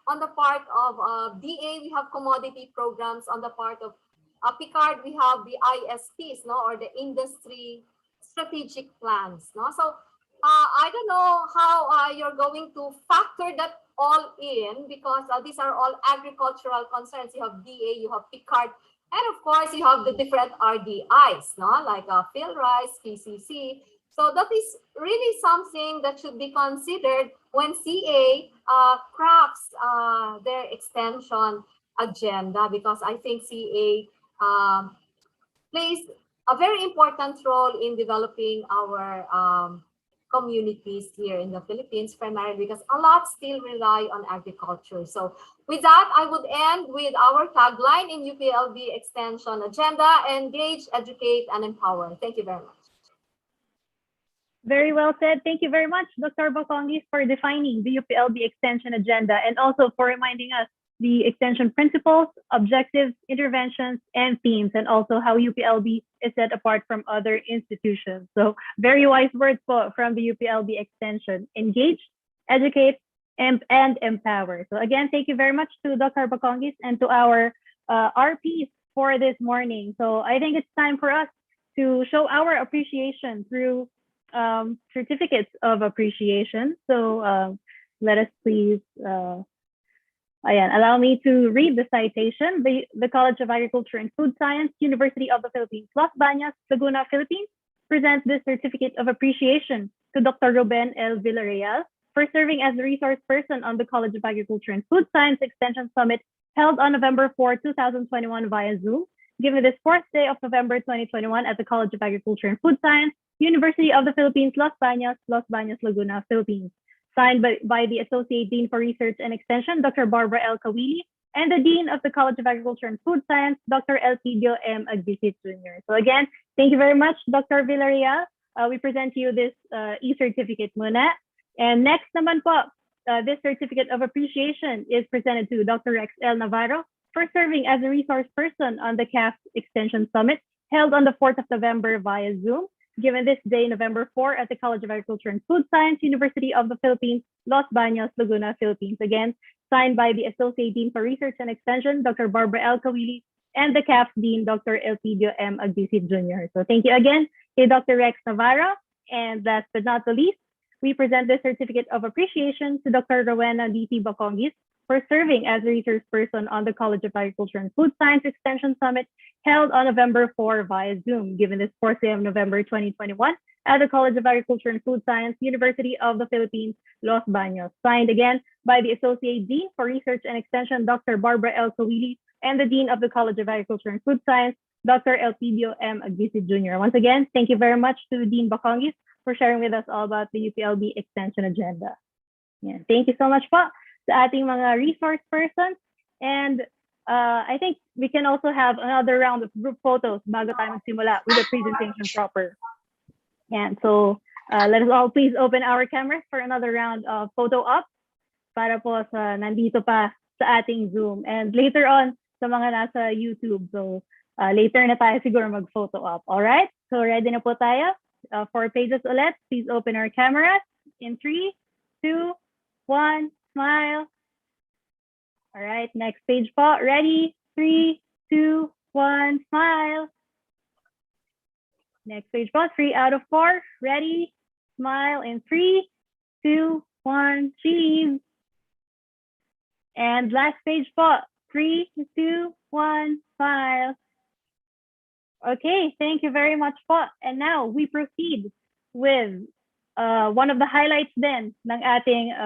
on the part of DA, we have commodity programs. On the part of PICARD, we have the ISPs, no, or the industry strategic plans. No? So I don't know how you're going to factor that all in, because these are all agricultural concerns. You have DA, you have PICARD, and of course you have the different RDIs, no? Like PhilRice, PCC. So that is really something that should be considered when CA crafts their extension agenda, because I think CA plays a very important role in developing our communities here in the Philippines, primarily because a lot still rely on agriculture. So with that, I would end with our tagline in UPLB Extension Agenda: engage, educate, and empower. Thank you very much. Very well said. Thank you very much, Dr. Bocongis, for defining the UPLB Extension Agenda and also for reminding us the extension principles, objectives, interventions, and themes, and also how UPLB is set apart from other institutions. So very wise words from the UPLB Extension: engage, educate, and empower. So again, thank you very much to Dr. Bocongis and to our RPs for this morning. So I think it's time for us to show our appreciation through certificates of appreciation. So let us please allow me to read the citation. The College of Agriculture and Food Science, University of the Philippines, Los Baños, Laguna, Philippines, presents this certificate of appreciation to Dr. Ruben L. Villarreal for serving as the resource person on the College of Agriculture and Food Science Extension Summit held on November 4, 2021 via Zoom, given this 4th day of November 2021 at the College of Agriculture and Food Science, University of the Philippines, Los Baños, Laguna, Philippines. Signed by the Associate Dean for Research and Extension, Dr. Barbara L. Kawili, and the Dean of the College of Agriculture and Food Science, Dr. Elpidio M. Agbisit Jr. So again, thank you very much, Dr. Villarreal. We present to you this e-certificate muna. And next naman po, this certificate of appreciation is presented to Dr. Rex L. Navarro for serving as a resource person on the CAFS Extension Summit held on the 4th of November via Zoom, given this day, November 4, at the College of Agriculture and Food Science, University of the Philippines, Los Baños, Laguna, Philippines. Again, signed by the Associate Dean for Research and Extension, Dr. Barbara L. Kawili, and the CAFS Dean, Dr. Elpidio M. Agbisit Jr. So thank you again to Dr. Rex Navarro. And last but not the least, we present this certificate of appreciation to Dr. Rowena D.T. Bocongis for serving as a research person on the College of Agriculture and Food Science Extension Summit held on November 4 via Zoom, given this 4th day of November 2021 at the College of Agriculture and Food Science, University of the Philippines, Los Baños. Signed again by the Associate Dean for Research and Extension, Dr. Barbara L. Kawili, and the Dean of the College of Agriculture and Food Science, Dr. Elpidio M. Agbisid Jr. Once again, thank you very much to Dean Bacongis for sharing with us all about the UPLB Extension Agenda. Yeah, thank you so much po sa ating mga resource persons. And I think we can also have another round of group photos bago tayo magsimula with the presentation proper. And so let us all please open our cameras for another round of photo op para po sa nandito pa sa ating Zoom. And later on, sa mga nasa YouTube. So later na tayo siguro mag-photo op. All right? So ready na po tayo? 4 pages ulit. Please open our cameras in 3, 2, 1, smile. All right, next page po. Ready? 3, 2, 1, smile. Next page po. 3 out of 4. Ready? Smile in 3, 2, 1, cheese. And last page po. 3, 2, 1, smile. Okay, thank you very much po. And now we proceed with one of the highlights then ng ating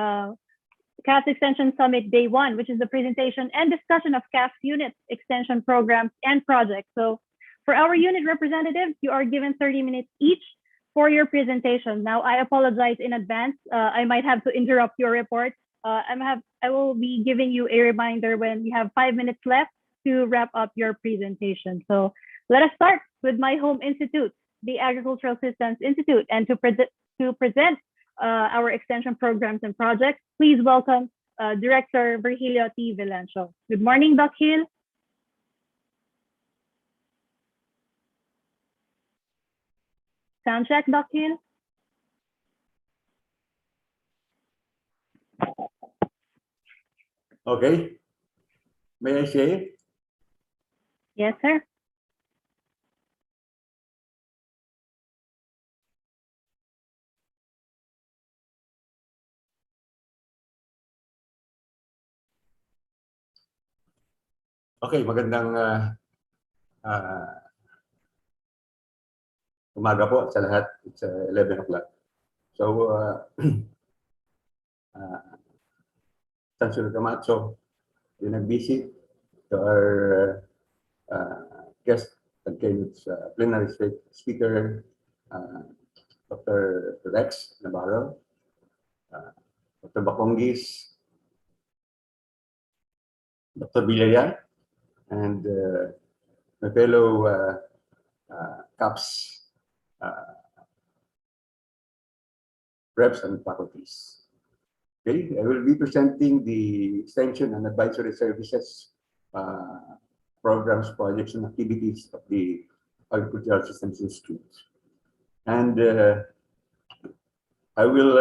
CAFS Extension Summit Day 1, which is the presentation and discussion of CAFS units, extension programs, and projects. So for our unit representatives, you are given 30 minutes each for your presentation. Now, I apologize in advance. I might have to interrupt your report. I will be giving you a reminder when you have 5 minutes left to wrap up your presentation. So let us start with my home institute, the Agricultural Systems Institute, and to present our extension programs and projects, please welcome Director Virgilio T. Vilancio. Good morning, Doc Hill. Sound check, Doc Hill. Okay. May I say it? Yes, sir. Okay, magandang umaga po sa lahat. It's 11 o'clock. So, Chancellor Camacho, you nag-visit to our guest and Kenneth's plenary speaker, Dr. Rex Navarro, Dr. Bacongis, Dr. Villarreal, and my fellow CAFS reps and faculties. Okay, I will be presenting the extension and advisory services programs, projects, and activities of the Agricultural Systems Institute. And I will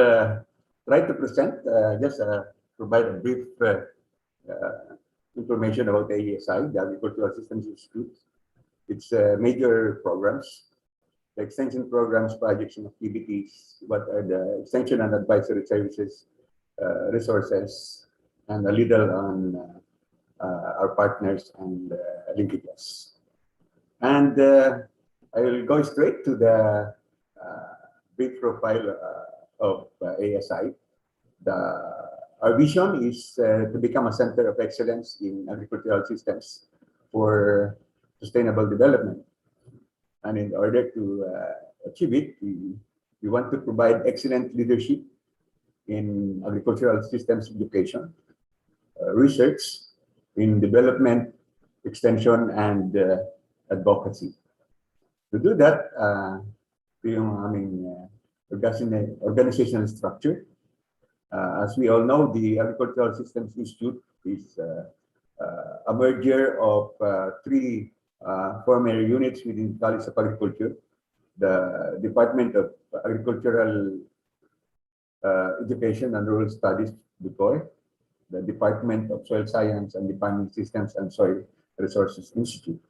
try to present, just provide a brief information about the ASI, the Agricultural Systems Institute, its major programs, the extension programs, projects, and activities, what are the extension and advisory services, resources, and a little on our partners and linkages. And I will go straight to the brief profile of ASI. Our vision is to become a center of excellence in agricultural systems for sustainable development. And in order to achieve it, we want to provide excellent leadership in agricultural systems education, research, in development, extension, and advocacy. To do that, yung aming organizational structure. As we all know, the Agricultural Systems Institute is a merger of 3 former units within the College of Agriculture, the Department of Agricultural Education and Rural Studies before, the Department of Soil Science and the Farming Systems and Soil Resources Institute.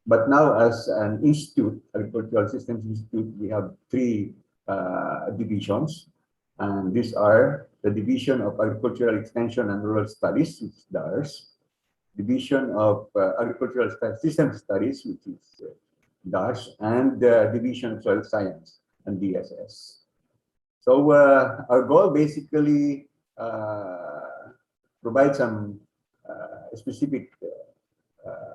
But now, as an institute, Agricultural Systems Institute, we have 3 divisions. And these are the Division of Agricultural Extension and Rural Studies, which is DARS, Division of Agricultural System Studies, which is DARS, and the Division of Soil Science and DSS. So our goal basically provide some specific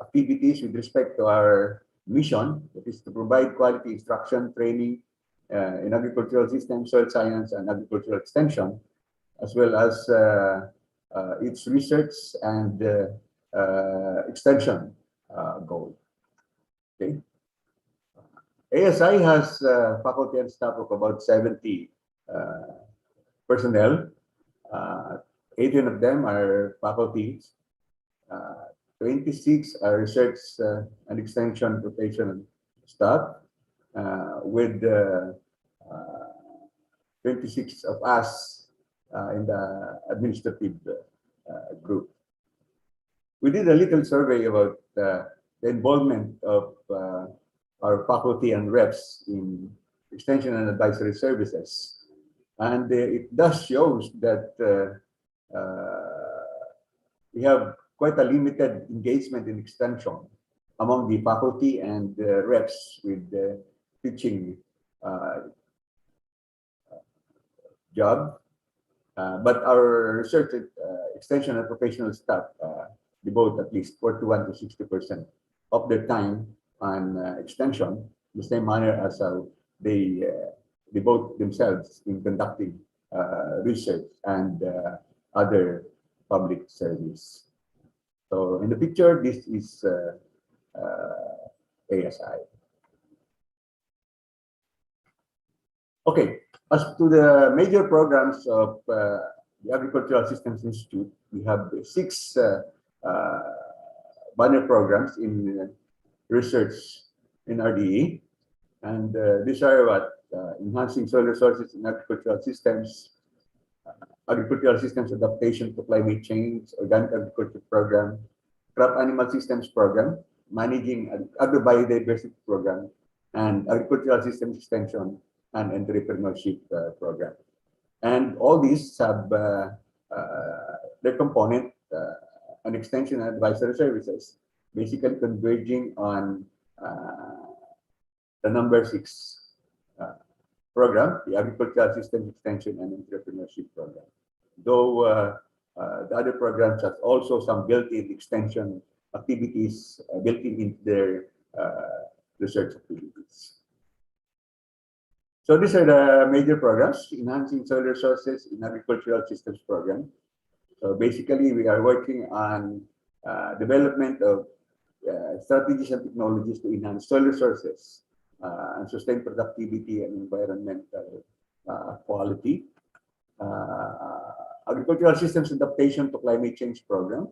activities with respect to our mission, that is to provide quality instruction, training in agricultural systems, soil science, and agricultural extension, as well as its research and extension goal. Okay. ASI has faculty and staff of about 70 personnel. 18 of them are faculties. 26 are research and extension professional staff, with 26 of us in the administrative group. We did a little survey about the involvement of our faculty and reps in extension and advisory services. And it does shows that we have quite a limited engagement in extension among the faculty and reps with the teaching job. But our research extension and professional staff devote at least 41 to 60% of their time on extension, the same manner as they devote themselves in conducting research and other public service. So in the picture, this is ASI. Okay, as to the major programs of the Agricultural Systems Institute, we have 6 banner programs in research in RDE. And these are what? Enhancing soil resources in agricultural systems adaptation to climate change, organic agriculture program, crop animal systems program, managing agrobiodiversity program, and agricultural systems extension and entrepreneurship program. And all these have their component, an extension and advisory services, basically converging on the number 6 program, the agricultural systems extension and entrepreneurship program. Though the other programs have also some built-in extension activities built into their research activities. So these are the major programs: enhancing soil resources in agricultural systems program. So basically, we are working on development of strategies and technologies to enhance soil resources and sustain productivity and environmental quality. Agricultural systems adaptation to climate change program.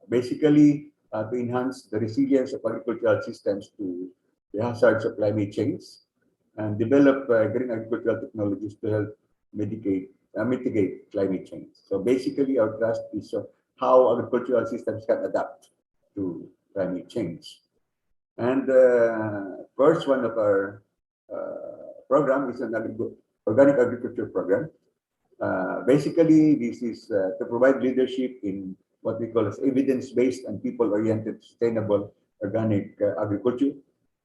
Basically, to enhance the resilience of agricultural systems to the hazards of climate change, and develop green agricultural technologies to help mitigate climate change. So basically, our thrust is how agricultural systems can adapt to climate change. And first one of our program is an organic agriculture program. Basically, this is to provide leadership in what we call as evidence-based and people-oriented sustainable organic agriculture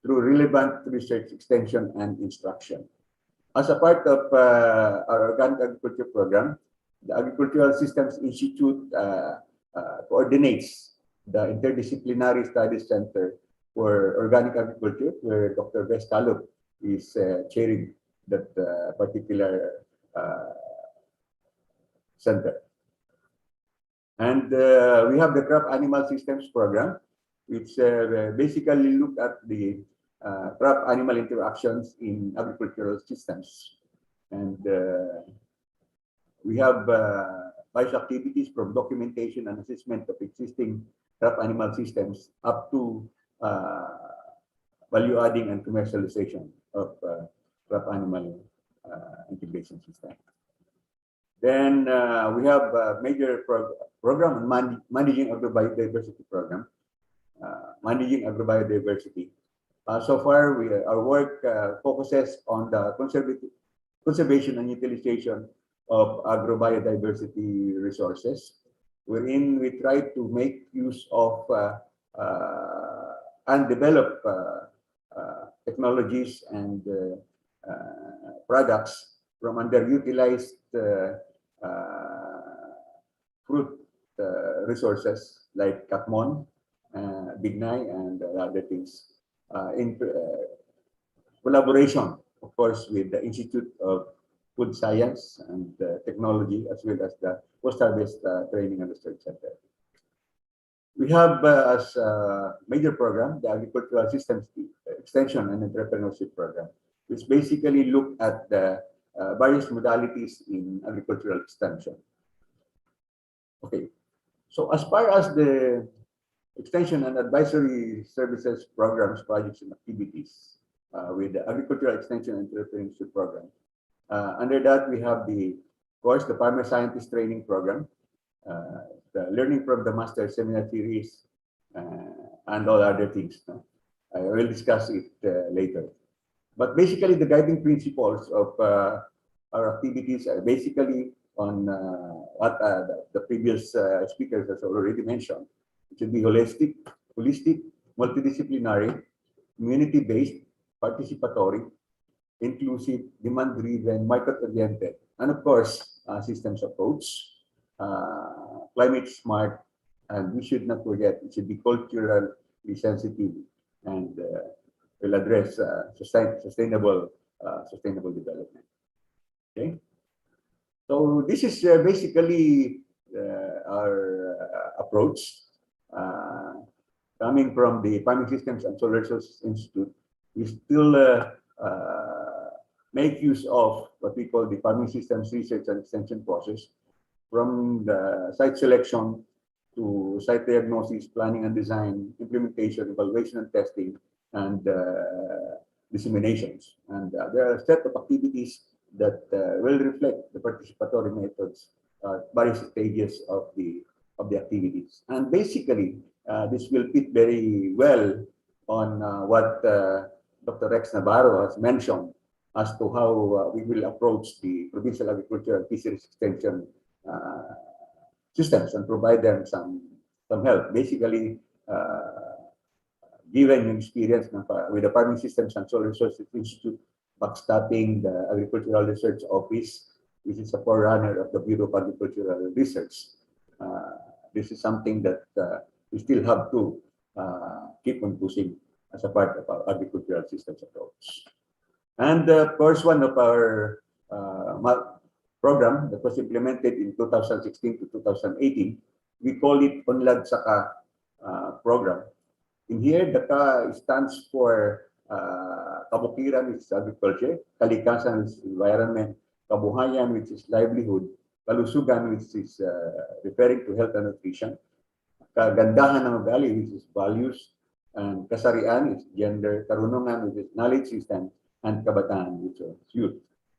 through relevant research, extension, and instruction. As a part of our organic agriculture program, the Agricultural Systems Institute coordinates the Interdisciplinary Studies Center for Organic Agriculture, where Dr. Bess Calop is chairing that particular center. And we have the Crop Animal Systems program, which basically look at the crop animal interactions in agricultural systems. And we have various activities from documentation and assessment of existing crop animal systems up to value adding and commercialization of crop animal integration system. Then we have a major program on managing agrobiodiversity program, managing agrobiodiversity. So far, our work focuses on the conservation and utilization of agrobiodiversity resources, wherein we try to make use of and develop technologies and products from underutilized fruit resources like katmon, Bignay and other things in collaboration, of course, with the Institute of Food Science and Technology, as well as the Post-Harvest Training and Research Center. We have as a major program the Agricultural Systems Extension and Entrepreneurship Program, which basically look at the various modalities in agricultural extension. Okay, so as far as the extension and advisory services programs, projects, and activities with the Agricultural Extension and Entrepreneurship Program, under that we have of course, the Farmer Scientist Training Program, the Learning from the Master Seminar Series, and all other things. I will discuss it later. But basically, the guiding principles of our activities are basically on what the previous speakers has already mentioned. It should be holistic, multidisciplinary, community-based, participatory, inclusive, demand-driven, market-oriented, and of course, systems approach, climate smart, and we should not forget it should be culturally sensitive and will address sustainable development. Okay, so this is basically our approach. Coming from the Farming Systems and Solar Resources Institute, we still make use of what we call the Farming Systems Research and Extension process, from the site selection to site diagnosis, planning and design, implementation, evaluation and testing, and disseminations. And there are a set of activities that will reflect the participatory methods at various stages of the activities. And basically, this will fit very well on what Dr. Rex Navarro has mentioned as to how we will approach the provincial agricultural fisheries extension systems and provide them some help. Basically, given your experience with the Farming Systems and Solar Resources Institute, backstopping the Agricultural Research Office, which is a forerunner of the Bureau of Agricultural Research. This is something that we still have to keep on pushing as a part of our agricultural systems approach. And of course, one of our program that was implemented in 2016 to 2018, we call it Unlad Saka program. In here, the Ka stands for Kabukiran, which is agriculture, Kalikasan, which is environment, Kabuhayan, which is livelihood, Kalusugan, which is referring to health and nutrition, Kagandahan ng ugali, which is values, and Kasarian is gender, Karunungan, which is knowledge system, and Kabataan, which is youth.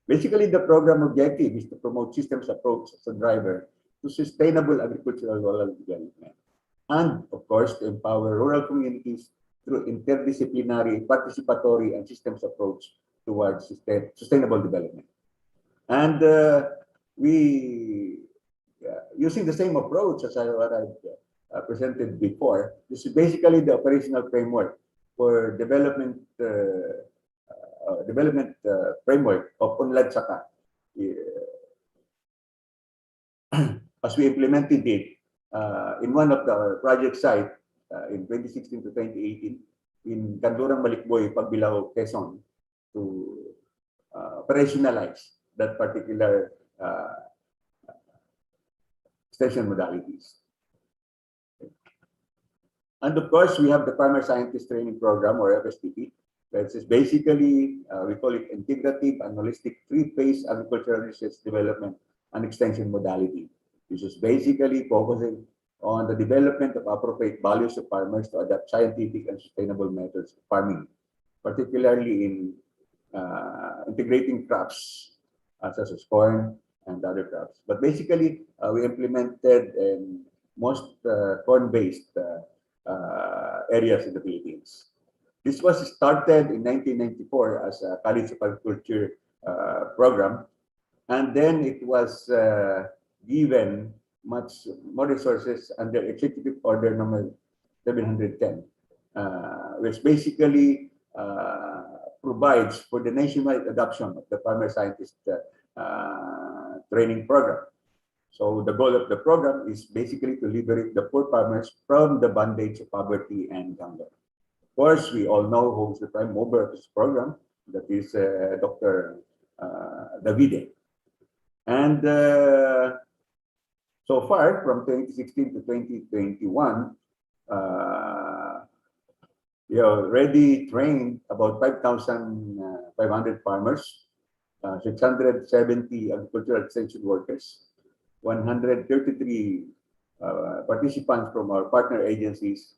Basically, the program objective is to promote systems approach as a driver to sustainable agricultural rural development. And of course, to empower rural communities through interdisciplinary, participatory, and systems approach towards sustainable development. And we, using the same approach as what I presented before, this is basically the operational framework for development framework of Unlad Saka. As we implemented it in one of the project site in 2016 to 2018 in Kandurang Malikboy, Pagbilao, Quezon, to operationalize that particular extension modalities. And of course, we have the Farmer Scientist Training Program, or FSTP. That is basically, we call it integrative and holistic three-phase agricultural research development and extension modality. This is basically focusing on the development of appropriate values of farmers to adopt scientific and sustainable methods of farming, particularly in integrating crops such as corn and other crops. But basically, we implemented most corn-based areas in the Philippines. This was started in 1994 as a College of Agriculture program, and then it was given much more resources under Executive Order number 710, which basically provides for the nationwide adoption of the Farmer Scientist Training Program. So the goal of the program is basically to liberate the poor farmers from the bondage of poverty and hunger. Of course, we all know who is the prime mover of this program. That is Dr. Davide. And so far, from 2016 to 2021, we already trained about 5,500 farmers, 670 agricultural extension workers, 133 participants from our partner agencies,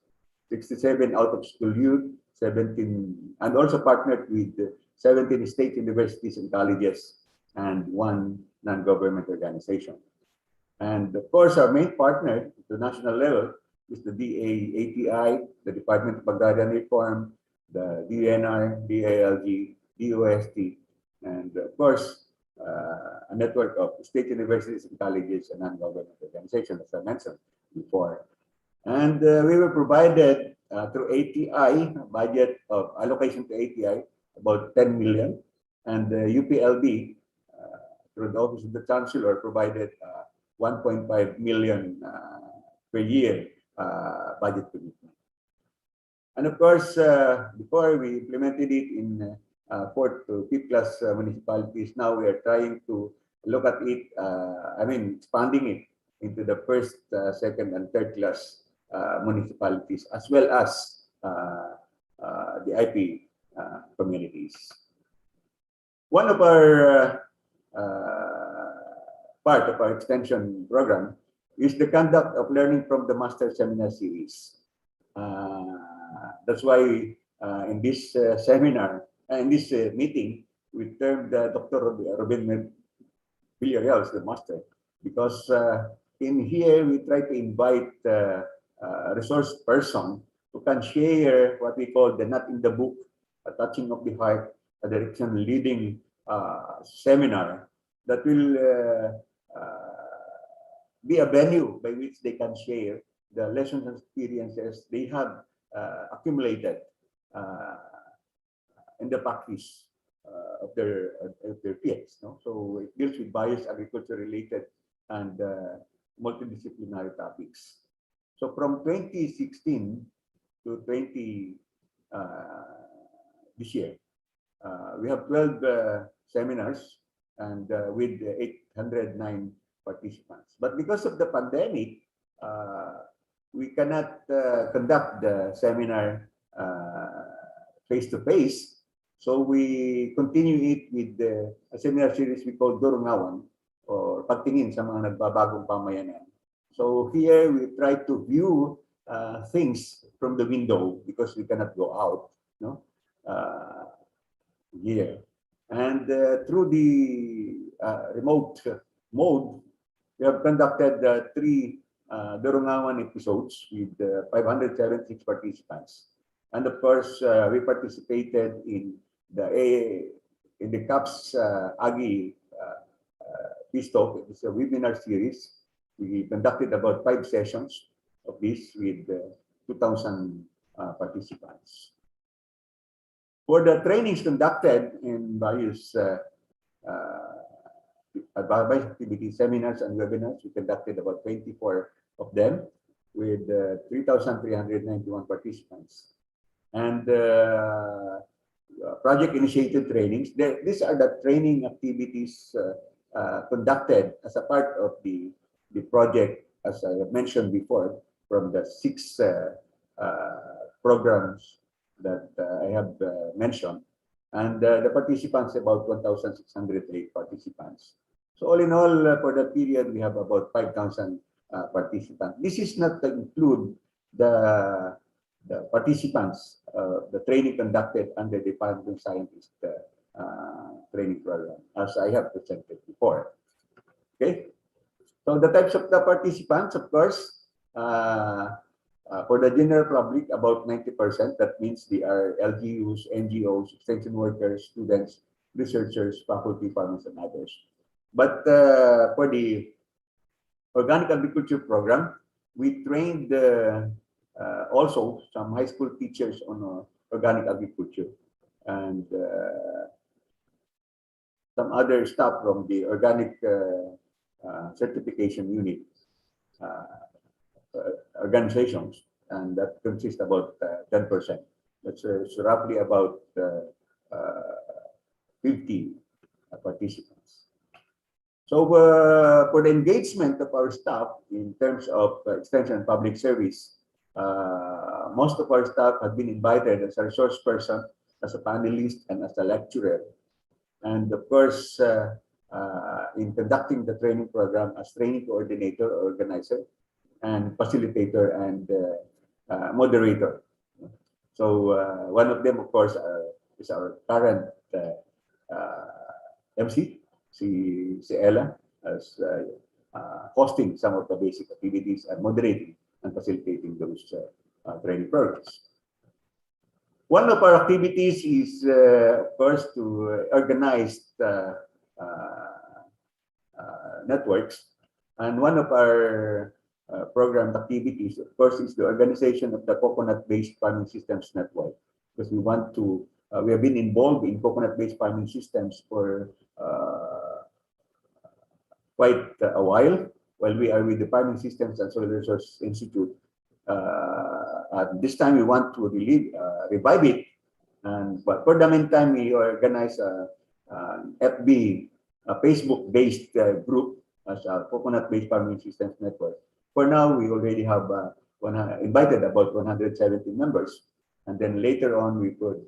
67 out of school youth, 17, and also partnered with 17 state universities and colleges, and 1 non-government organization. And of course, our main partner at the national level is the DA-ATI, the Department of Agrarian Reform, the DNR, DALG, DOST, and of course, a network of state universities and colleges and non-government organizations, as I mentioned before. And we were provided through ATI, a budget of allocation to ATI, about 10 million, and the UPLB, through the Office of the Chancellor, provided 1.5 million per year budget commitment. And of course, before we implemented it in 4th to 5th class municipalities, now we are trying to look at it, expanding it into the 1st, 2nd, and 3rd class municipalities, as well as the IP communities. One of our part of our extension program is the conduct of learning from the Master Seminar Series. That's why in this seminar, in this meeting, we termed Dr. Ruben Villarreal as the master, because in here we try to invite a resource person who can share what we call the not in the book, a touching of the heart, a direction leading seminar that will be a venue by which they can share the lessons and experiences they have accumulated in the practice of their fields. No? So it deals with various agriculture-related and multidisciplinary topics. So from 2016 to this year, we have 12 seminars and with 809 participants. But because of the pandemic, we cannot conduct the seminar face-to-face. So we continue it with a seminar series we call Durungawan, or Pagtingin sa mga nagbabagong pamayanan. So here we try to view things from the window because we cannot go out, no? Here. And through the remote mode, we have conducted 3 Durungawan episodes with 576 participants. And of course, we participated in the CAFS Agi Peace Talk. It's a webinar series. We conducted about 5 sessions of this with 2,000 participants. For the trainings conducted in various activities, seminars, and webinars, we conducted about 24 of them with 3,391 participants. And project-initiated trainings. These are the training activities conducted as a part of the project, as I have mentioned before, from the 6 programs that I have mentioned. And the participants, about 1,608 participants. So all in all, for that period, we have about 5,000 participants. This is not to include the participants, the training conducted under the Department of Scientist training program, as I have presented before. Okay, so the types of the participants, of course, for the general public, about 90%. That means they are LGUs, NGOs, extension workers, students, researchers, faculty, farmers, and others. But for the organic agriculture program, we trained also some high school teachers on organic agriculture, and some other staff from the organic certification unit organizations, and that consists about 10%. That's so roughly about 50 participants. So for the engagement of our staff in terms of extension and public service, most of our staff have been invited as a resource person, as a panelist, and as a lecturer. And of course, in conducting the training program as training coordinator, organizer, and facilitator and moderator. So one of them, of course, is our current MC, si Ella, as hosting some of the basic activities and moderating and facilitating those training programs. One of our activities is, of course, to organize networks. And one of our programmed activities, of course, is the organization of the coconut-based farming systems network. Because we want to, we have been involved in coconut-based farming systems for quite a while we are with the Farming Systems and Soil Resource Institute. This time we want to revive it, but for the meantime we organize an FB, a Facebook-based group as a coconut-based farming systems network. For now, we already have invited about 170 members, and then later on we could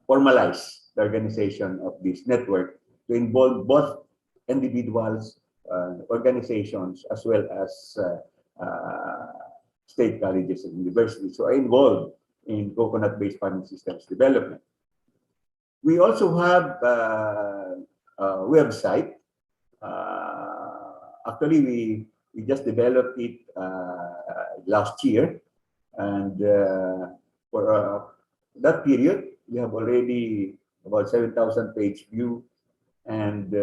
formalize the organization of this network to involve both individuals, organizations, as well as state colleges and universities who are involved in coconut-based farming systems development. We also have a website. Actually, we just developed it last year, and for that period, we have already about 7,000 page view, and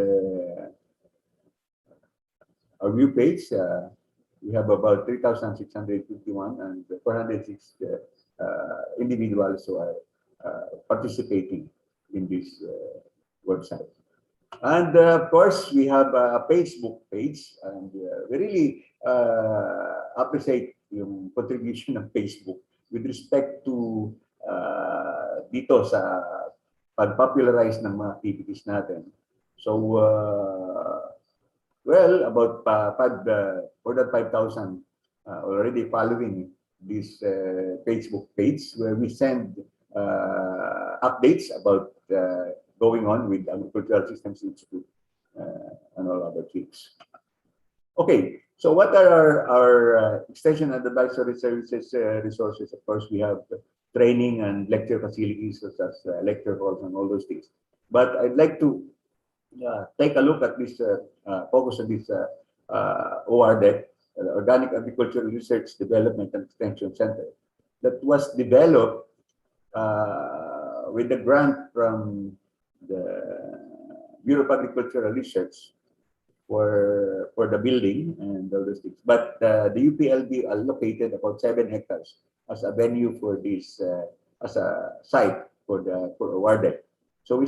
our view page, we have about 3,651 and 406 individuals who are participating in this website. And of course, we have a Facebook page, and we really appreciate yung contribution of Facebook with respect to dito sa pag-popularize ng mga activities natin. So, well, about more than 5,000 already following this Facebook page, where we send updates about going on with Agricultural Systems Institute and all other things. Okay, so what are our extension and advisory services resources? Of course, we have training and lecture facilities such as lecture halls and all those things. But I'd like to take a look at this, focus on this ORDEC, Organic Agricultural Research Development and Extension Center, that was developed with the grant from the Bureau of Agricultural Research for the building and all those things. But the UPLB allocated about 7 hectares as a venue for this, as a site for WARDEC. So we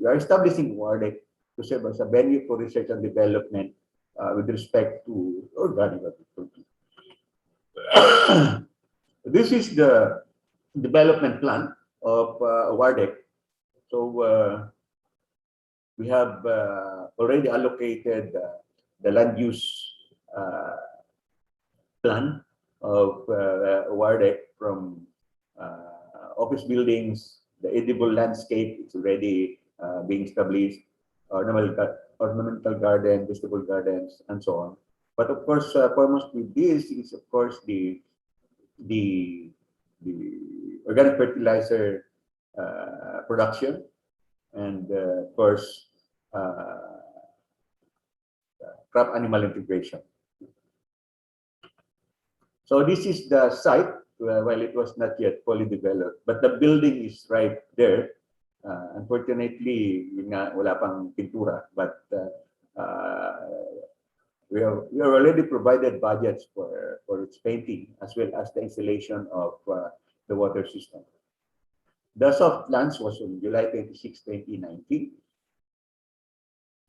are establishing WARDEC to serve as a venue for research and development with respect to organic agriculture. This is the development plan of WARDEC. So we have already allocated the land use plan of WARDEC from office buildings, the edible landscape is already being established, ornamental garden, vegetable gardens, and so on. But of course, foremost with this is of course the organic fertilizer production, and of course crop animal integration. So this is the site, while it was not yet fully developed, but the building is right there. Unfortunately, wala pang pintura, but we have already provided budgets for its painting as well as the installation of the water system. The soft launch was on July 26, 2019.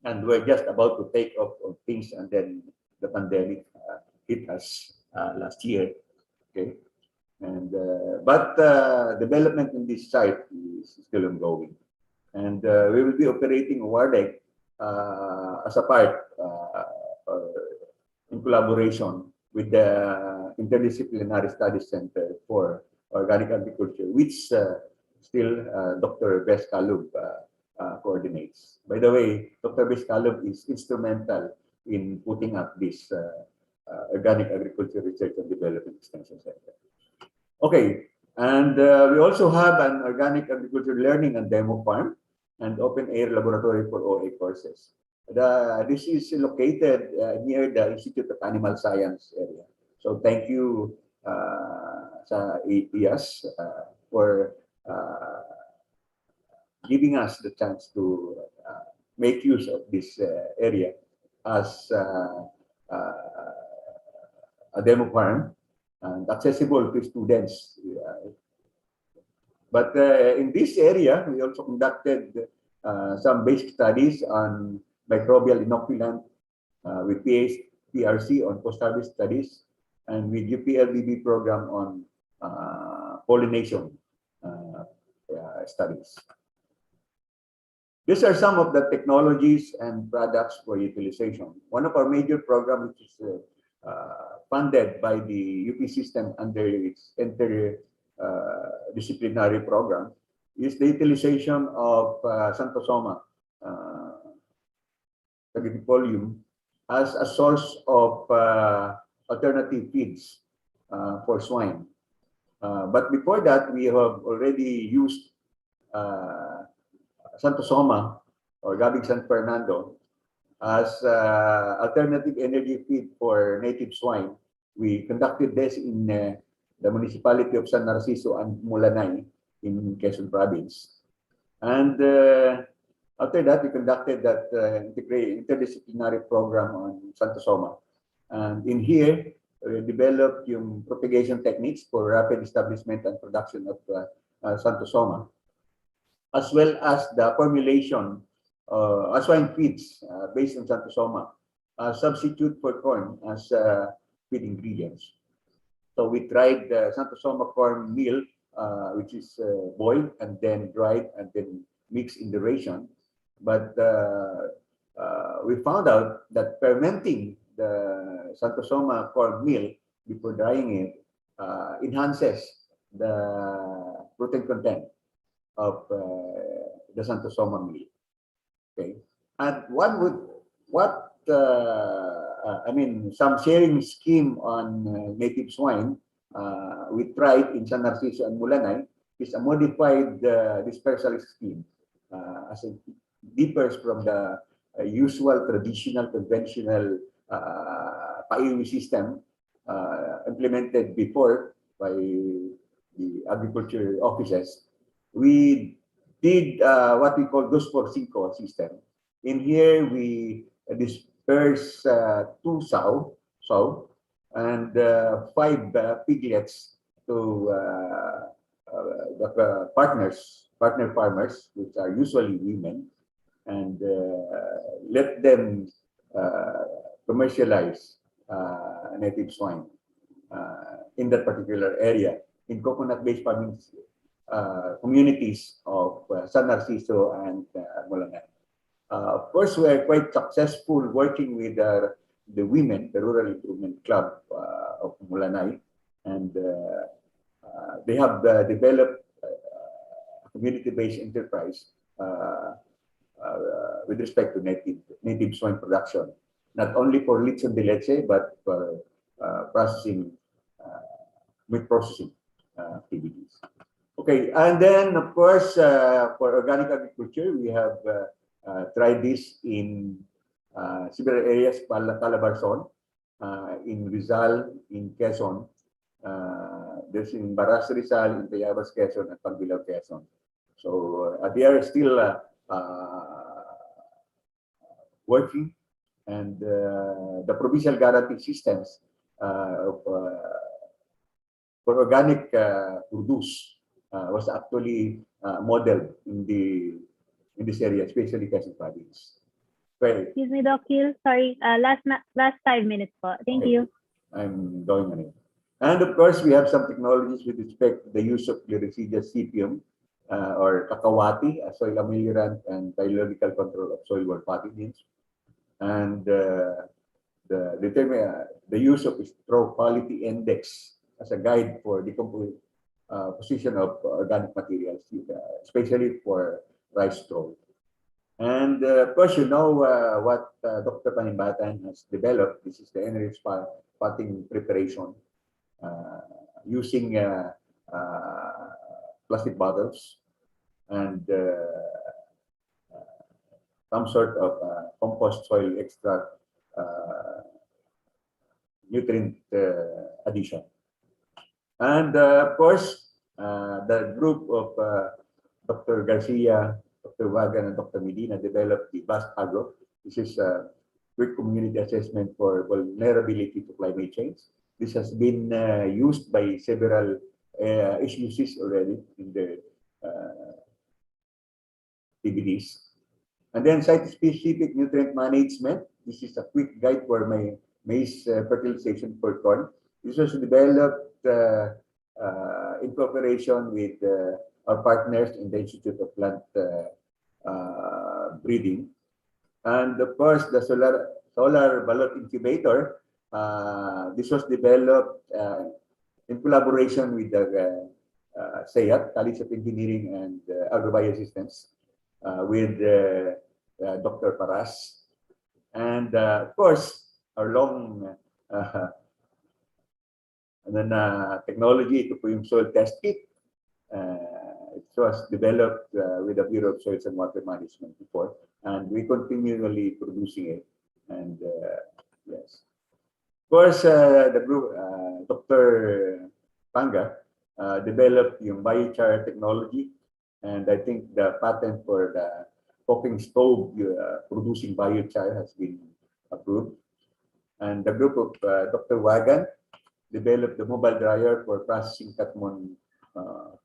and we're just about to take off on things, and then the pandemic hit us last year. Okay, and but development in this site is still ongoing, and we will be operating WARDEC as a part in collaboration with the Interdisciplinary Studies Center for Organic Agriculture, which still Dr. Bess Calub coordinates. By the way, Dr. Bess Calub is instrumental in putting up this Organic Agriculture Research and Development Extension Center. Okay, and we also have an Organic Agriculture Learning and Demo Farm and Open Air Laboratory for OA courses. This is located near the Institute of Animal Science area. So thank you sa IAS for giving us the chance to make use of this area as a demo farm and accessible to students. But in this area, we also conducted some basic studies on microbial inoculant with PRC on post-harvest studies, and with UPLBB program on pollination studies. These are some of the technologies and products for utilization. One of our major programs, which is funded by the UP system under its interdisciplinary program, is the utilization of Xanthosoma sagittifolium as a source of alternative feeds for swine. But before that, we have already used Xanthosoma or Gabig San Fernando as alternative energy feed for native swine. We conducted this in the municipality of San Narciso and Mulanay in Quezon Province. And after that, we conducted that interdisciplinary program on Xanthosoma. And in here, we developed yung propagation techniques for rapid establishment and production of Xanthosoma, as well as the formulation swine feeds based on Xanthosoma, substitute for corn as feed ingredients. So we tried the Xanthosoma corn meal, which is boiled and then dried and then mixed in the ration. But we found out that fermenting the Xanthosoma corn meal before drying it enhances the protein content of the Xanthosoma meal. Okay, and some sharing scheme on native swine we tried in San Narciso and Mulanay is a modified dispersal scheme, as it differs from the usual traditional conventional PAIWI system implemented before by the agriculture offices. We did what we call 2x5 system. In here, we disperse 2 sow and 5 piglets to the partner farmers, which are usually women, and let them commercialize native swine in that particular area in coconut-based farming communities of San Narciso and Mulanay. Of course, we are quite successful working with the women, the Rural Improvement Club of Mulanay, and they have developed a community-based enterprise with respect to native swine production, not only for lechon de leche, but for processing, meat processing activities. Okay, and then of course, for organic agriculture, we have tried this in several areas, Calabarzon, in Rizal, in Quezon, there's in Baras Rizal, in Tayabas, Quezon, and Pagbilao, Quezon. So they are still working, and the provincial guarantee systems for organic produce was actually modeled in this area, especially Quezon Province. Right. Excuse me, Doc Hill. Sorry, last 5 minutes po. Thank Okay. you. I'm going on it. And of course, we have some technologies with respect to the use of Gliricidia sepium or kakawati, a soil ameliorant and biological control of soil-borne pathogens. And the use of straw quality index as a guide for decomposition of organic materials, especially for rice straw. And of course, you know what Dr. Panibatan has developed. This is the enriched potting preparation using plastic bottles and some sort of compost soil extract nutrient addition. And of course, the group of Dr. Garcia, Dr. Wagan, and Dr. Medina developed the BAST Agro. This is a quick community assessment for vulnerability to climate change. This has been used by several HUCs already in the PBDs. And then site-specific nutrient management. This is a quick guide for my maize fertilization for corn. This was developed in cooperation with our partners in the Institute of Plant Breeding. And of course, the solar ballot incubator, this was developed in collaboration with the SEAT, College of Engineering and Agrobiosystems, with Dr. Paras. And of course, our long and then technology, ito po yung soil test kit. It was developed with the Bureau of Soils and Water Management before, and we continually producing it. And yes, of course, the group, Dr. Panga developed yung biochar technology, and I think the patent for the cooking stove producing biochar has been approved. And the group of Dr. Wagan developed the mobile dryer for processing catmon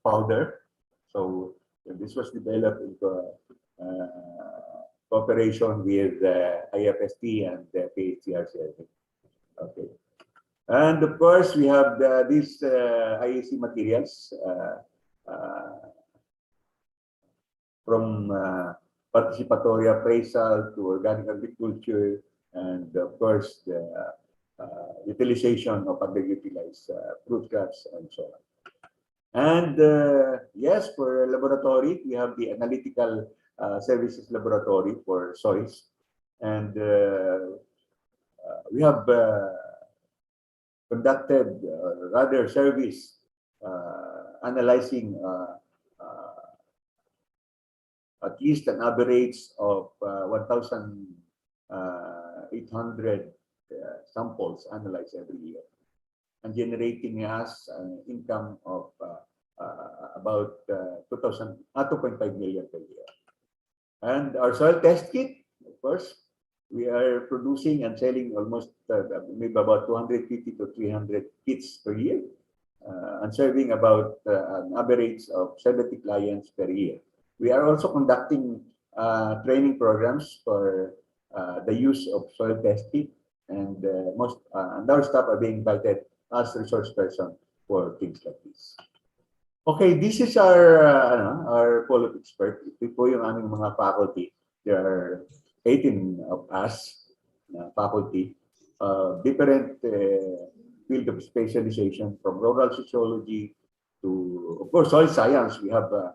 powder. So this was developed in cooperation with IFST and the PHCRC. Okay. And of course, we have these IAC materials from participatory appraisal to organic agriculture, and of course, the utilization of underutilized fruit crops and so on. And yes, for laboratory, we have the analytical services laboratory for soils, and we have conducted rather service analyzing at least an average of 1,800 samples analyzed every year, and generating us an income of about 2.5 million per year. And our soil test kit, of course, we are producing and selling almost maybe about 250 to 300 kits per year, and serving about an average of 70 clients per year. We are also conducting training programs for the use of soil test kit, and and our staff are being invited as resource person for things like this. Okay, this is our pool of expert. Ito po yung aming mga faculty. There are 18 of us faculty, different field of specialization, from rural sociology to, of course, soil science. We have a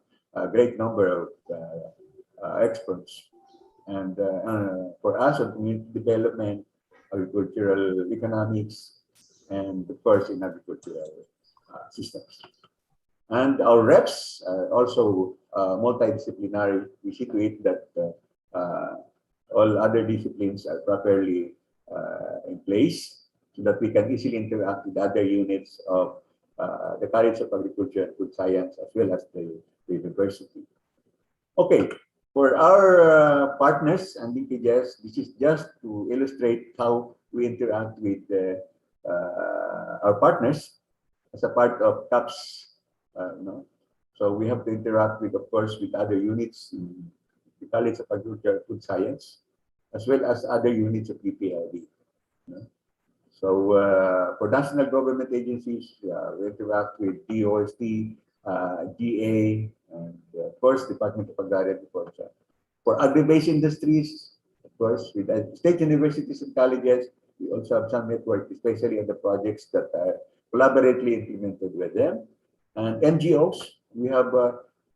great number of experts. And for us, on community development, agricultural economics, and of course, in agricultural systems. And our reps are also multidisciplinary. We see to it that all other disciplines are properly in place so that we can easily interact with other units of the College of Agriculture and Food Science as well as the university. Okay, for our partners and DPJs, this is just to illustrate how we interact with our partners as a part of CAFS. So we have to interact with, of course, with other units in the College of Agriculture and Food Science. as well as other units of UPLB. So for national government agencies, we interact with DOST, GA, and of course, Department of Agrarian Agriculture. For agri-based industries, of course, with state universities and colleges, we also have some network, especially on the projects that are collaboratively implemented with them. And NGOs, we have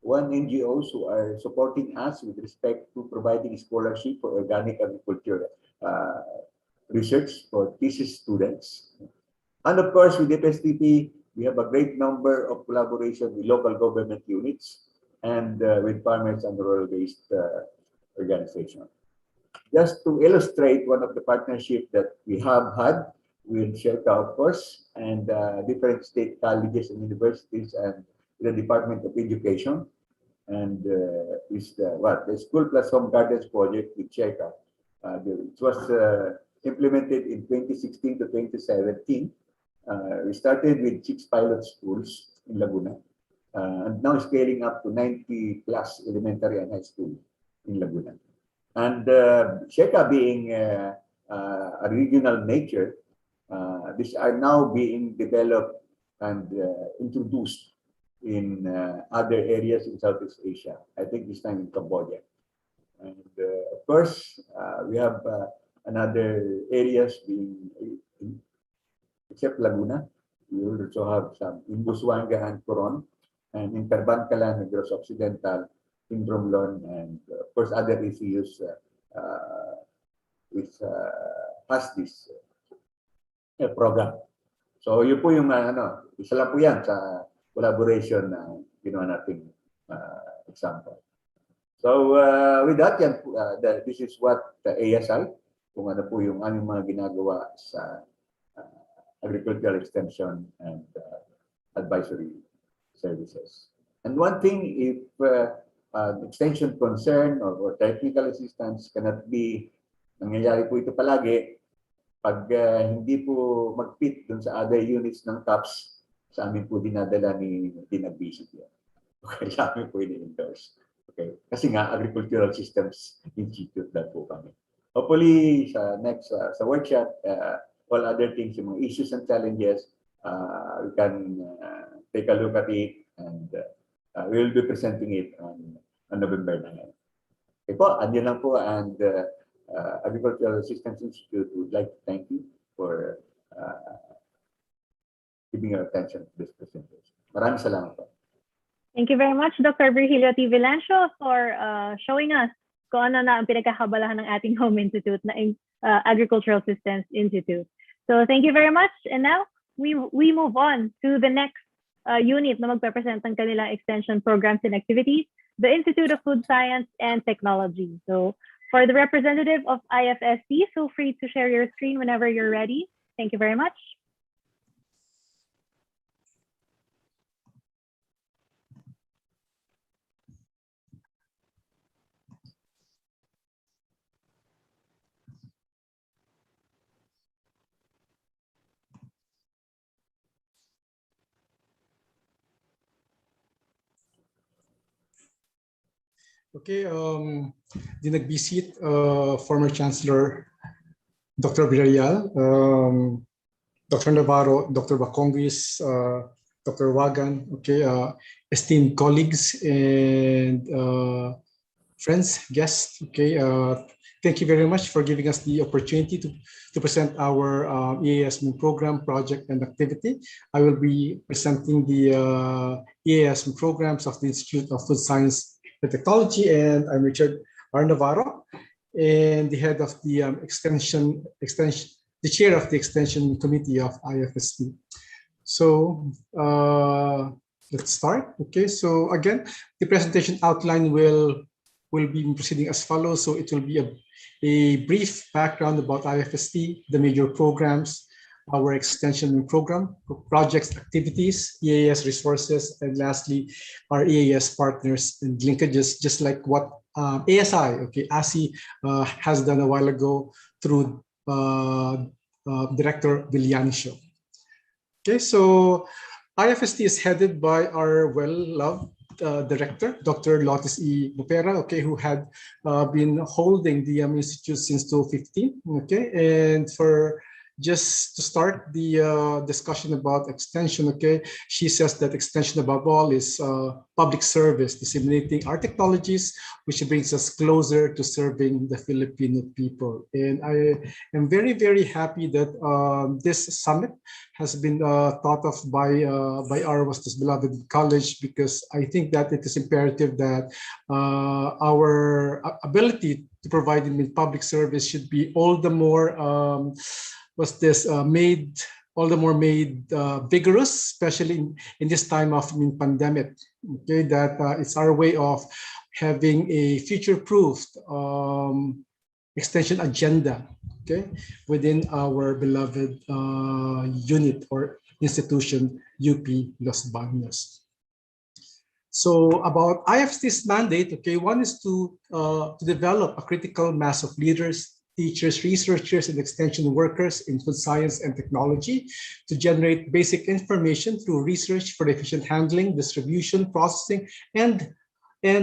one NGOs who are supporting us with respect to providing scholarship for organic agriculture research for thesis students. And of course, with FSTP, we have a great number of collaboration with local government units and with farmers and rural-based organizations. Just to illustrate one of the partnerships that we have had with Shelter, of course, and different state colleges and universities and the Department of Education, and is the School Plus Home Gardens project with Shelter. It was implemented in 2016 to 2017. We started with 6 pilot schools in Laguna, and now scaling up to 90 plus elementary and high school in Laguna. And Sheka being a regional nature, these are now being developed and introduced in other areas in Southeast Asia. I think this time in Cambodia. And of course, we have another areas being, except Laguna, we also have some in Busuanga and Coron, and in Carbancalan, Negros Occidental, in Romblon, and of course other ECUs with has this program. So yun po yung isa lang po yan sa collaboration na ginawa nating example. So with that, this is what the ASI, kung ano po yung aming mga ginagawa sa agricultural extension and advisory services. And one thing, if extension concern or technical assistance cannot be, nangyayari po ito palagi, pag hindi po mag-fit dun sa other units ng CAFS, sa amin po dinadala ni nag-visit yan. Okay, sa amin po ini-endorse. Okay, kasi nga Agricultural Systems Institute na po kami. Hopefully, sa next sa workshop, all other things, yung mga issues and challenges, we can take a look at it, and we will be presenting it on November 9. Okay po, andyan lang po, and Agricultural Systems Institute would like to thank you for giving your attention to this presentation. Maraming salamat po. Thank you very much, Dr. Virgilio T. Vilancio, for showing us kung ano na ang pinagkakabalahan ng ating home institute na Agricultural Systems Institute. So thank you very much. And now we move on to the next unit na magpe-present ng kanilang extension programs and activities, the Institute of Food Science and Technology. So for the representative of IFSC, feel free to share your screen whenever you're ready. Thank you very much. Okay, the nag-visit former Chancellor Dr. Villarreal, Dr. Navarro, Dr. Baconguis, Dr. Wagan, okay, esteemed colleagues and friends, guests, okay, thank you very much for giving us the opportunity to present our EASM program, project, and activity. I will be presenting the EASM programs of the Institute of Food Science and Technology, and I'm Richard R. Navarro, and the head of the the chair of the Extension Committee of IFSC. So let's start. Okay, so again, the presentation outline will be proceeding as follows. So it will be a brief background about IFSC, the major programs, our extension program, projects, activities, EAS resources, and lastly, our EAS partners and linkages, just like what ASI, okay, ASI has done a while ago through Director Vilancio. Okay, so IFST is headed by our well-loved director, Dr. Lotus E. Bupera, okay, who had been holding the Institute since 2015, okay, and for just to start the discussion about extension, okay, she says that extension above all is public service, disseminating our technologies, which brings us closer to serving the Filipino people. And I am very, very happy that this summit has been thought of by our Wastas Beloved College, because I think that it is imperative that our ability to provide in public service should be all the more made vigorous, especially in this time of pandemic. Okay, that it's our way of having a future-proofed extension agenda, okay, within our beloved unit or institution, UP Los Baños. So about IFST's mandate, okay, one is to develop a critical mass of leaders, teachers, researchers, and extension workers in food science and technology to generate basic information through research for efficient handling, distribution, processing, and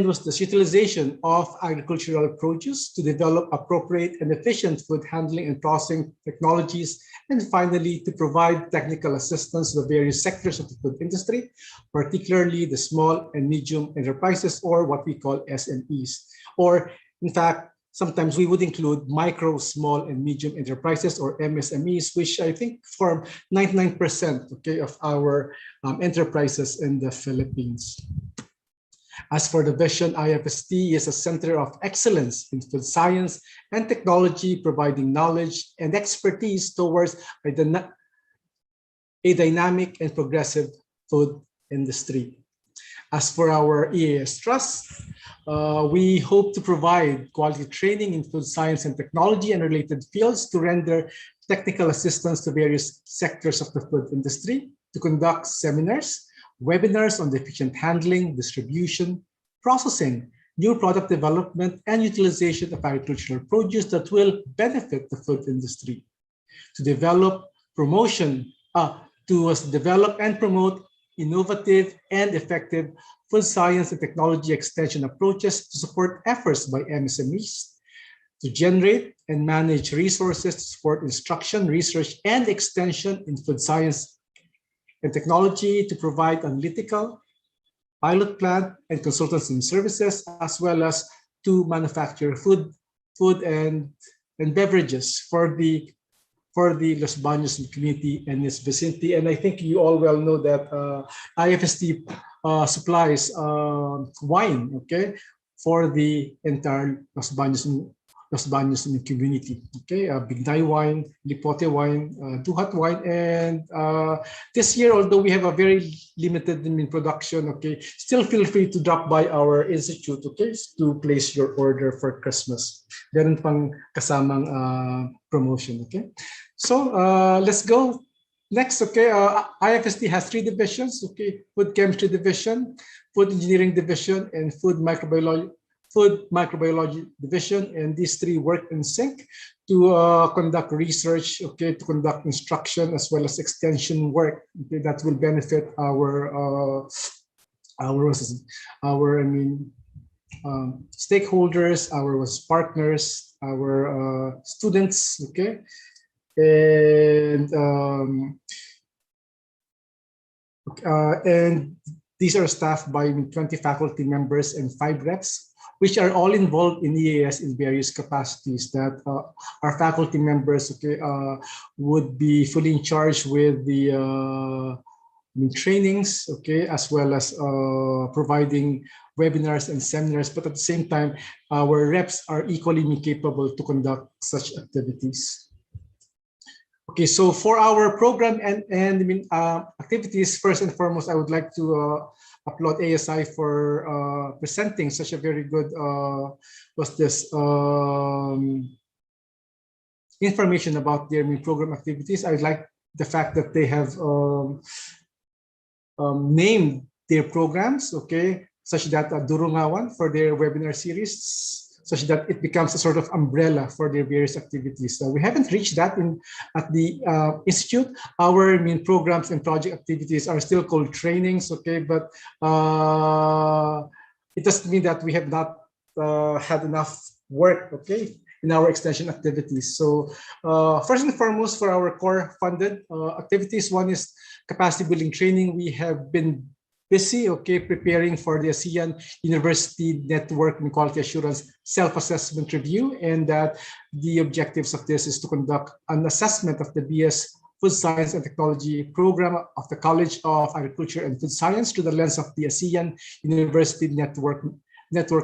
was this utilization of agricultural produce to develop appropriate and efficient food handling and processing technologies, and finally to provide technical assistance to the various sectors of the food industry, particularly the small and medium enterprises, or what we call SMEs, or in fact, sometimes we would include micro, small, and medium enterprises, or MSMEs, which I think form 99%, okay, of our enterprises in the Philippines. As for the vision, IFST is a center of excellence in food science and technology, providing knowledge and expertise towards a dynamic and progressive food industry. As for our EAS Trust, we hope to provide quality training in food science and technology and related fields to render technical assistance to various sectors of the food industry, to conduct seminars, webinars on the efficient handling, distribution, processing, new product development, and utilization of agricultural produce that will benefit the food industry, to develop and promote innovative and effective food science and technology extension approaches to support efforts by MSMEs, to generate and manage resources to support instruction, research, and extension in food science and technology, to provide analytical, pilot plant, and consultancy services, as well as to manufacture food and beverages for the Los Baños community and its vicinity. And I think you all well know that IFST supplies wine, okay, for the entire Los Baños community, okay, Bignay wine, Lipote wine, Duhat wine, and this year, although we have a very limited production, okay, still feel free to drop by our institute, okay, to place your order for Christmas. Meron pang kasamang promotion, okay. So let's go next, okay. IFST has 3 divisions, okay, Food Chemistry Division, Food Engineering Division, and Food Microbiology Division, and these 3 work in sync to conduct research, okay, to conduct instruction as well as extension work, okay, that will benefit our stakeholders, our partners, our students, okay, and these are staffed by 20 faculty members and 5 reps, which are all involved in EAS in various capacities. That our faculty members, okay, would be fully in charge with the trainings, okay, as well as providing webinars and seminars. But at the same time, our reps are equally capable to conduct such activities. Okay, so for our program and activities, first and foremost, I would like to applaud ASI for presenting such a very good information about their program activities. I like the fact that they have named their programs, okay, such that Durungawan for their webinar series, such that it becomes a sort of umbrella for their various activities. So we haven't reached that at the institute. Our main programs and project activities are still called trainings, okay, but it doesn't mean that we have not had enough work, okay, in our extension activities. So first and foremost, for our core funded activities, one is capacity building training. We have been busy, okay, preparing for the ASEAN University Network and Quality Assurance Self-Assessment Review, and that the objectives of this is to conduct an assessment of the BS Food Science and Technology program of the College of Agriculture and Food Science through the lens of the ASEAN University Network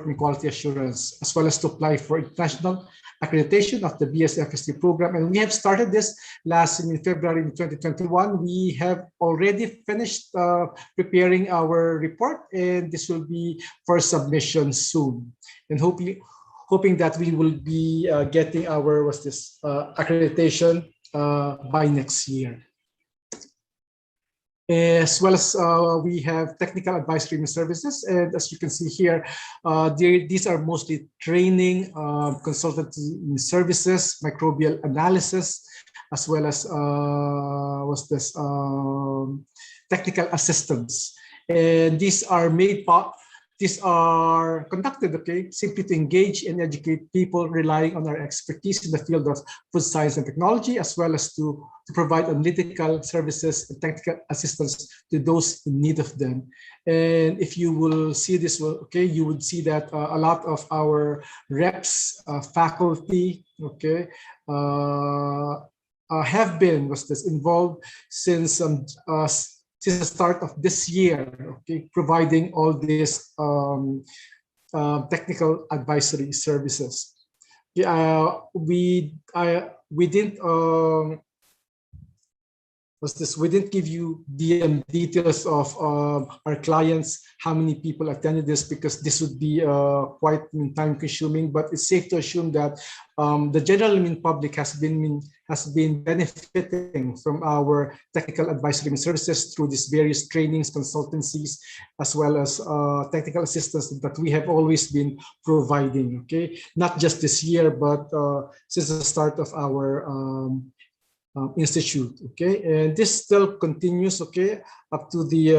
and Quality Assurance, as well as to apply for international accreditation of the BSFST program. And we have started this last in February 2021. We have already finished preparing our report, and this will be for submission soon. And hoping that we will be getting our accreditation by next year. As well as we have technical advisory services, and as you can see here, these are mostly training, consultancy services, microbial analysis, as well as technical assistance. And these are conducted, okay, simply to engage and educate people relying on our expertise in the field of food science and technology, as well as to provide analytical services and technical assistance to those in need of them. And if you will see this, okay, you would see that a lot of our reps, faculty, okay, have been involved since the start of this year, okay, providing all these technical advisory services. We didn't we didn't give you the details of our clients, how many people attended this, because this would be quite time consuming, but it's safe to assume that the general public has been benefiting from our technical advisory services through these various trainings, consultancies, as well as technical assistance that we have always been providing, okay? Not just this year, but since the start of our institute, okay? And this still continues, okay, up to the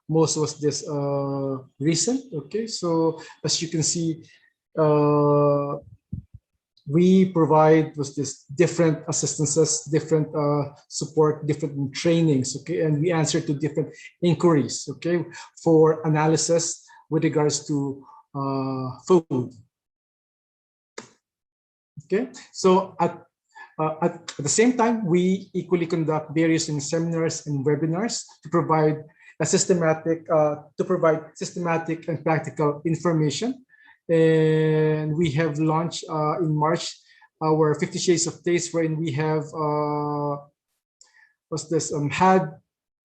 most recent, okay? So as you can see, we provide different assistances, different support, different trainings, okay? And we answer to different inquiries, okay, for analysis with regards to food. Okay, so at the same time, we equally conduct various seminars and webinars to provide systematic and practical information. And we have launched in March our 50 Shades of Taste, wherein we have had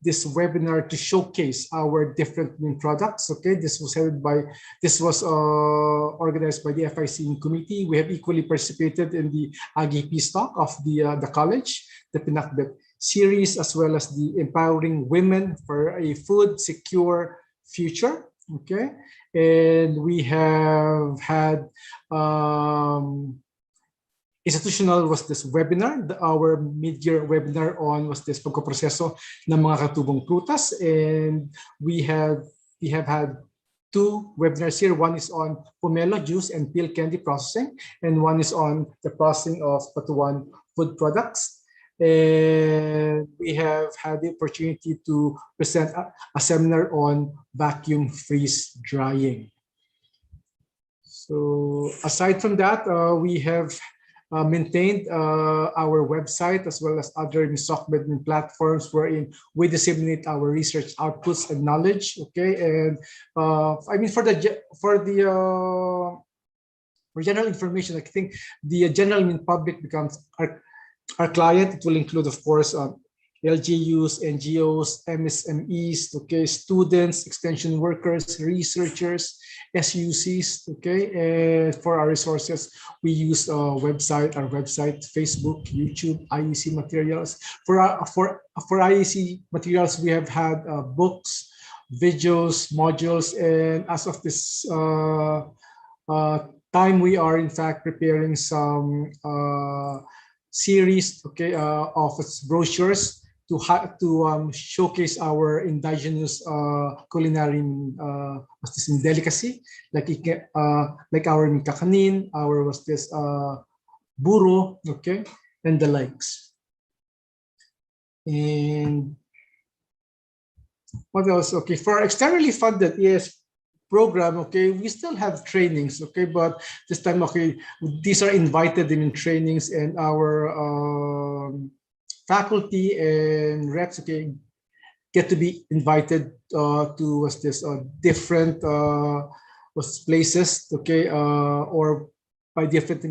this webinar to showcase our different products. Okay, this was organized by the FIC committee. We have equally participated in the AGP stock of the college, the Pinakbet series, as well as the Empowering Women for a Food Secure Future. Okay, and we have had institutional webinar. Our mid-year webinar on pagkoproseso ng mga katubong prutas, and we have had two webinars here. One is on pomelo juice and peel candy processing, and one is on the processing of Patuan food products. And we have had the opportunity to present a seminar on vacuum freeze drying. So aside from that, we have maintained our website as well as other SOCMED platforms wherein we disseminate our research outputs and knowledge. Okay, and I mean for general information, I think the general public becomes our client. It will include, of course, LGUs, NGOs, MSMEs, okay, students, extension workers, researchers, SUCs, okay. And for our resources, we use our website, Facebook, YouTube, IEC materials. For IEC materials, we have had books, videos, modules, and as of this time, we are in fact preparing some series, okay, of brochures to showcase our indigenous culinary delicacy, like our kakanin, our buro, okay, and the likes. And what else? Okay, for our externally funded ES program, okay, we still have trainings, okay, but this time, okay, these are invited in trainings, and our faculty and reps, okay, get to be invited to different places, okay, or by different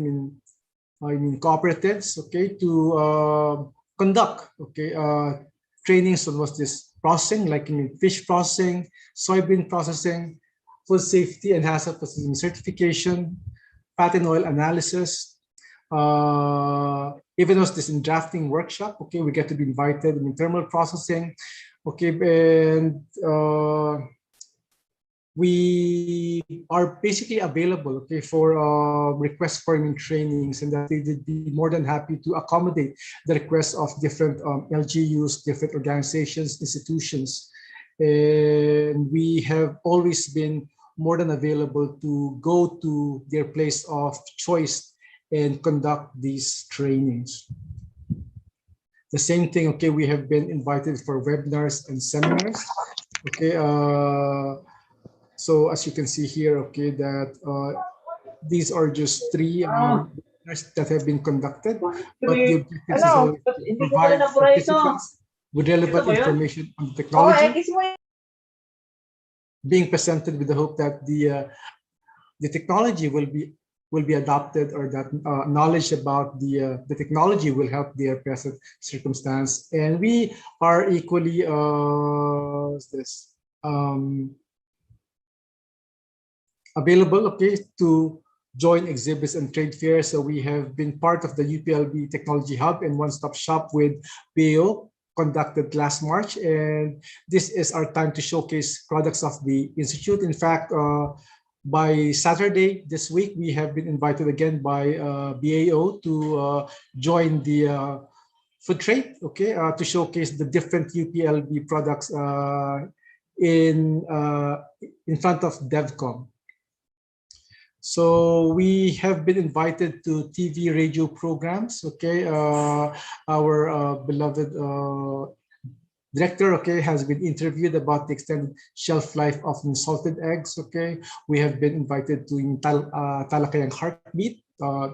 cooperatives, okay, to conduct, okay, trainings on processing, like fish processing, soybean processing, food safety and hazard processing certification, fat and oil analysis. Even though this in drafting workshop, okay, we get to be invited in thermal processing, okay, and we are basically available, okay, for requests for trainings, and that they would be more than happy to accommodate the requests of different LGUs, different organizations, institutions. And we have always been more than available to go to their place of choice and conduct these trainings. The same thing, okay, we have been invited for webinars and seminars, okay. So as you can see here, okay, that these are just 3 webinars that have been conducted, but the objective is always to provide participants with relevant information on the technology being presented, with the hope that the technology will be adopted, or that knowledge about the technology will help their present circumstance. And we are equally available, okay, to join exhibits and trade fairs. So we have been part of the UPLB Technology Hub and One-Stop Shop with BAO, conducted last March, and this is our time to showcase products of the Institute. In fact, by Saturday this week, we have been invited again by BAO to join the food trade, okay, to showcase the different UPLB products in front of DevCom. So we have been invited to TV radio programs, okay. Our beloved director, okay, has been interviewed about the extended shelf life of salted eggs, okay. We have been invited to Talakayang Heartbeat.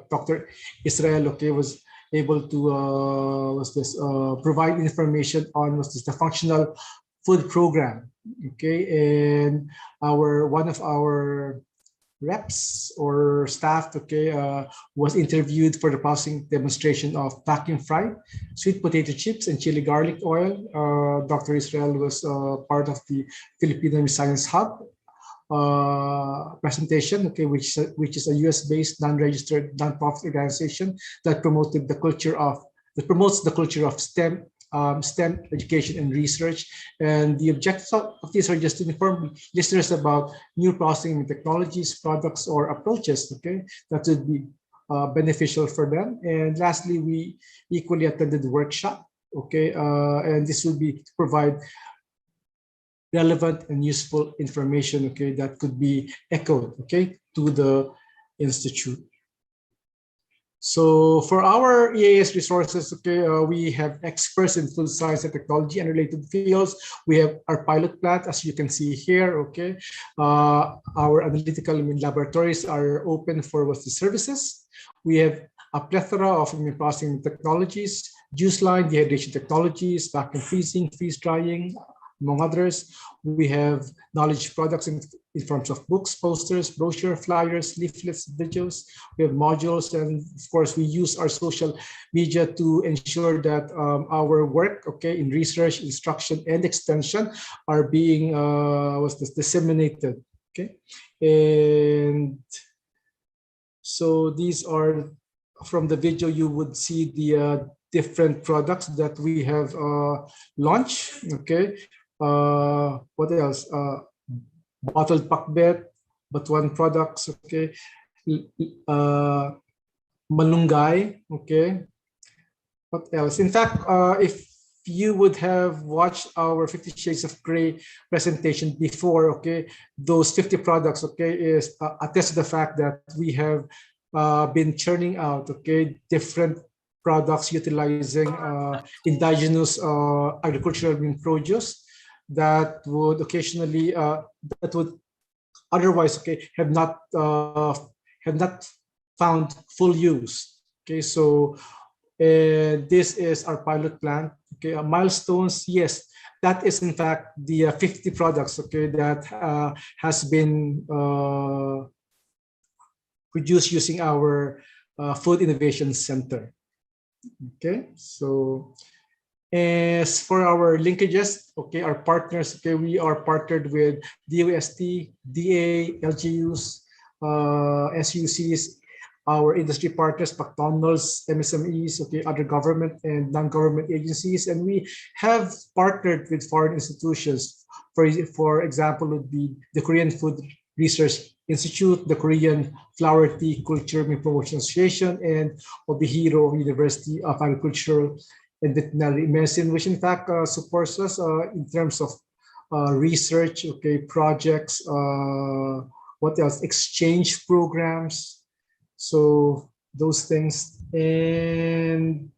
Dr. Israel, okay, was able to provide information on the functional food program, okay. And one of our reps or staff, okay, was interviewed for the processing demonstration of vacuum fried sweet potato chips and chili garlic oil. Dr. Israel was part of the Filipino Science Hub presentation, okay, which is a US-based non-registered non-profit organization that promotes the culture of STEM education and research. And the objectives of these are just to inform listeners about new processing technologies, products, or approaches, okay, that would be beneficial for them. And lastly, we equally attended the workshop, okay, and this will be to provide relevant and useful information, okay, that could be echoed, okay, to the Institute. So for our EAS resources, okay, we have experts in food science and technology and related fields. We have our pilot plant, as you can see here, okay. Our analytical laboratories are open for the services. We have a plethora of processing technologies, juice line, dehydration technologies, vacuum freezing, freeze drying, among others. We have knowledge products in terms of books, posters, brochure, flyers, leaflets, videos. We have modules, and of course, we use our social media to ensure that our work, okay, in research, instruction, and extension are being disseminated, okay. And so these are, from the video, you would see the different products that we have launched, okay. What else? Bottled pakbet, Batuan products, okay. uh, malunggay. Okay. What else? In fact, if you would have watched our 50 Shades of Grey presentation before, okay, those 50 products, okay, is attest to the fact that we have been churning out, okay, different products utilizing indigenous agricultural produce that would occasionally that would otherwise, okay, have not found full use. Okay, so this is our pilot plant. Okay, milestones. Yes, that is in fact the 50 products. Okay, that has been produced using our Food Innovation Center. Okay, so as for our linkages, okay, our partners, okay, we are partnered with DOST, DA, LGUs, SUCs, our industry partners, McDonald's, MSMEs, okay, other government and non-government agencies, and we have partnered with foreign institutions. For example, would be the Korean Food Research Institute, the Korean Flower Tea Culture and Promotion Association, and Obihiro University of Agricultural and Veterinary Medicine, which in fact supports us in terms of research, okay, projects, what else, exchange programs, so those things. And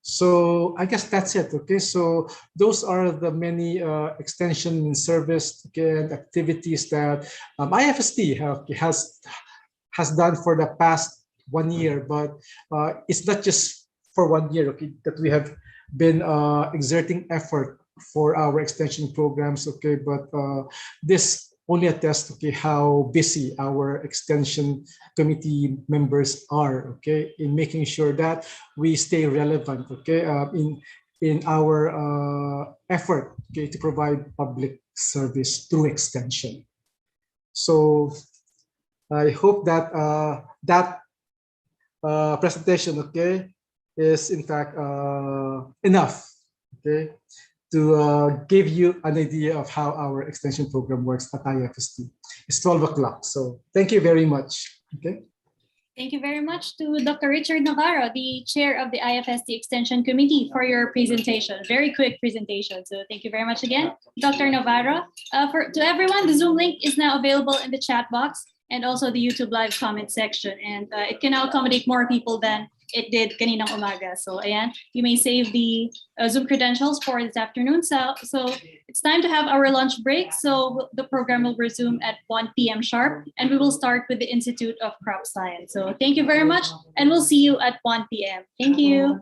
so I guess that's it, okay? So those are the many extension and service, okay, and activities that IFST has done for the past 1 year, but it's not just for 1 year, okay, that we have been exerting effort for our extension programs, okay, but this only attests, okay, how busy our extension committee members are, okay, in making sure that we stay relevant, okay, in our effort, okay, to provide public service through extension. So I hope that that presentation, okay, is in fact enough, okay, to give you an idea of how our extension program works at IFST. It's 12 o'clock, so thank you very much. Okay. Thank you very much to Dr. Richard Navarro, the chair of the IFST Extension Committee, for your presentation. Very quick presentation. So thank you very much again, Dr. Navarro. To everyone, the Zoom link is now available in the chat box and also the YouTube live comment section. And it can now accommodate more people than it did kaninang umaga. So ayan, you may save the Zoom credentials for this afternoon. So it's time to have our lunch break. So the program will resume at 1 p.m. sharp, and we will start with the Institute of Crop Science. So thank you very much, and we'll see you at 1 p.m. Thank you.